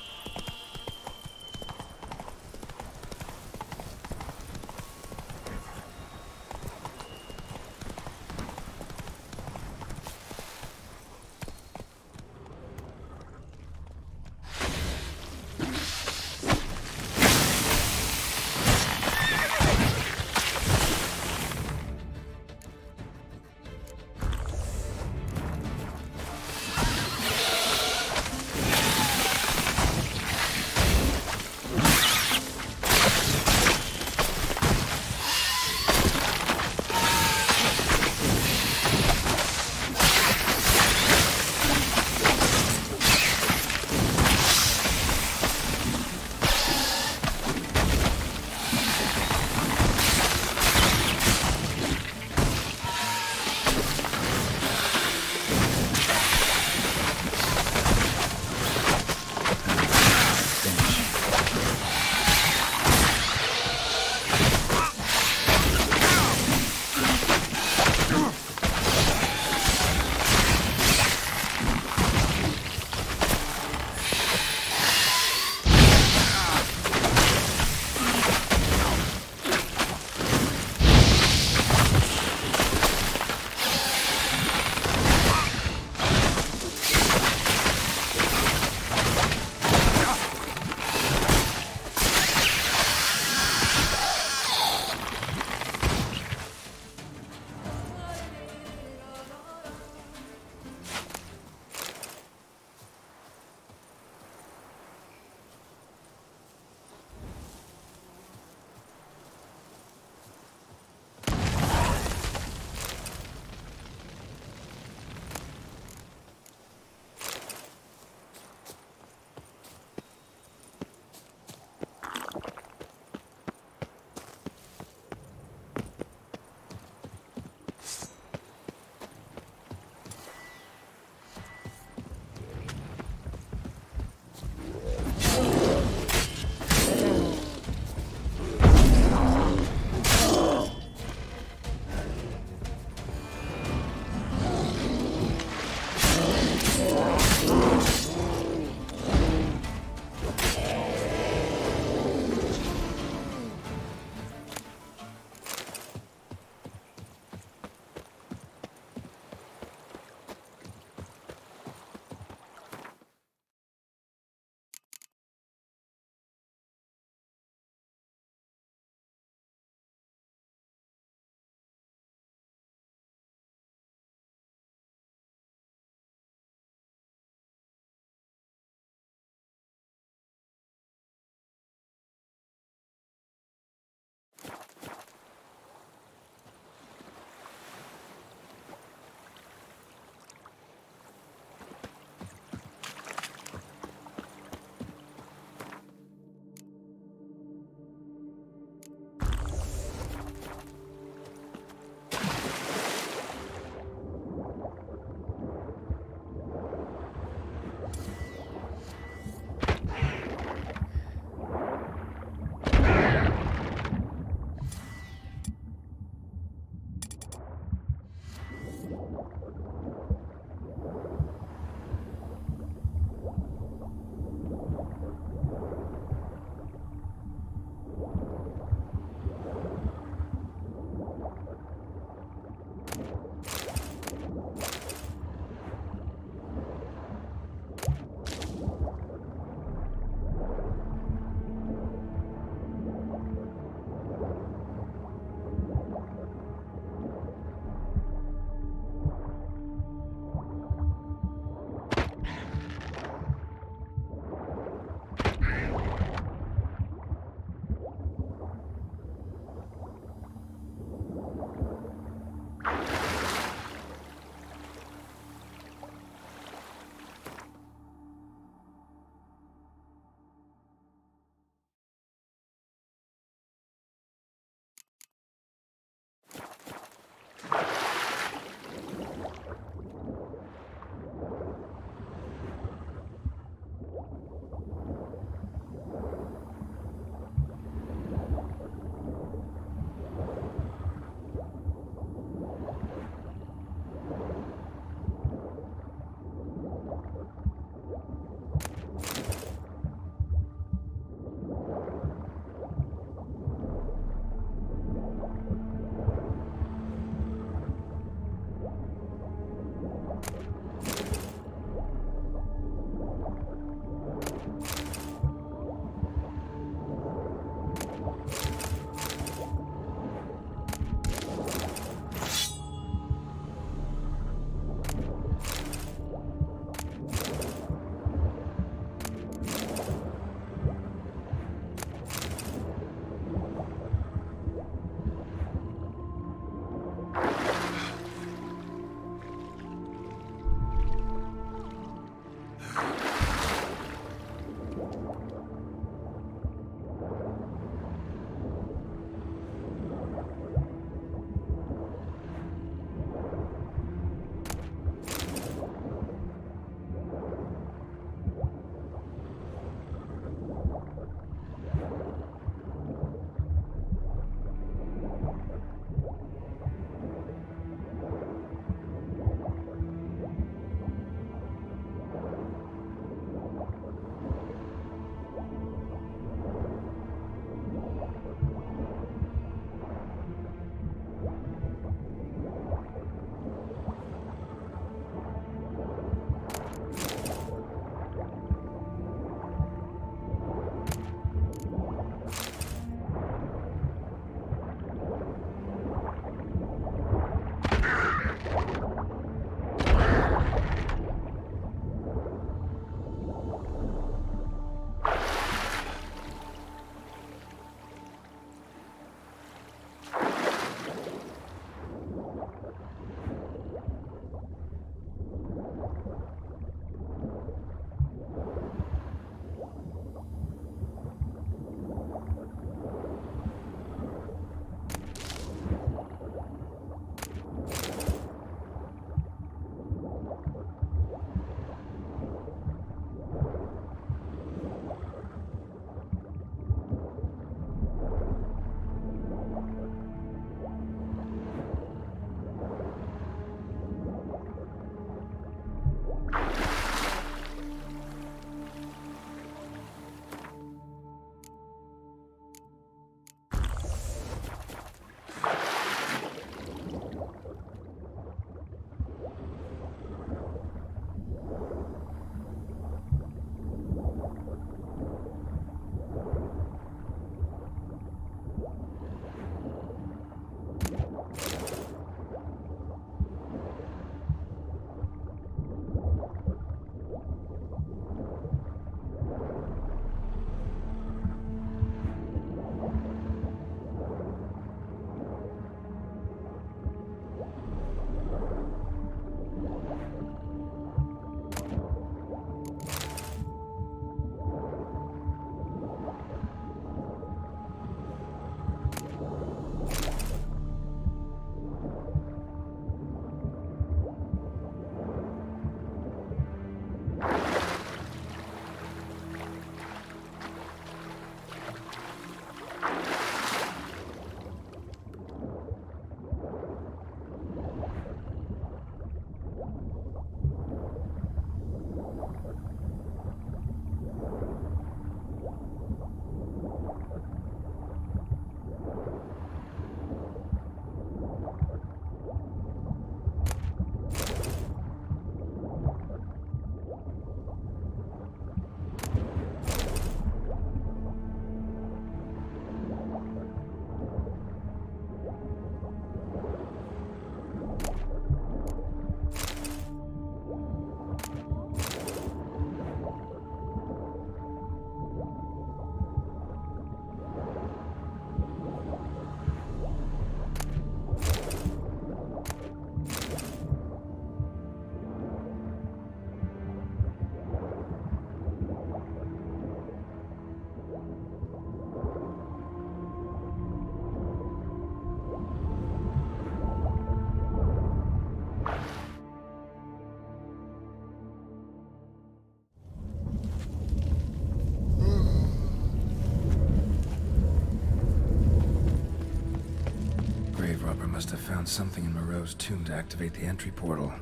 something in Moreau's tomb to activate the entry portal.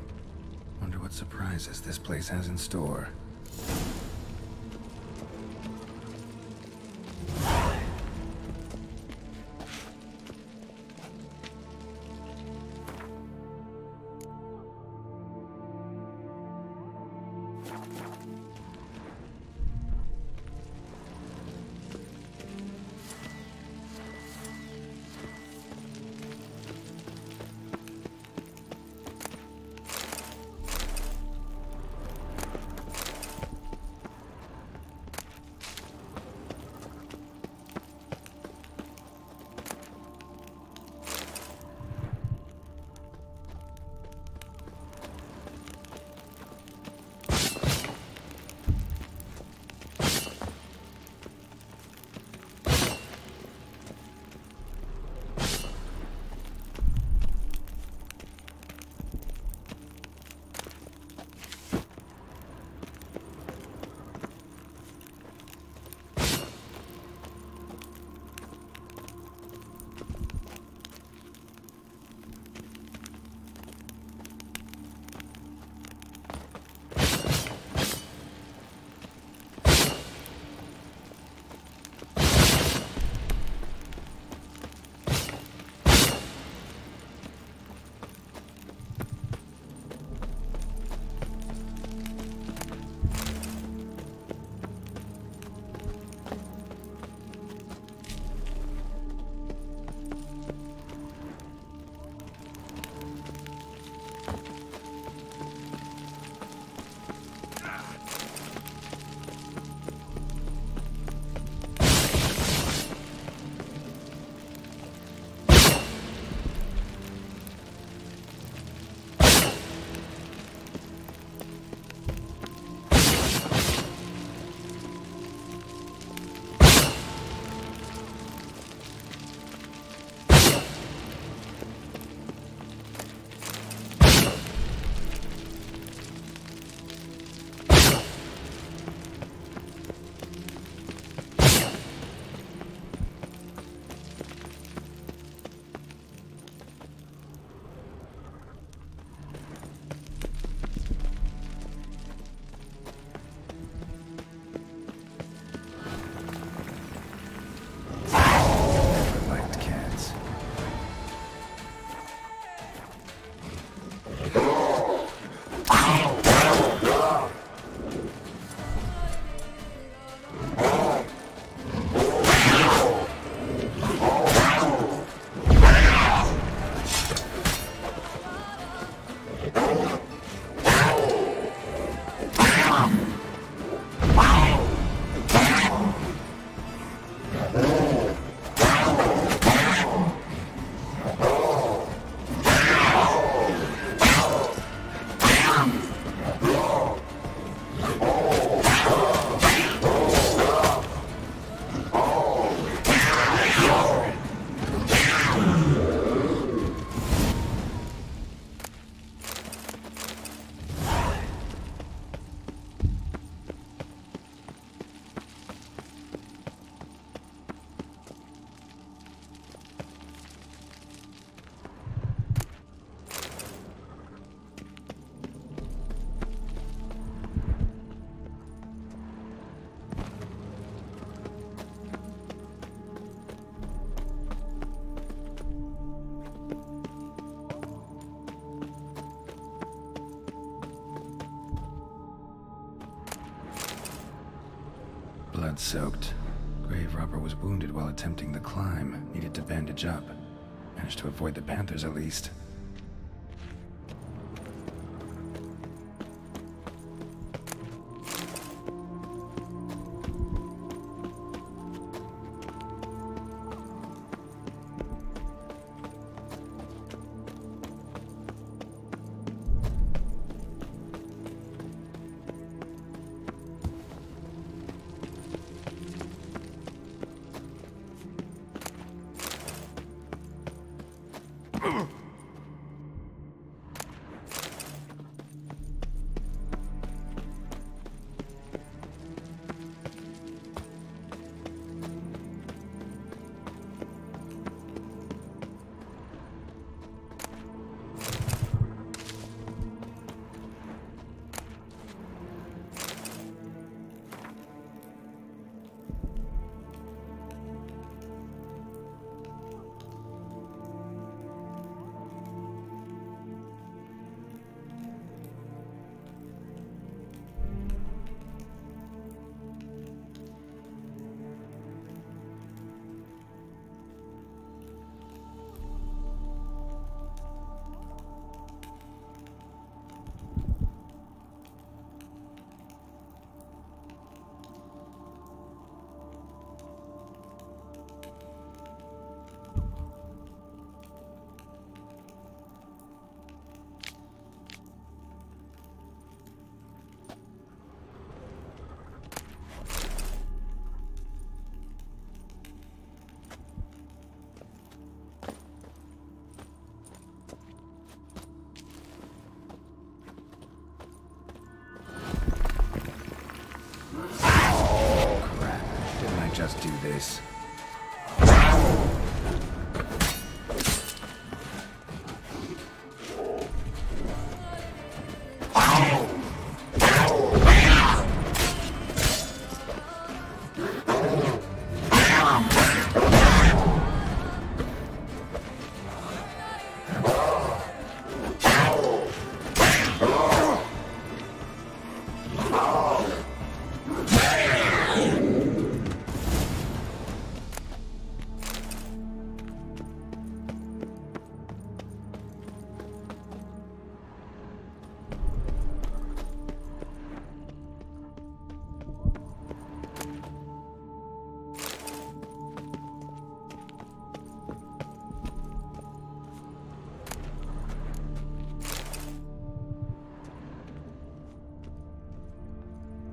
Wonder what surprises this place has in store. Blood-soaked. Grave robber was wounded while attempting the climb. Needed to bandage up. Managed to avoid the Panthers at least. do this.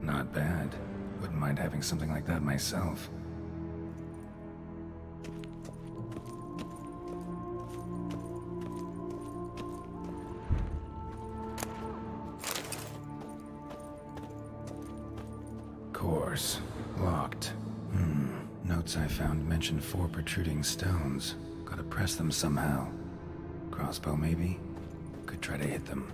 Not bad. Wouldn't mind having something like that myself. Course. Locked. Notes I found mention 4 protruding stones. Gotta press them somehow. Crossbow, maybe? Could try to hit them.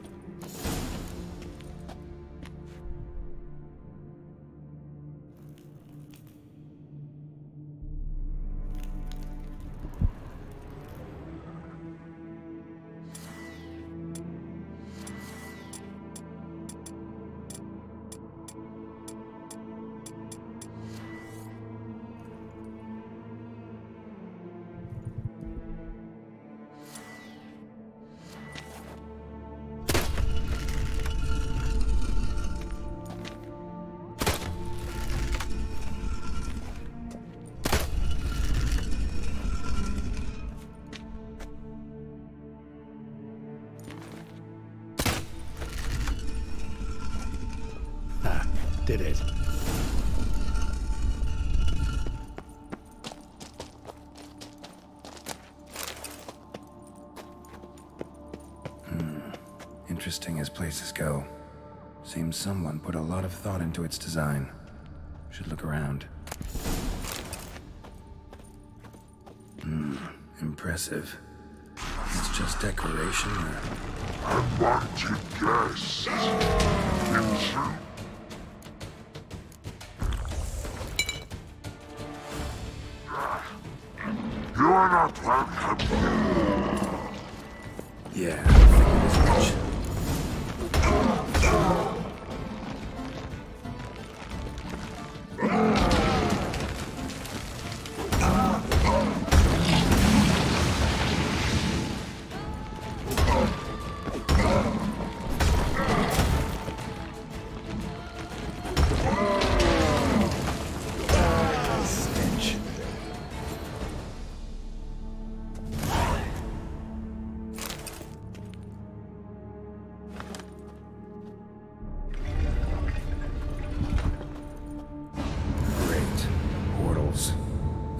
Did it. Interesting as places go. Seems someone put a lot of thought into its design. Should look around. Impressive. It's just decoration or... I want to guess. You are not welcome. Yeah, I figured as much.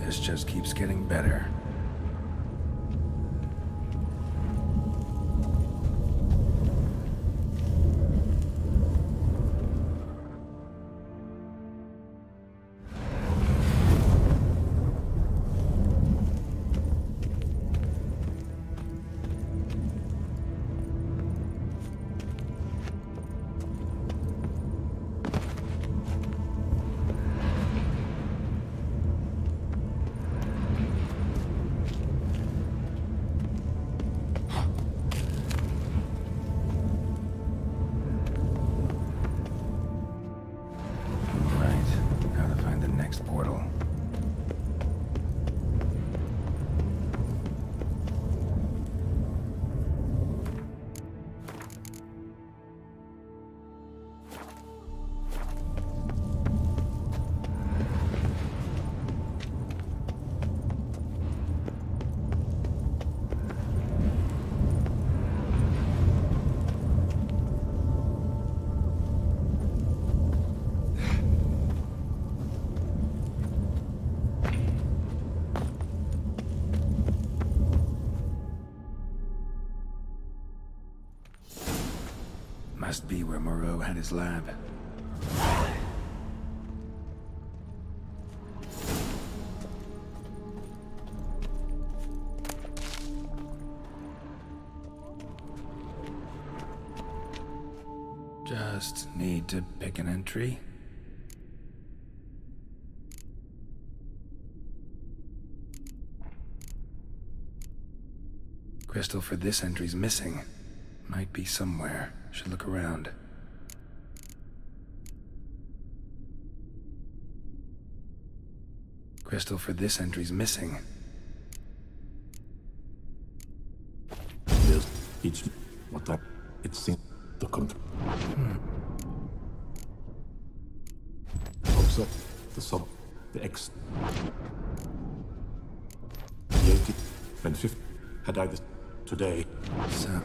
This just keeps getting better. Portal. Must be where Moreau had his lab. Just need to pick an entry. Crystal for this entry's missing. Might be somewhere. Should look around. Crystal for this entry's missing. There's each what I it seems the country. Also, the sub, the X, the 80 and 50 had I this today. So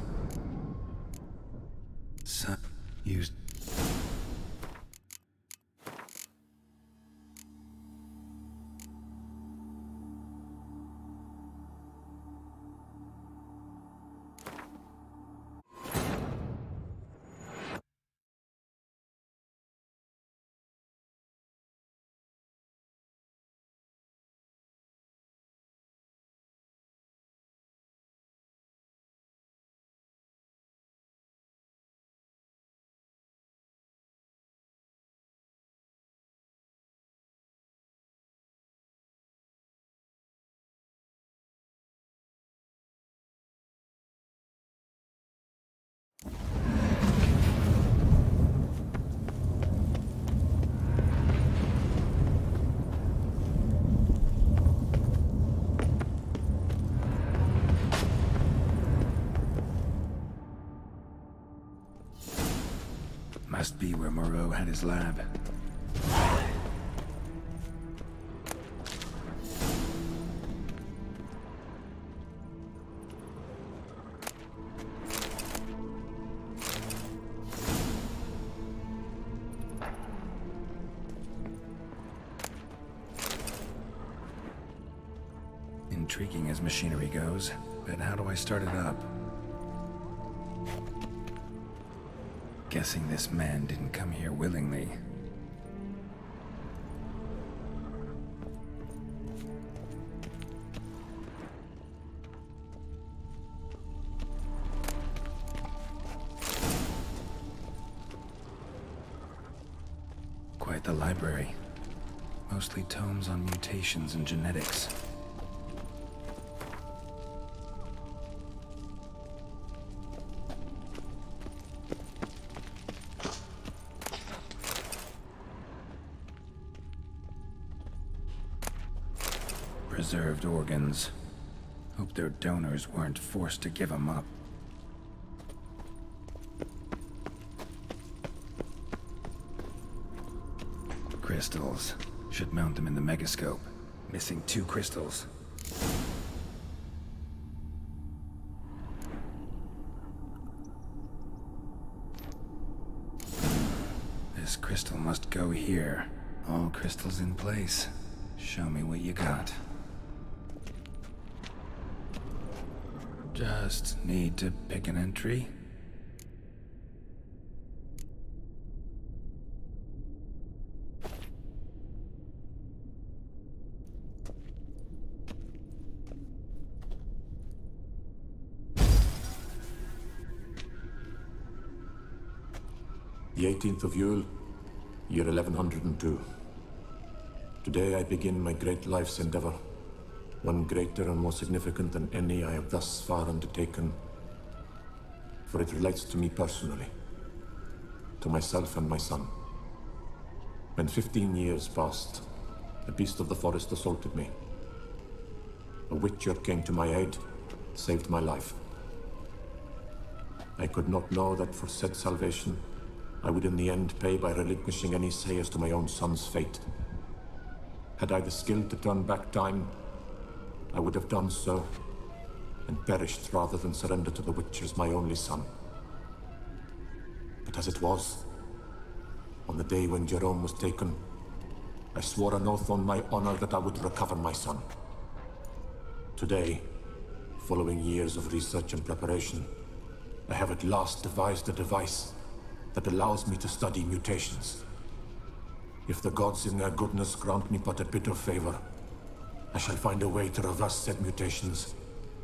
used. Must be where Moreau had his lab. Intriguing as machinery goes, but how do I start it up? Guessing this man didn't come here willingly. Quite the library. Mostly tomes on mutations and genetics. Preserved organs. Hope their donors weren't forced to give them up. Crystals. Should mount them in the megascope. Missing 2 crystals. This crystal must go here. All crystals in place. Show me what you got. Just need to pick an entry. The 18th of Yule, year 1102. Today I begin my great life's endeavor. One greater and more significant than any I have thus far undertaken. For it relates to me personally. To myself and my son. When 15 years passed, a beast of the forest assaulted me. A witcher came to my aid, saved my life. I could not know that for said salvation, I would in the end pay by relinquishing any say as to my own son's fate. Had I the skill to turn back time, I would have done so, and perished rather than surrender to the Witchers my only son. But as it was, on the day when Jerome was taken, I swore an oath on my honor that I would recover my son. Today, following years of research and preparation, I have at last devised a device that allows me to study mutations. If the gods in their goodness grant me but a bit of favor, I shall find a way to reverse said mutations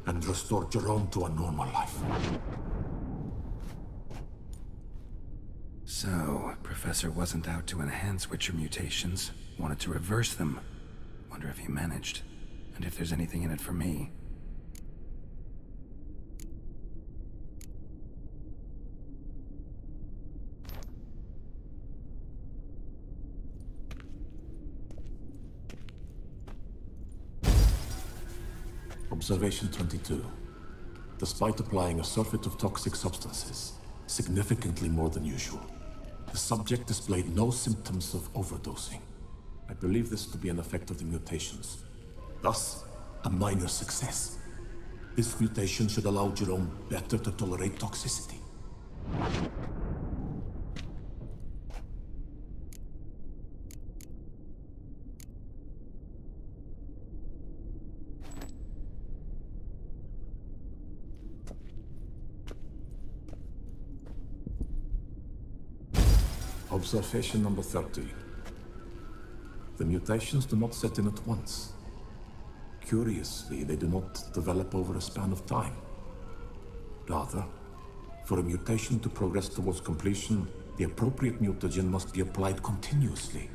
and restore Jerome to a normal life. So, Professor wasn't out to enhance Witcher mutations, wanted to reverse them. Wonder if he managed, and if there's anything in it for me. Observation 22. Despite applying a surfeit of toxic substances, significantly more than usual, the subject displayed no symptoms of overdosing. I believe this to be an effect of the mutations. Thus, a minor success. This mutation should allow Jerome better to tolerate toxicity. Observation number 30. The mutations do not set in at once. Curiously, they do not develop over a span of time. Rather, for a mutation to progress towards completion, the appropriate mutagen must be applied continuously.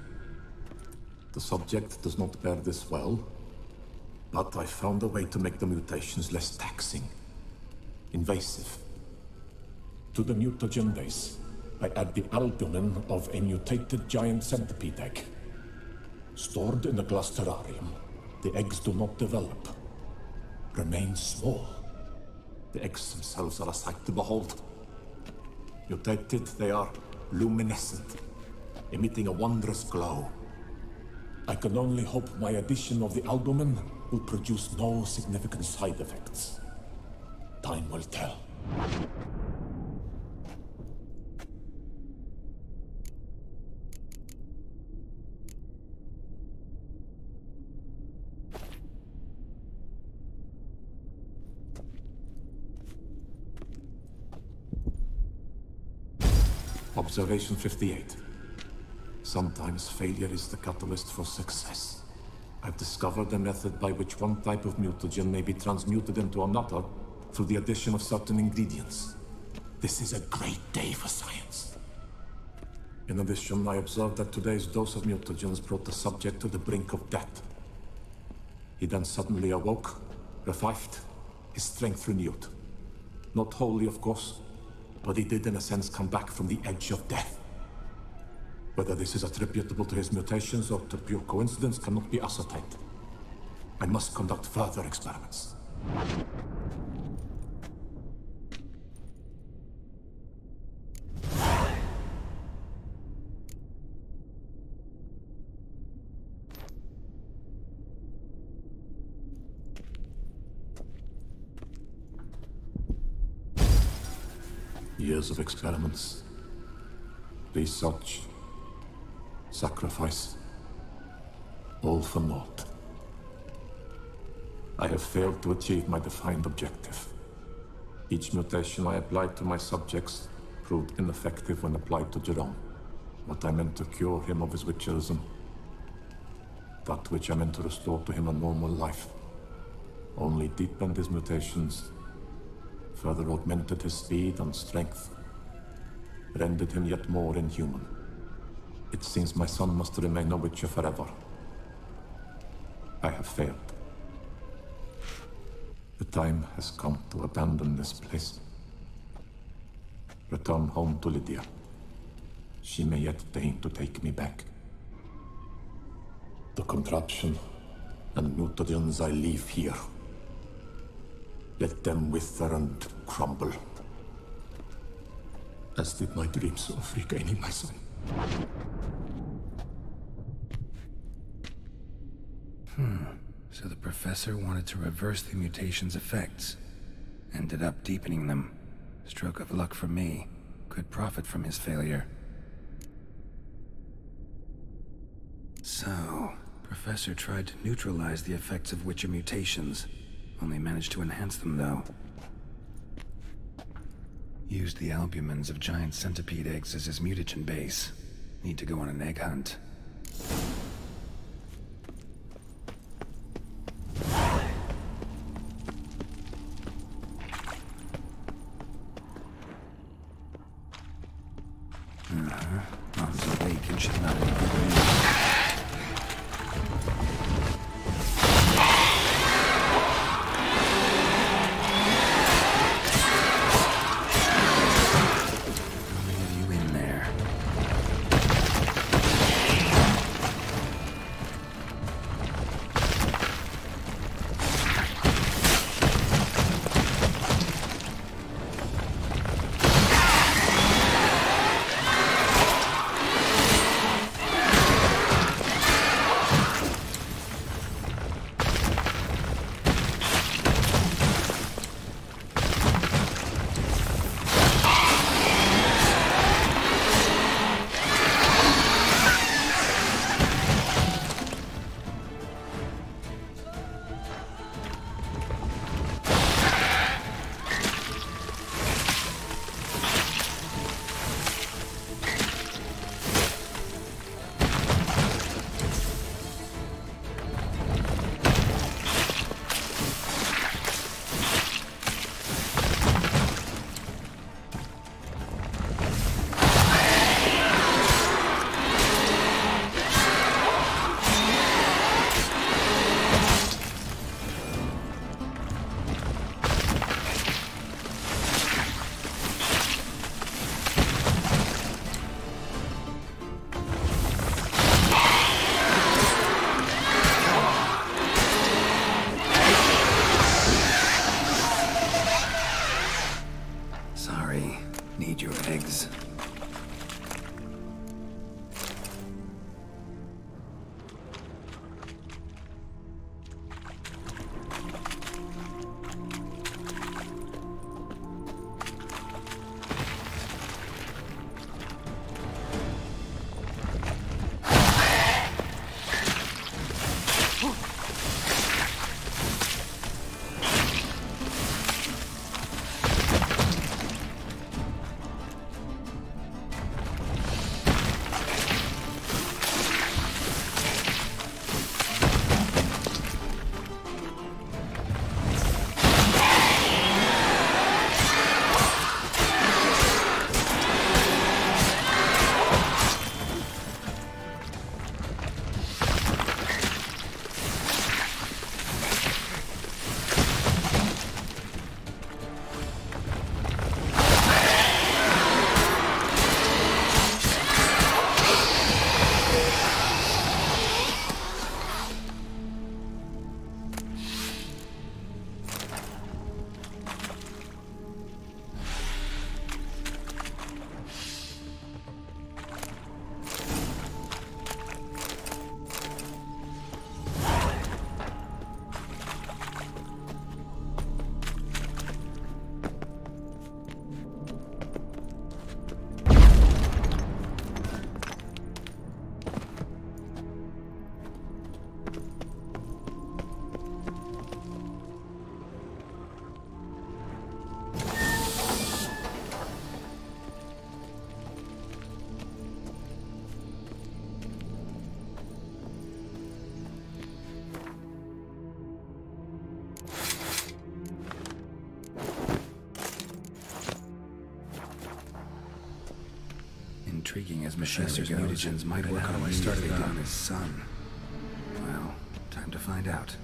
The subject does not bear this well, but I found a way to make the mutations less taxing, invasive. To the mutagen base, I add the albumin of a mutated giant centipede egg. Stored in a glass terrarium, the eggs do not develop, remain small. The eggs themselves are a sight to behold. Mutated, they are luminescent, emitting a wondrous glow. I can only hope my addition of the albumin will produce no significant side effects. Time will tell. Observation 58. Sometimes failure is the catalyst for success. I've discovered a method by which one type of mutagen may be transmuted into another through the addition of certain ingredients. This is a great day for science. In addition, I observed that today's dose of mutagens brought the subject to the brink of death. He then suddenly awoke, revived, his strength renewed. Not wholly, of course, but he did in a sense come back from the edge of death. Whether this is attributable to his mutations or to pure coincidence cannot be ascertained. I must conduct further experiments. Years of experiments, research, sacrifice, all for naught. I have failed to achieve my defined objective. Each mutation I applied to my subjects proved ineffective when applied to Jerome. What I meant to cure him of his witcherism, that which I meant to restore to him a normal life, only deepened his mutations, further augmented his speed and strength, rendered him yet more inhuman. It seems my son must remain a witcher forever. I have failed. The time has come to abandon this place. Return home to Lydia. She may yet deign to take me back. The contraption and mutagens I leave here, let them wither and crumble, as did my dreams of regaining my son. So the professor wanted to reverse the mutation's effects. Ended up deepening them. Stroke of luck for me. Could profit from his failure. So, Professor tried to neutralize the effects of Witcher mutations. Only managed to enhance them, though. Used the albumins of giant centipede eggs as his mutagen base. Need to go on an egg hunt. Mom's awake and she's not in a good mood. Need your eggs. Intriguing as Professor's mutagens might work on immediately on his son. Well, time to find out.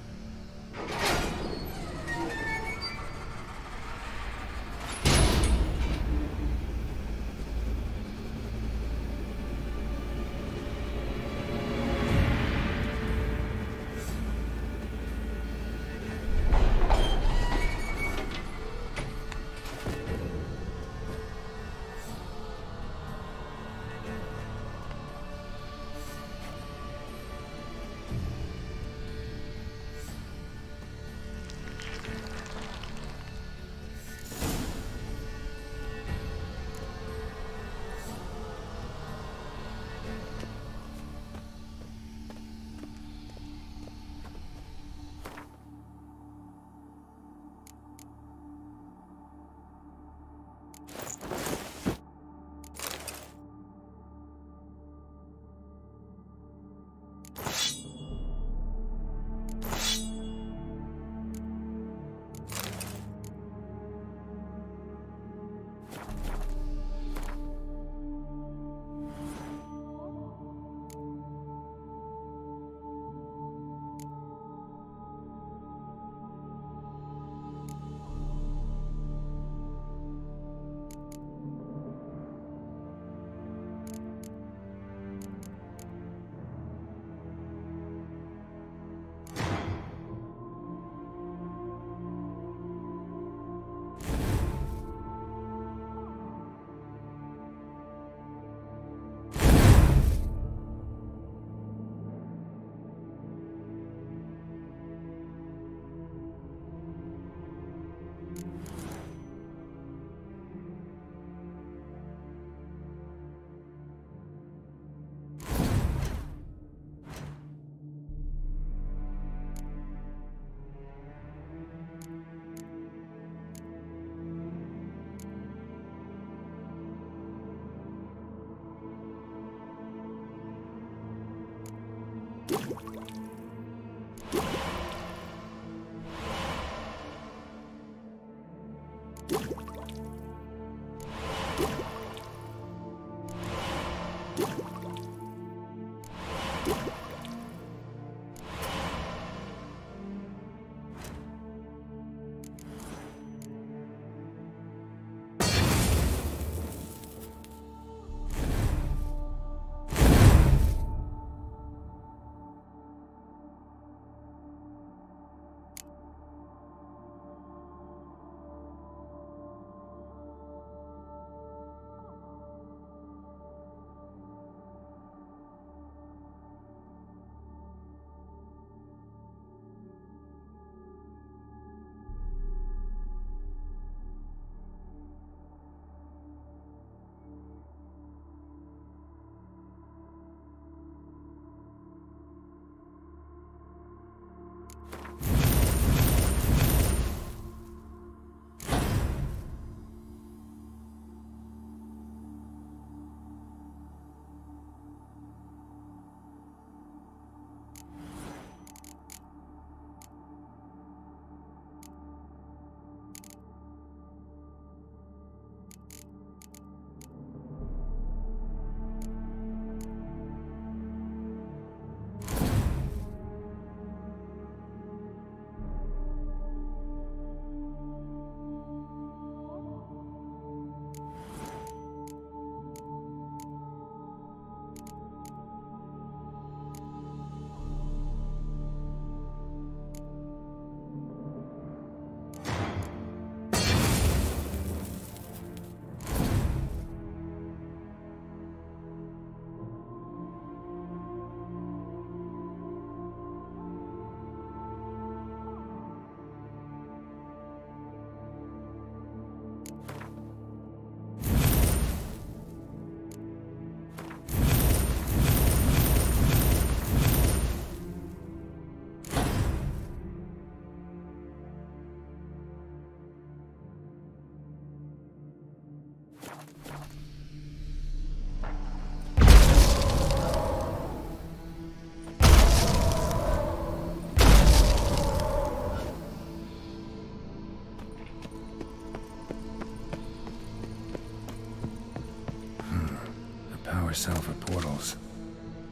Power cell for portals.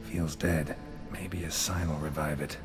Feels dead. Maybe a sign will revive it.